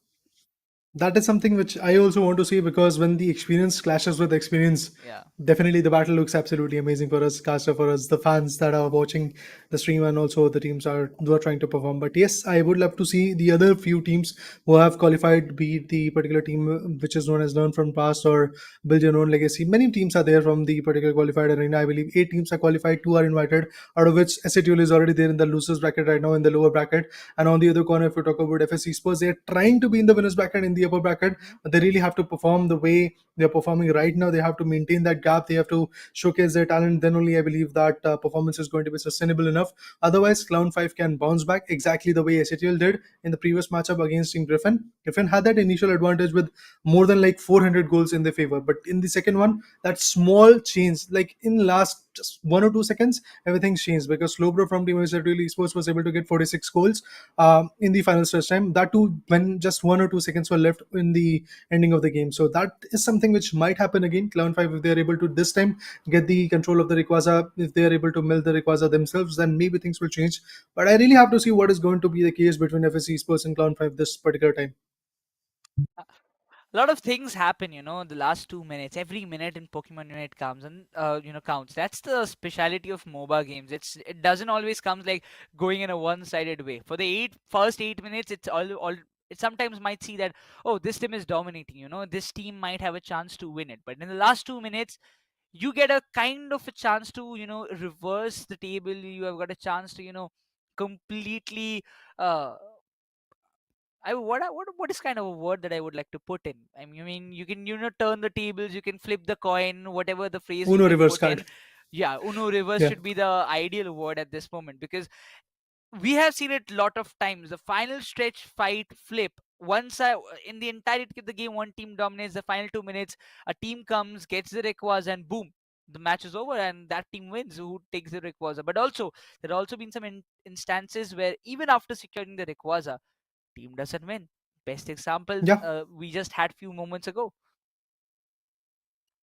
That is something which I also want to see, because when the experience clashes with experience, Yeah. definitely the battle looks absolutely amazing for us, caster, for us, the fans that are watching the stream, and also the teams are who are trying to perform. But yes, I would love to see the other few teams who have qualified, be it the particular team which is known as Learn from Past or Build Your Own Legacy. Many teams are there from the particular qualified arena. I believe 8 teams are qualified, 2 are invited, out of which SATUL is already there in the losers bracket right now, in the lower bracket. And on the other corner, if you talk about FS Esports, they're trying to be in the winners bracket in the upper bracket, but they really have to perform the way they're performing right now. They have to maintain that gap. They have to showcase their talent. Then only I believe that performance is going to be sustainable enough. Otherwise, Clown5 can bounce back exactly the way SATL did in the previous matchup against Team Griffin. Griffin had that initial advantage with more than like 400 goals in their favor, but in the second one, that small change, like in last just 1 or 2 seconds, everything's changed, because Slowbro from Team SATL Esports was able to get 46 goals in the final stretch time. That too, when just 1 or 2 seconds were left in the ending of the game. So that is something which might happen again. Clown5, if they are able to this time get the control of the Rayquaza, if they are able to melt the Rayquaza themselves, then maybe things will change. But I really have to see what is going to be the case between FSC Esports and Clown5 this particular time. A lot of things happen, the last 2 minutes. Every minute in Pokemon Unite comes and counts. That's the speciality of MOBA games. It doesn't always comes like going in a one-sided way. For the first 8 minutes, it's all it sometimes might see that, oh, this team is dominating, this team might have a chance to win it. But in the last 2 minutes, you get a kind of a chance to, reverse the table. You have got a chance to, completely uh what is kind of a word that I would like to put in? I mean, you can turn the tables, you can flip the coin, whatever the phrase you Uno can reverse put card. in. Yeah, Uno reverse Yeah. should be the ideal word at this moment, because we have seen it lot of times. The final stretch fight flip. In the entirety of the game, one team dominates. The final 2 minutes, a team comes, gets the Rayquaza, and boom, the match is over, and that team wins. Who takes the Rayquaza? But also, there have also been some instances where even after securing the Rayquaza, team doesn't win. best example Yeah. we just had few moments ago.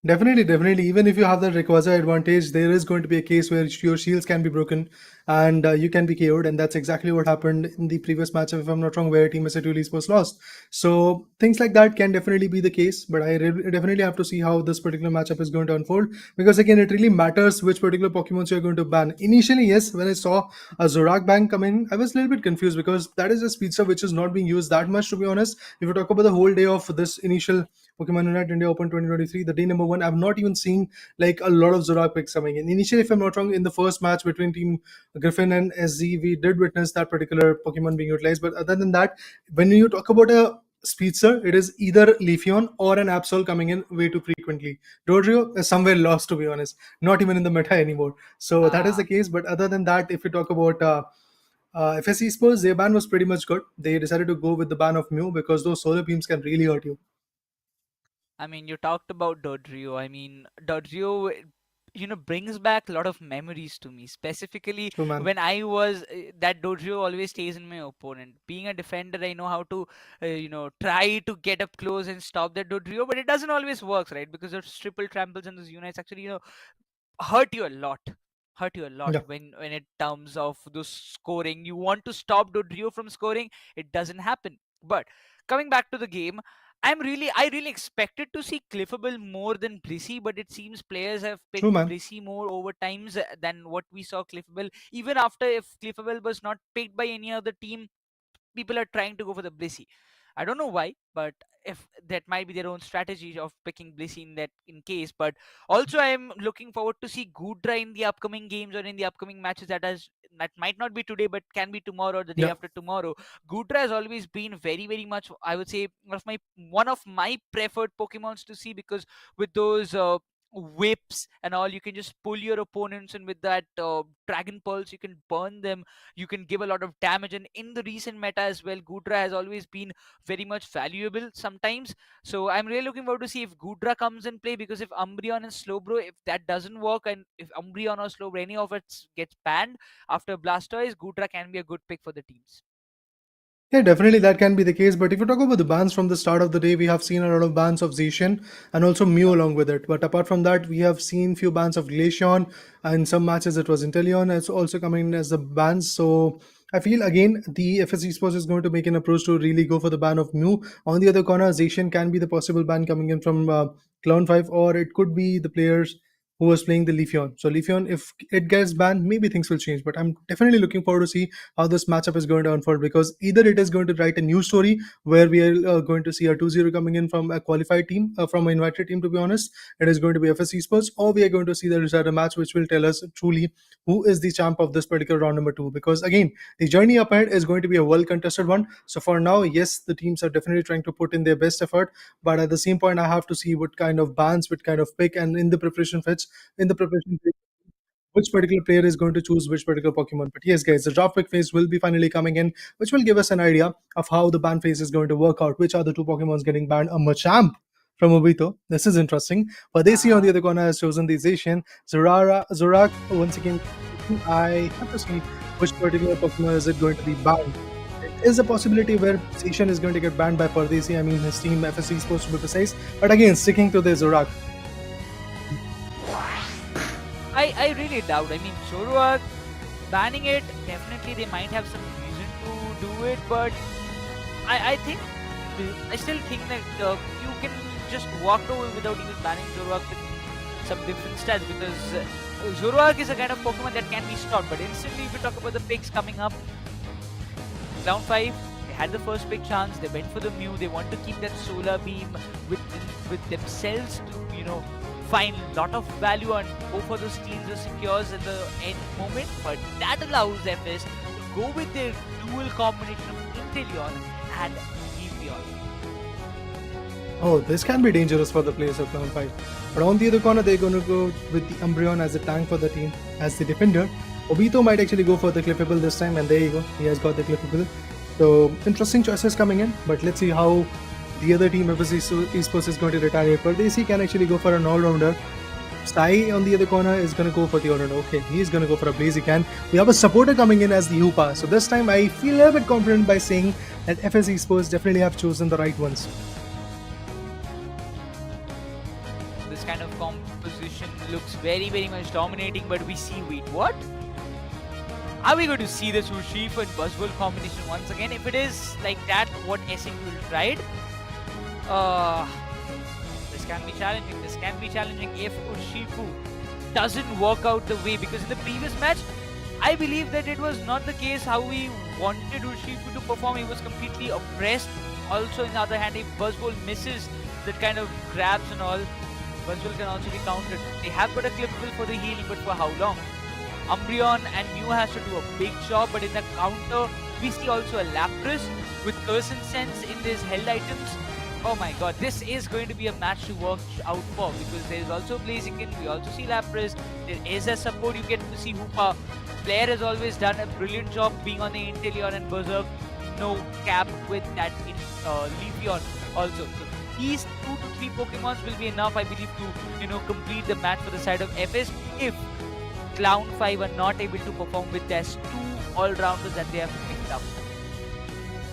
Definitely. Even if you have that Rayquaza advantage, there is going to be a case where your shields can be broken and you can be KO'd, and that's exactly what happened in the previous matchup, if I'm not wrong, where Team SAT Esports lost. So things like that can definitely be the case, but definitely have to see how this particular matchup is going to unfold, because again, it really matters which particular Pokemons you're going to ban. Initially, yes, when I saw a Zorak ban come in, I was a little bit confused because that is a speedster which is not being used that much, to be honest. If you talk about the whole day of this initial Pokemon Unite India Open 2023, the day number one, I've not even seen like a lot of Zorak picks coming in. Initially, if I'm not wrong, in the first match between Team Griffin and SZ, we did witness that particular Pokemon being utilized. But other than that, when you talk about a speedster, it is either Leafeon or an Absol coming in way too frequently. Dodrio is somewhere lost, to be honest, not even in the meta anymore. So that is the case. But other than that, if you talk about FS Esports, their ban was pretty much good. They decided to go with the ban of Mew because those solar beams can really hurt you. I mean, you talked about Dodrio. I mean, Dodrio, brings back a lot of memories to me. Specifically, True, man. when I was that Dodrio always stays in my opponent. Being a defender, I know how to, try to get up close and stop that Dodrio, but it doesn't always work, right? Because those triple tramples and those units actually, hurt you a lot. Hurt you a lot Yeah. when it terms of those scoring. You want to stop Dodrio from scoring, it doesn't happen. But coming back to the game, I really expected to see Cliffable more than Blissey, but it seems players have True, picked man. Blissey more over times than what we saw Cliffable. Even after if Cliffable was not picked by any other team, people are trying to go for the Blissey. I don't know why, but if that might be their own strategy of picking Blissey in that in case. But also, I am looking forward to see Gudra in the upcoming games or in the upcoming matches that might not be today, but can be tomorrow or the day Yeah. after tomorrow. Gudra has always been very, very much, I would say, one of my preferred Pokemons to see, because with those whips and all, you can just pull your opponents, and with that Dragon Pulse, you can burn them, you can give a lot of damage. And in the recent meta as well, Gudra has always been very much valuable sometimes. So I'm really looking forward to see if Gudra comes in play, because if Umbreon and Slowbro, if that doesn't work, and if Umbreon or Slowbro, any of it gets banned after Blastoise, Gudra can be a good pick for the teams. Yeah, definitely that can be the case. But if you talk about the bans from the start of the day, we have seen a lot of bans of Zacian and also Mew Yep. along with it. But apart from that, we have seen few bans of Glaceon. In some matches, it was Inteleon. It's also coming in as the bans. So I feel again the FS Esports is going to make an approach to really go for the ban of Mew. On the other corner, Zacian can be the possible ban coming in from Clown 5, or it could be the players who was playing the Leafeon. So Leafeon, if it gets banned, maybe things will change. But I'm definitely looking forward to see how this matchup is going to unfold, because either it is going to write a new story where we are going to see a 2-0 coming in from a qualified team, from an invited team, to be honest. It is going to be FS Esports, or we are going to see the result of match which will tell us truly who is the champ of this particular round number 2. Because again, the journey up ahead is going to be a well contested one. So for now, yes, the teams are definitely trying to put in their best effort, but at the same point, I have to see what kind of bans, what kind of pick, and in the preparation phase, which particular player is going to choose which particular Pokemon. But yes, guys, the draft pick phase will be finally coming in, which will give us an idea of how the ban phase is going to work out. Which are the two Pokemons getting banned? A Machamp from Obito. This is interesting. Padesi on the Uh, other corner has chosen the Zacian. Zorak, once again, I have to see which particular Pokemon is it going to be banned. There is a possibility where Zacian is going to get banned by Pardesi. I mean, his team FSC is supposed to be precise. But again, sticking to the Zorak. I really doubt. I mean, Zoroark banning it, definitely they might have some reason to do it, but I think I still think that you can just walk away without even banning Zoroark with some different stats, because Zoroark is a kind of Pokemon that can be stopped. But instantly, if you talk about the picks coming up, round 5, they had the first pick chance, they went for the Mew, they want to keep that Solar Beam with themselves to, find a lot of value and go for those steals or secures at the end moment. But that allows FS to go with their dual combination of Inteleon and Leafeon. Oh, this can be dangerous for the players of Clown 5. But on the other corner, they're going to go with the Umbreon as a tank for the team, as the defender. Obito might actually go for the Clippable this time, and there you go, he has got the Clippable. So, interesting choices coming in, but let's see how the other team, FSC Esports, is going to retaliate. Pardesi can actually go for an all-rounder. Sai on the other corner is going to go for the Honor. Okay, he's going to go for a Blaziken. We have a supporter coming in as the Hoopa. So this time I feel a little bit confident by saying that FS Esports definitely have chosen the right ones. This kind of composition looks very, very much dominating, but we see, wait, what? Are we going to see this Urshifu and Buzzwole combination once again? If it is like that, what SNG will tried? This can be challenging. This can be challenging if Urshifu doesn't work out the way, because in the previous match, I believe that it was not the case how we wanted Urshifu to perform. He was completely oppressed. Also, on the other hand, if Buzzwole misses that kind of grabs and all, Buzzwole can also be countered. They have got a clippable for the healing, but for how long? Umbreon and Mew has to do a big job, but in the counter, we see also a Lapras with Curse and Sense in these held items. Oh my god, this is going to be a match to work out for, because there is also Blaziken, we also see Lapras, there is a support, you get to see Hoopa. Player has always done a brilliant job being on the Inteleon and Berserk, no cap with that in Leafeon also. So these 2 to 3 Pokemons will be enough, I believe, to complete the match for the side of FS if Clown5 are not able to perform with these 2 all-rounders that they have picked up.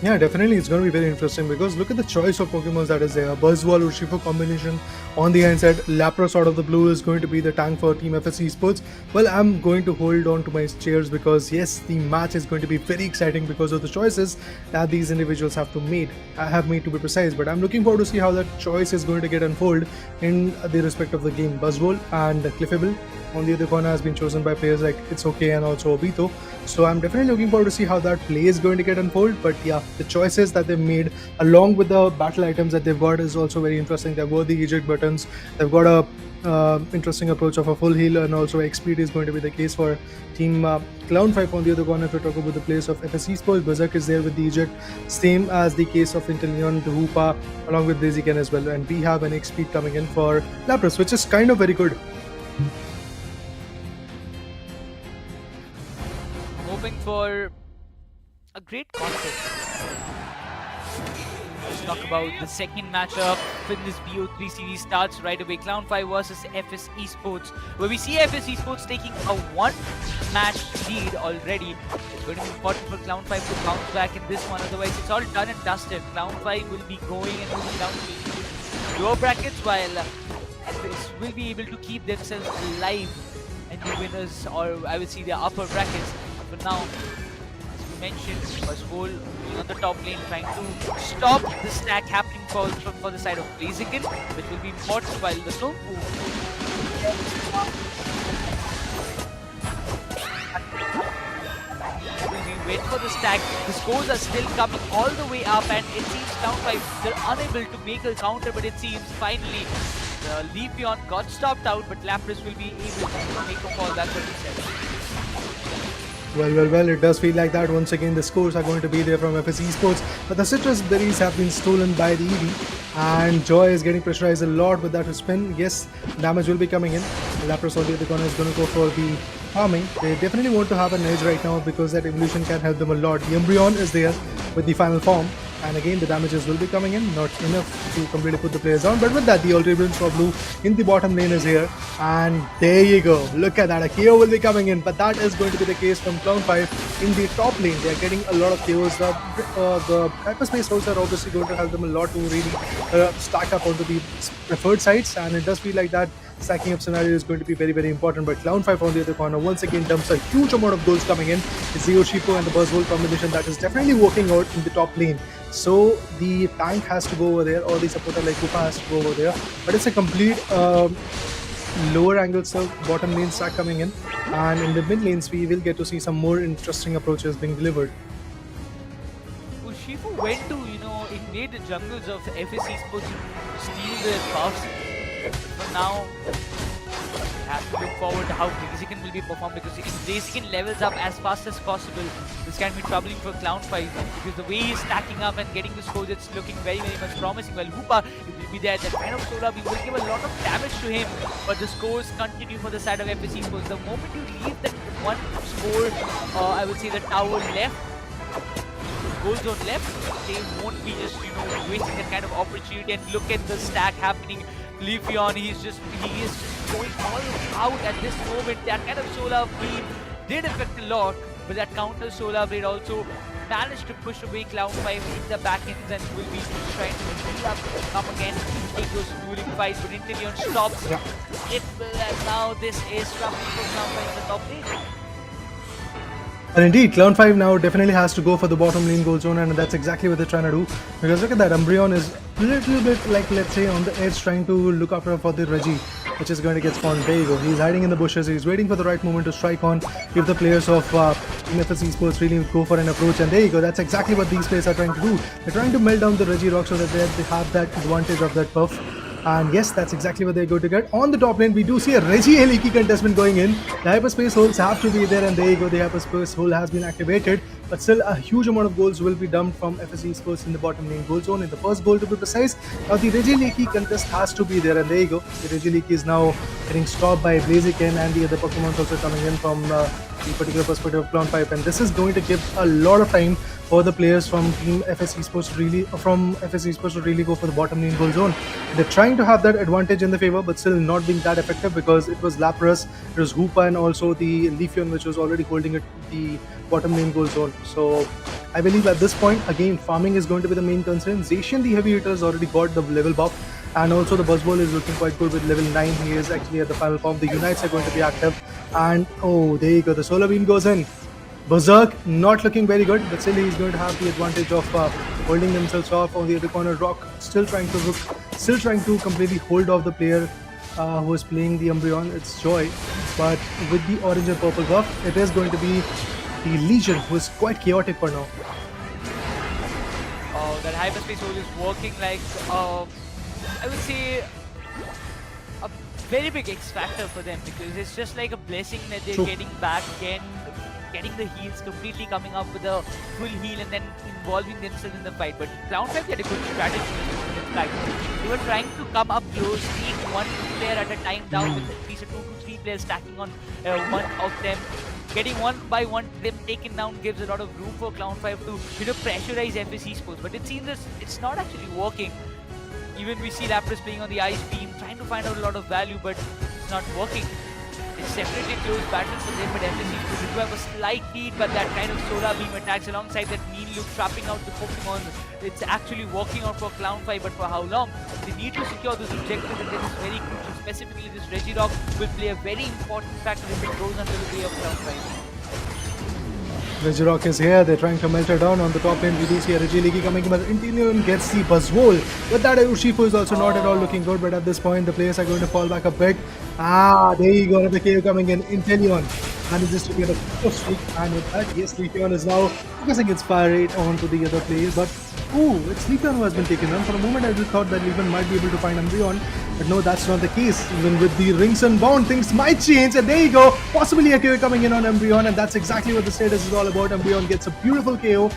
Yeah, definitely it's going to be very interesting, because look at the choice of Pokemon that is there. Buzzwole, Urshifu combination on the inside. Lapras out of the blue is going to be the tank for Team FS Esports. Well, I'm going to hold on to my chairs, because yes, the match is going to be very exciting because of the choices that these individuals have made to be precise. But I'm looking forward to see how that choice is going to get unfold in the respect of the game. Buzzwole and Cliffable on the other corner has been chosen by players like It's Okay and also Obito. So I'm definitely looking forward to see how that play is going to get unfold. But yeah, the choices that they've made along with the battle items that they've got is also very interesting. They've got the eject buttons, they've got a interesting approach of a full heal, and also XP is going to be the case for Team Clown5 on the other corner. If we talk about the place of FS Esports, Berserk is there with the eject, same as the case of Inteleon, the Hoopa, along with Blaziken as well. And we have an XP coming in for Lapras, which is kind of very good. Hoping for a great contest. Let's talk about the second matchup in this BO3 series. Starts right away. Clown5 versus FS Esports, where we see FS Esports taking a 1-match lead already. It's going to be important for Clown5 to bounce back in this one, otherwise it's all done and dusted. Clown5 will be going and moving down to lower brackets, while FS will be able to keep themselves alive and the winners, or I would say the upper brackets. But now, as we mentioned, Buzzwole on the top lane trying to stop the stack happening for the side of Blaziken, which will be important, while the Tofu we wait for the stack. The scores are still coming all the way up, and it seems Clown5 they're unable to make a counter, but it seems finally the Leafeon got stopped out, but Lapras will be able to make a fallback for himself. Well, it does feel like that. Once again, the scores are going to be there from FS Esports, but the citrus berries have been stolen by the EV, and Joy is getting pressurized a lot with that spin. Yes, damage will be coming in. Lapras on the other corner is going to go for the farming. They definitely want to have an edge right now, because that evolution can help them a lot. The Umbreon is there with the final form, and again the damages will be coming in, not enough to completely put the players down, but with that the Ultra Brilliance for Blue in the bottom lane is here, and there you go, look at that, a KO will be coming in, but that is going to be the case from Clown5 in the top lane. They are getting a lot of KOs. The hyperspace roles are obviously going to help them a lot to really stack up onto the preferred sites, and it does feel like that stacking up scenario is going to be very, very important. But Clown5 on the other corner once again dumps a huge amount of goals coming in. It's the Urshifu and the Buzzwole combination that is definitely working out in the top lane. So the tank has to go over there, or the supporter like Koopa has to go over there. But it's a complete lower angle serve, bottom lane stack coming in, and in the mid lanes we will get to see some more interesting approaches being delivered. Urshifu went to, invade the jungles of FS Esports to steal their buffs. But now, we have to look forward to how Blaziken will be performed, because if Blaziken levels up as fast as possible, this can be troubling for Clown5, because the way he's stacking up and getting the scores, it's looking very, very much promising. While Hoopa will be there, that kind of solar beam will give a lot of damage to him, but the scores continue for the side of FS Esports. The moment you leave that one score, I would say the tower left, goal zone left, they won't be just, wasting that kind of opportunity. And look at the stack happening. Leafeon, he is just going all out at this moment. That kind of solar beam did affect a lot, but that counter solar blade also managed to push away Cloud5 in the back ends and will be trying to heal up, come again, take those dueling fights, but Inteleon stops it, and now this is trouble for Cloud5 in the top lane. And indeed, Cloud5 now definitely has to go for the bottom lane goal zone, and that's exactly what they're trying to do. Because look at that, Umbreon is a little bit like, let's say, on the edge, trying to look after for the Reggie, which is going to get spawned. There you go. He's hiding in the bushes. He's waiting for the right moment to strike on. If the players of Team FS Esports really go for an approach, and there you go. That's exactly what these players are trying to do. They're trying to melt down the Reggie rock so that they have that advantage of that buff. And yes, that's exactly what they're going to get. On the top lane, we do see a Reggie Leaky contestment going in. The hyperspace holes have to be there, and there you go, the hyperspace hole has been activated. But still, a huge amount of goals will be dumped from FS Esports in the bottom lane goal zone, in the first goal to be precise. Now the Reggie Leaky contest has to be there, and there you go. The Reggie Leaky is now getting stopped by Blaziken, and the other Pokemon also coming in from the particular perspective of Cloud5, and this is going to give a lot of time for the players from Team FS Esports to really go for the bottom lane goal zone. They're trying to have that advantage in the favor, but still not being that effective because it was Lapras, it was Hoopa, and also the Leafeon, which was already holding it the bottom lane goal zone. So I believe at this point, again, farming is going to be the main concern. Zacian, the heavy hitter, has already got the level buff, and also the Buzzball is looking quite good with level 9. He is actually at the final form. The Unites are going to be active, and oh, there you go, the Solar Beam goes in. Berserk not looking very good, but still he's going to have the advantage of holding themselves off on the other corner. Rock still trying to completely hold off the player who is playing the Umbreon. It's Joy, but with the orange and purple buff, it is going to be the Legion, who is quite chaotic for now. Oh, that hyperspace hole is working like, I would say, a very big X factor for them, because it's just like a blessing that they're getting back again, getting the heals, completely coming up with a full heal and then involving themselves in the fight. But Cloud5 had a good strategy in fact. They were trying to come up close, take one player at a time down with at least 2 to 3 players stacking on one of them. Getting one by one them taken down gives a lot of room for Cloud5 to pressurize FS Esports. But it seems it's not actually working. Even we see Lapras playing on the Ice Beam, trying to find out a lot of value, but it's not working. It's definitely close battle for them, but FS Esports do have a slight lead, but that kind of Solar Beam attacks alongside that mean loop trapping out the Pokemon, it's actually working out for Cloud5, but for how long? They need to secure those objectives, and this is very crucial. Specifically, this Regirock will play a very important factor if it goes under the way of Cloud5. Regirock is here, they're trying to melt her down. On the top lane, we do see a Reggie Leaky coming in, but Inteleon gets the Buzzwole. But that Urshifu is also not at all looking good, but at this point, the players are going to fall back a bit. There you go, another KO coming in. Inteleon manages to get a first streak, and with that, yes, Leafeon is now focusing its fire rate onto the other players, but it's Leafeon who has been taken down. For a moment, I just thought that Leafeon might be able to find Umbreon, but no, that's not the case. Even with the rings unbound, things might change, and there you go, possibly a KO coming in on Umbreon, and that's exactly what the status is all about. Umbreon gets a beautiful KO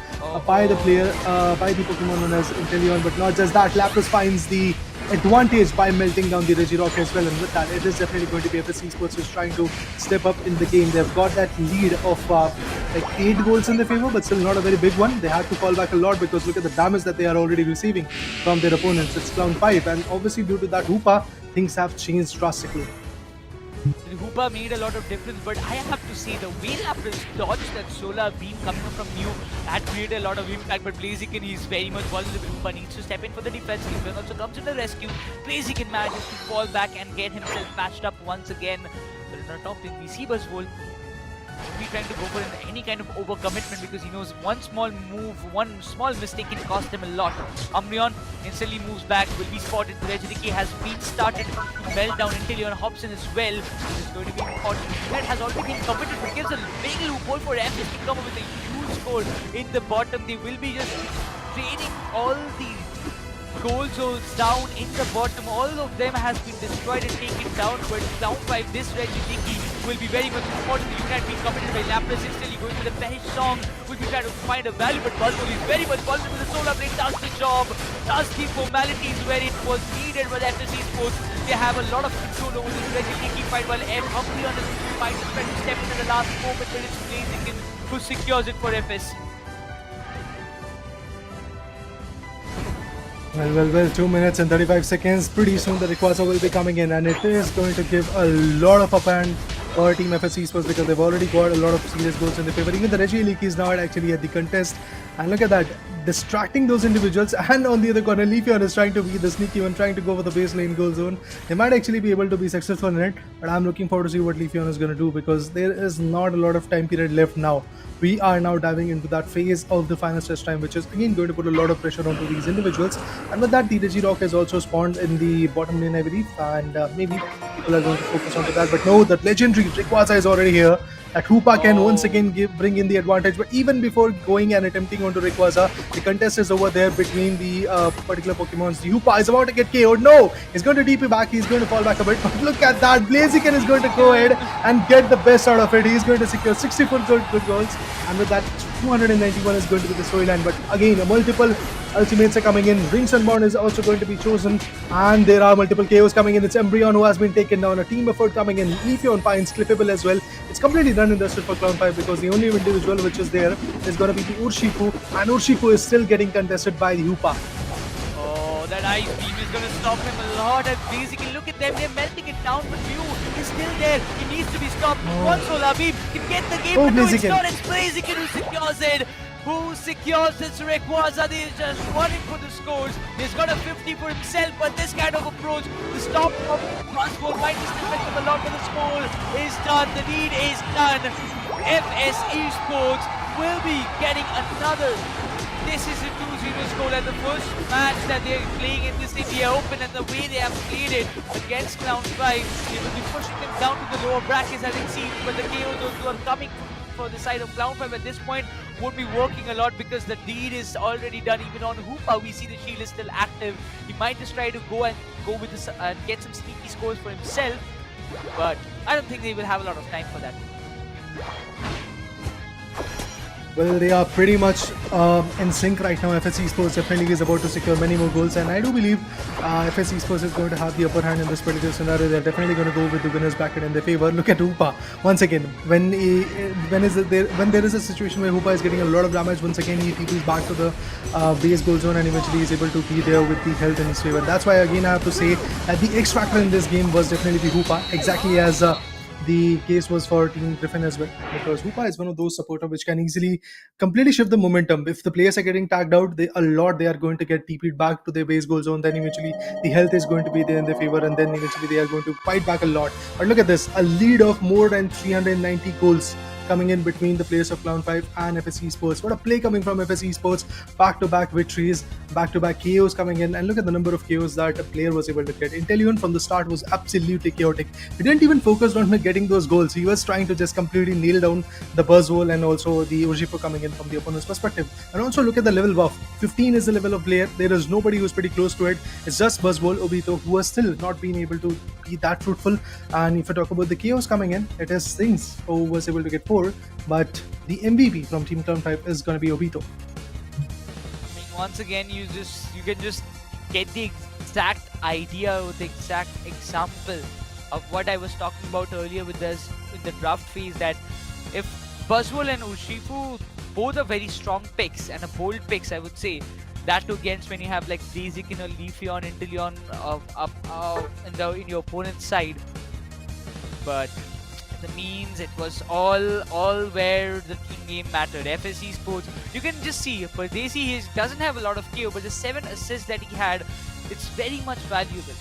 by the player, by the Pokemon known as Inteleon, but not just that, Lapras finds the advantage by melting down the Regirock as well, and with that, it is definitely going to be FS Esports who's trying to step up in the game. They've got that lead of like 8 goals in their favor, but still not a very big one. They had to fall back a lot because look at the damage that they are already receiving from their opponents. It's Cloud5, and obviously due to that Hoopa, things have changed drastically. The Hoopa made a lot of difference, but I have to say the way Lapras dodged that Solar Beam coming from Mew had created a lot of impact, but Blaziken is very much vulnerable. Hoopa needs to step in for the defense. Griffin also comes in the rescue. Blaziken manages to fall back and get himself patched up once again. But in our top lane, we see Buzzwole. He's trying to go for any kind of overcommitment because he knows one small move, one small mistake can cost him a lot. Umbreon instantly moves back, will be spotted. The Regirock has been started to melt down. Inteleon hops in as well. This is going to be important. That has already been committed, but gives a big loophole for FS to come up with a huge score in the bottom. They will be just trading all the goal zones down in the bottom. All of them has been destroyed and taken down, but Cloud5, this Regirock will be very much important. The unit being committed by Lapras instantly going to the Perish Song, will be trying to find a value, but Buzzwole is very much vulnerable. The Solar Blade does the job, does the formalities where it was needed, but FS Esports, they have a lot of control over this Regirock fight, while Umbreon is trying to step into the last moment, but it's Blaziken who secures it for FS. Well, 2 minutes and 35 seconds. Pretty soon the Rayquaza will be coming in, and it is going to give a lot of upper hand for Team FS Esports because they've already got a lot of serious goals in their favor. Even the Reggie League is now actually at the contest. And look at that, distracting those individuals. And on the other corner, Leafeon is trying to be the sneaky one, trying to go for the base lane goal zone. They might actually be able to be successful in it, but I'm looking forward to see what Leafeon is going to do because there is not a lot of time period left now. We are now diving into that phase of the final stretch time, which is again going to put a lot of pressure onto these individuals. And with that, the Regirock has also spawned in the bottom lane, I believe, and maybe people are going to focus onto that. But no, that legendary Rayquaza is already here. That Hoopa can once again bring in the advantage. But even before going and attempting onto Rayquaza, the contest is over there between the particular Pokemons. The Hoopa is about to get KO'd. No, he's going to DP back. He's going to fall back a bit. But look at that. Blaziken is going to go ahead and get the best out of it. He's going to secure 64 good goals. And with that, 291 is going to be the storyline. But again, multiple ultimates are coming in. Ring Sunborn is also going to be chosen. And there are multiple KOs coming in. It's Embryon who has been taken down. A team effort coming in. Leafeon finds Clippable as well. It's completely done and dusted for Clown 5 because the only individual which is there is going to be the Urshifu. And Urshifu is still getting contested by the Hoopa. Oh, that ice beam is going to stop him a lot. And basically, look at them. They're melting it down. But Mew is still there. He needs to be stopped. One Solar Beam can get the game. Oh, but no, it's Blaziken. not. It's Blaziken who secures it. Who secures this Rayquaza? They're just running for the scores. He's got a 50 for himself, but this kind of approach, the stop of Transform might just affect him a lot, but the score is done. The lead is done. FS Esports will be getting another. This is a 2-0 score, and the first match that they're playing in this India Open, and the way they have played it against Cloud5, they will be pushing them down to the lower brackets as it seems, but the KOs those who are coming for the side of Cloud5 at this point won't be working a lot because the lead is already done. Even on Hoopa, we see the shield is still active. He might just try to go with this and get some sneaky scores for himself, but I don't think they will have a lot of time for that. Well, they are pretty much in sync right now. FS Esports definitely is about to secure many more goals, and I do believe FS Esports is going to have the upper hand in this particular scenario. They're definitely going to go with the winners bracket in their favor. Look at Hoopa once again. When there is a situation where Hoopa is getting a lot of damage, once again he TPs back to the base goal zone and eventually is able to be there with the health in his favor. That's why again I have to say that the X factor in this game was definitely the Hoopa, exactly as the case was for Team Griffin as well, because Hoopa is one of those supporters which can easily completely shift the momentum. If the players are getting tagged out, they are going to get TP'd back to their base goal zone. Then eventually the health is going to be there in their favor, and then eventually they are going to fight back a lot. But look at this, a lead of more than 390 goals coming in between the players of Clown5 and FS Esports. What a play coming from FS Esports. Back-to-back victories, back-to-back KOs coming in, and look at the number of KOs that a player was able to get. Inteleon from the start was absolutely chaotic. He didn't even focus on getting those goals. He was trying to just completely nail down the Buzzwole and also the Urshifu coming in from the opponent's perspective. And also look at the level buff. 15 is the level of player. There is nobody who's pretty close to it. It's just Buzzwole, Obito, who has still not been able to be that fruitful. And if I talk about the KOs coming in, it is Things who was able to get 4, but the MVP from Team Clown5 is going to be Obito. I mean, once again, you can just get the exact idea or the exact example of what I was talking about earlier with this in the draft phase, that if Buzzwole and Urshifu both are very strong picks and a bold picks, I would say, that too against when you have like Blaziken or Leafeon, Inteleon up in your opponent's side, but the means it was all where the team game mattered. FS Esports, you can just see Pardesi, he doesn't have a lot of KO, but the 7 assists that he had, it's very much valuable.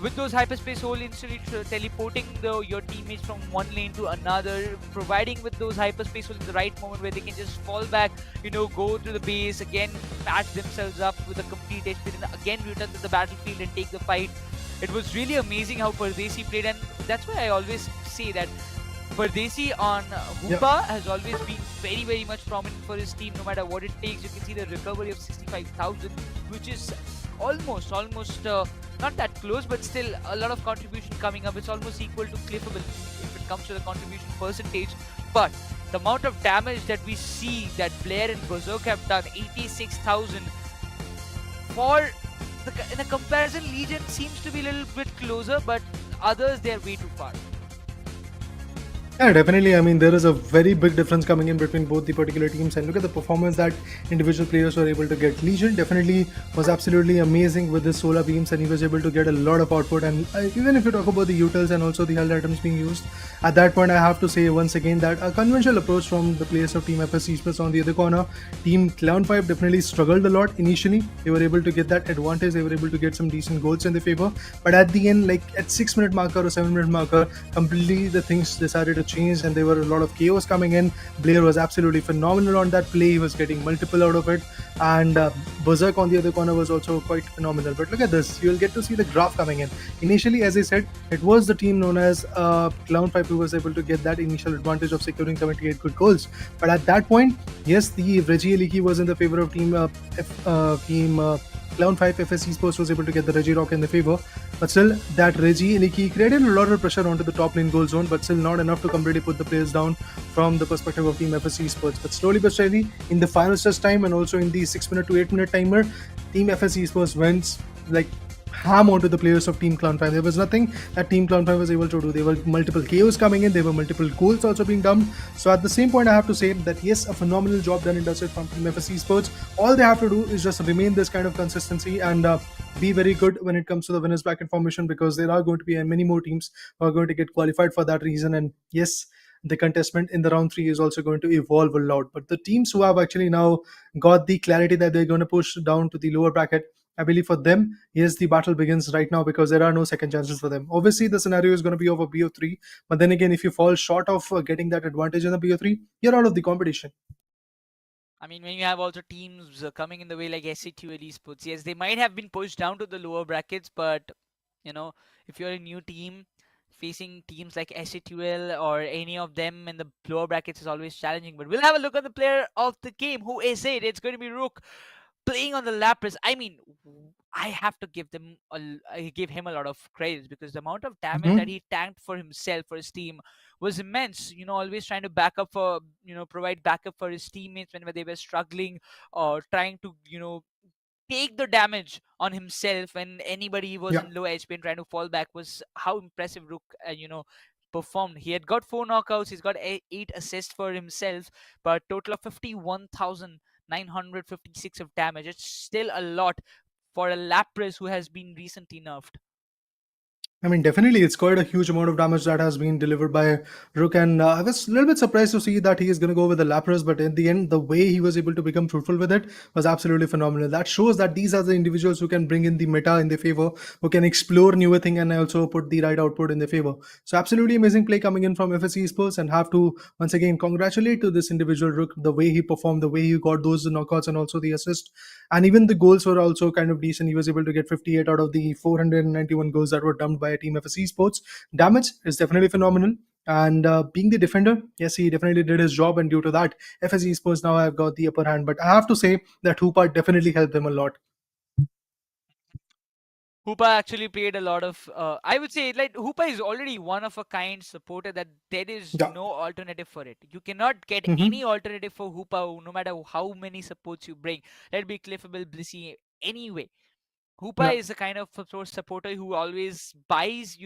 With those hyperspace hole instantly teleporting your teammates from one lane to another, providing with those hyperspace holes in the right moment where they can just fall back, go to the base, again patch themselves up with a complete HP, and again return to the battlefield and take the fight. It was really amazing how Pardesi played, and that's why I always say that Pardesi on Hoopa has always been very, very much prominent for his team, no matter what it takes. You can see the recovery of 65,000, which is almost not that close, but still a lot of contribution coming up. It's almost equal to Clippable if it comes to the contribution percentage. But the amount of damage that we see that Blair and Berserk have done, 86,000, in a comparison, Legion seems to be a little bit closer, but others, they're way too far. Yeah, definitely. I mean, there is a very big difference coming in between both the particular teams, and look at the performance that individual players were able to get. Legion definitely was absolutely amazing with his solar beams, and he was able to get a lot of output. And even if you talk about the utils and also the health items being used, at that point, I have to say once again that a conventional approach from the players of Team FS Esports on the other corner, Team Clown5 definitely struggled a lot initially. They were able to get that advantage, they were able to get some decent goals in their favor, but at the end, like at 6 minute marker or 7 minute marker, completely the things decided to change, and there were a lot of chaos coming in. Blair was absolutely phenomenal on that play. He was getting multiple out of it, and Berserk on the other corner was also quite phenomenal. But look at this, you'll get to see the graph coming in. Initially, as I said, it was the team known as Clown5 who was able to get that initial advantage of securing 78 good goals. But at that point, yes, the Reggie Aliki was in the favor of team Clown5. FS Esports was able to get the Reggie Rock in the favor, but still that Reggie Aliki created a lot of pressure onto the top lane goal zone, but still not enough to completely put the players down from the perspective of Team FS Esports. But slowly but steadily, in the final stretch time and also in the 6 minute to 8 minute timer, Team FS Esports went like ham onto the players of Team Clown5. There was nothing that Team Clown5 was able to do. There were multiple KOs coming in, there were multiple goals also being dumped. So at the same point, I have to say that yes, a phenomenal job done in Dusted from Team FS Esports. All they have to do is just remain this kind of consistency and be very good when it comes to the winners bracket formation, because there are going to be many more teams who are going to get qualified for that reason. And yes, the contestment in the round 3 is also going to evolve a lot. But the teams who have actually now got the clarity that they're going to push down to the lower bracket, I believe for them, yes, the battle begins right now, because there are no second chances for them. Obviously, the scenario is going to be of a BO3, but then again, if you fall short of getting that advantage in the BO3, you're out of the competition. I mean, when you have also teams coming in the way like SCTUL Esports, yes, they might have been pushed down to the lower brackets, but you know, if you're a new team facing teams like SCTUL or any of them in the lower brackets is always challenging. But we'll have a look at the player of the game. Who is it? It's going to be Rook playing on the Lapras. I mean, I have to give him a lot of credit, because the amount of damage that Mhm. he tanked for himself, for his team, was immense. Always trying to back up for, provide backup for his teammates whenever they were struggling, or trying to, take the damage on himself when anybody was Yeah. in low HP and trying to fall back. Was how impressive Rook, performed. He had got 4 knockouts, he's got 8 assists for himself, but total of 51,956 of damage. It's still a lot for a Lapras who has been recently nerfed. I mean, definitely, it's quite a huge amount of damage that has been delivered by Rook, and I was a little bit surprised to see that he is going to go with the Lapras, but in the end, the way he was able to become fruitful with it was absolutely phenomenal. That shows that these are the individuals who can bring in the meta in their favor, who can explore newer thing and also put the right output in their favor. So, absolutely amazing play coming in from FSC Esports, and have to once again congratulate to this individual Rook, the way he performed, the way he got those knockouts, and also the assist, and even the goals were also kind of decent. He was able to get 58 out of the 491 goals that were dumped by a Team FSC Sports. Damage is definitely phenomenal. And being the defender, yes, he definitely did his job. And due to that, FSC Sports now have got the upper hand. But I have to say that Hoopa definitely helped them a lot. Hoopa actually played a lot of. I would say, like, Hoopa is already one of a kind supporter that there is Yeah. no alternative for it. You cannot get Mm-hmm. any alternative for Hoopa, no matter how many supports you bring. Let it be Cliffable, Blissey, anyway. Yeah. Hoopa is a kind of supporter who always buys,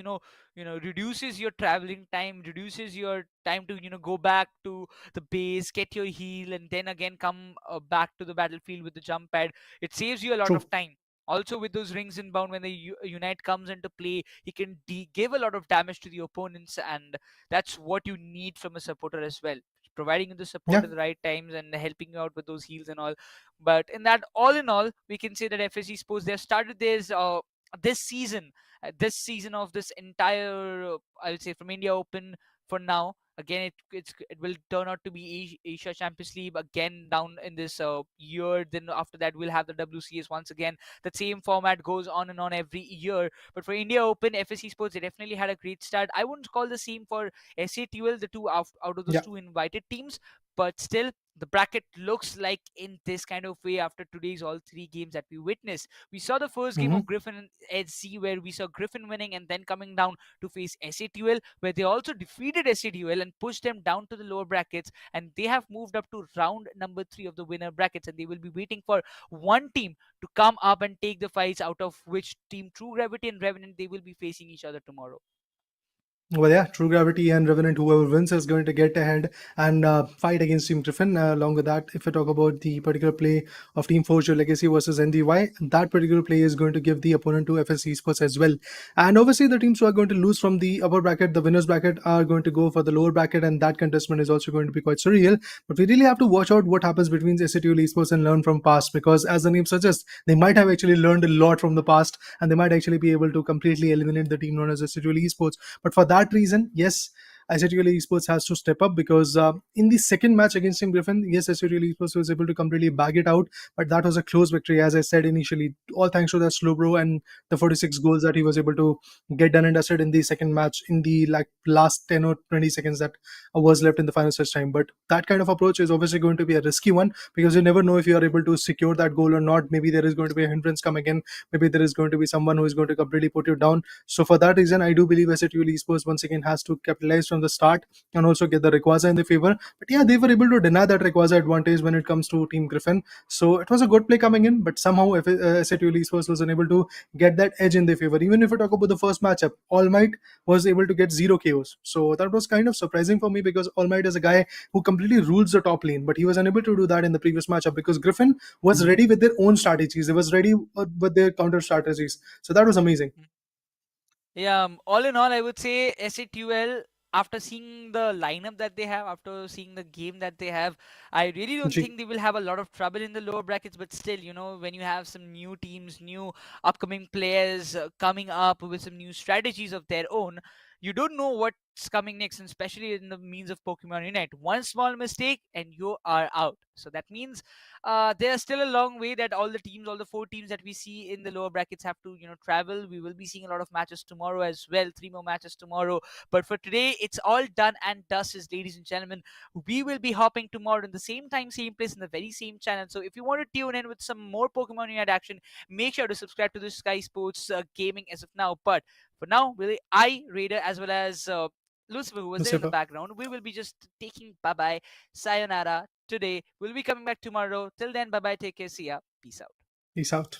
reduces your traveling time, reduces your time to, go back to the base, get your heal, and then again come back to the battlefield with the jump pad. It saves you a lot True. of time. Also, with those rings inbound, when the Unite comes into play, he can give a lot of damage to the opponents, and that's what you need from a supporter as well. Providing you the support Yeah. at the right times and helping you out with those heals and all. But in that, all in all, we can say that FSC Sports, they have started this season, of this entire, I would say, from India Open for now. Again, it will turn out to be Asia Champions League again down in this year. Then after that, we'll have the WCS once again. The same format goes on and on every year. But for India Open, FSC Sports, they definitely had a great start. I wouldn't call the same for SATUL, the two out of those Yeah. two invited teams, but still the bracket looks like in this kind of way after today's all three games that we witnessed. We saw the first game Mm-hmm. of Griffin and SC, where we saw Griffin winning and then coming down to face SATUL, where they also defeated SATUL and pushed them down to the lower brackets, and they have moved up to round number 3 of the winner brackets, and they will be waiting for one team to come up and take the fights, out of which team True Gravity and Revenant, they will be facing each other tomorrow. Well, yeah, True Gravity and Revenant, whoever wins is going to get ahead and fight against Team Griffin. Along with that, if we talk about the particular play of Team Forge Legacy versus NDY, that particular play is going to give the opponent to FS Esports as well. And obviously, the teams who are going to lose from the upper bracket, the winners bracket, are going to go for the lower bracket, and that contestment is also going to be quite surreal. But we really have to watch out what happens between SATL Esports and learn from past, because as the name suggests, they might have actually learned a lot from the past, and they might actually be able to completely eliminate the team known as SATL Esports. But for that reason, yes, SATL Esports has to step up, because in the second match against Team Griffin, yes, SATL Esports was able to completely bag it out, but that was a close victory, as I said initially, all thanks to that slow bro and the 46 goals that he was able to get done and dusted in the second match in the last 10 or 20 seconds that was left in the final stretch time. But that kind of approach is obviously going to be a risky one, because you never know if you are able to secure that goal or not. Maybe there is going to be a hindrance coming in, maybe there is going to be someone who is going to completely put you down. So for that reason, I do believe SATL Esports once again has to capitalize from the start and also get the Rayquaza in their favor. But yeah, they were able to deny that Rayquaza advantage when it comes to Team Griffin. So it was a good play coming in, but somehow SATL Esports was unable to get that edge in their favor. Even if we talk about the first matchup, All Might was able to get 0 KOs. So that was kind of surprising for me, because All Might is a guy who completely rules the top lane, but he was unable to do that in the previous matchup, because Griffin was ready with their own strategies. They was ready with their counter strategies. So that was amazing. Yeah, all in all, I would say SATUL, after seeing the lineup that they have, after seeing the game that they have, I really don't Gee. think they will have a lot of trouble in the lower brackets. But still, when you have some new teams, new upcoming players coming up with some new strategies of their own, you don't know what's coming next, and especially in the means of Pokemon Unite. One small mistake and you are out. So that means there's still a long way that all the teams, all the four teams that we see in the lower brackets have to, travel. We will be seeing a lot of matches tomorrow as well, 3 more matches tomorrow. But for today, it's all done and dusted, ladies and gentlemen. We will be hopping tomorrow in the same time, same place, in the very same channel. So if you want to tune in with some more Pokemon Unite action, make sure to subscribe to the Sky Sports Gaming as of now. But for now, really, Raider, as well as Lucifer, who was there in the Lucifer. background, we will be just taking bye bye, sayonara today. We'll be coming back tomorrow. Till then, bye bye, take care, see ya, peace out. Peace out.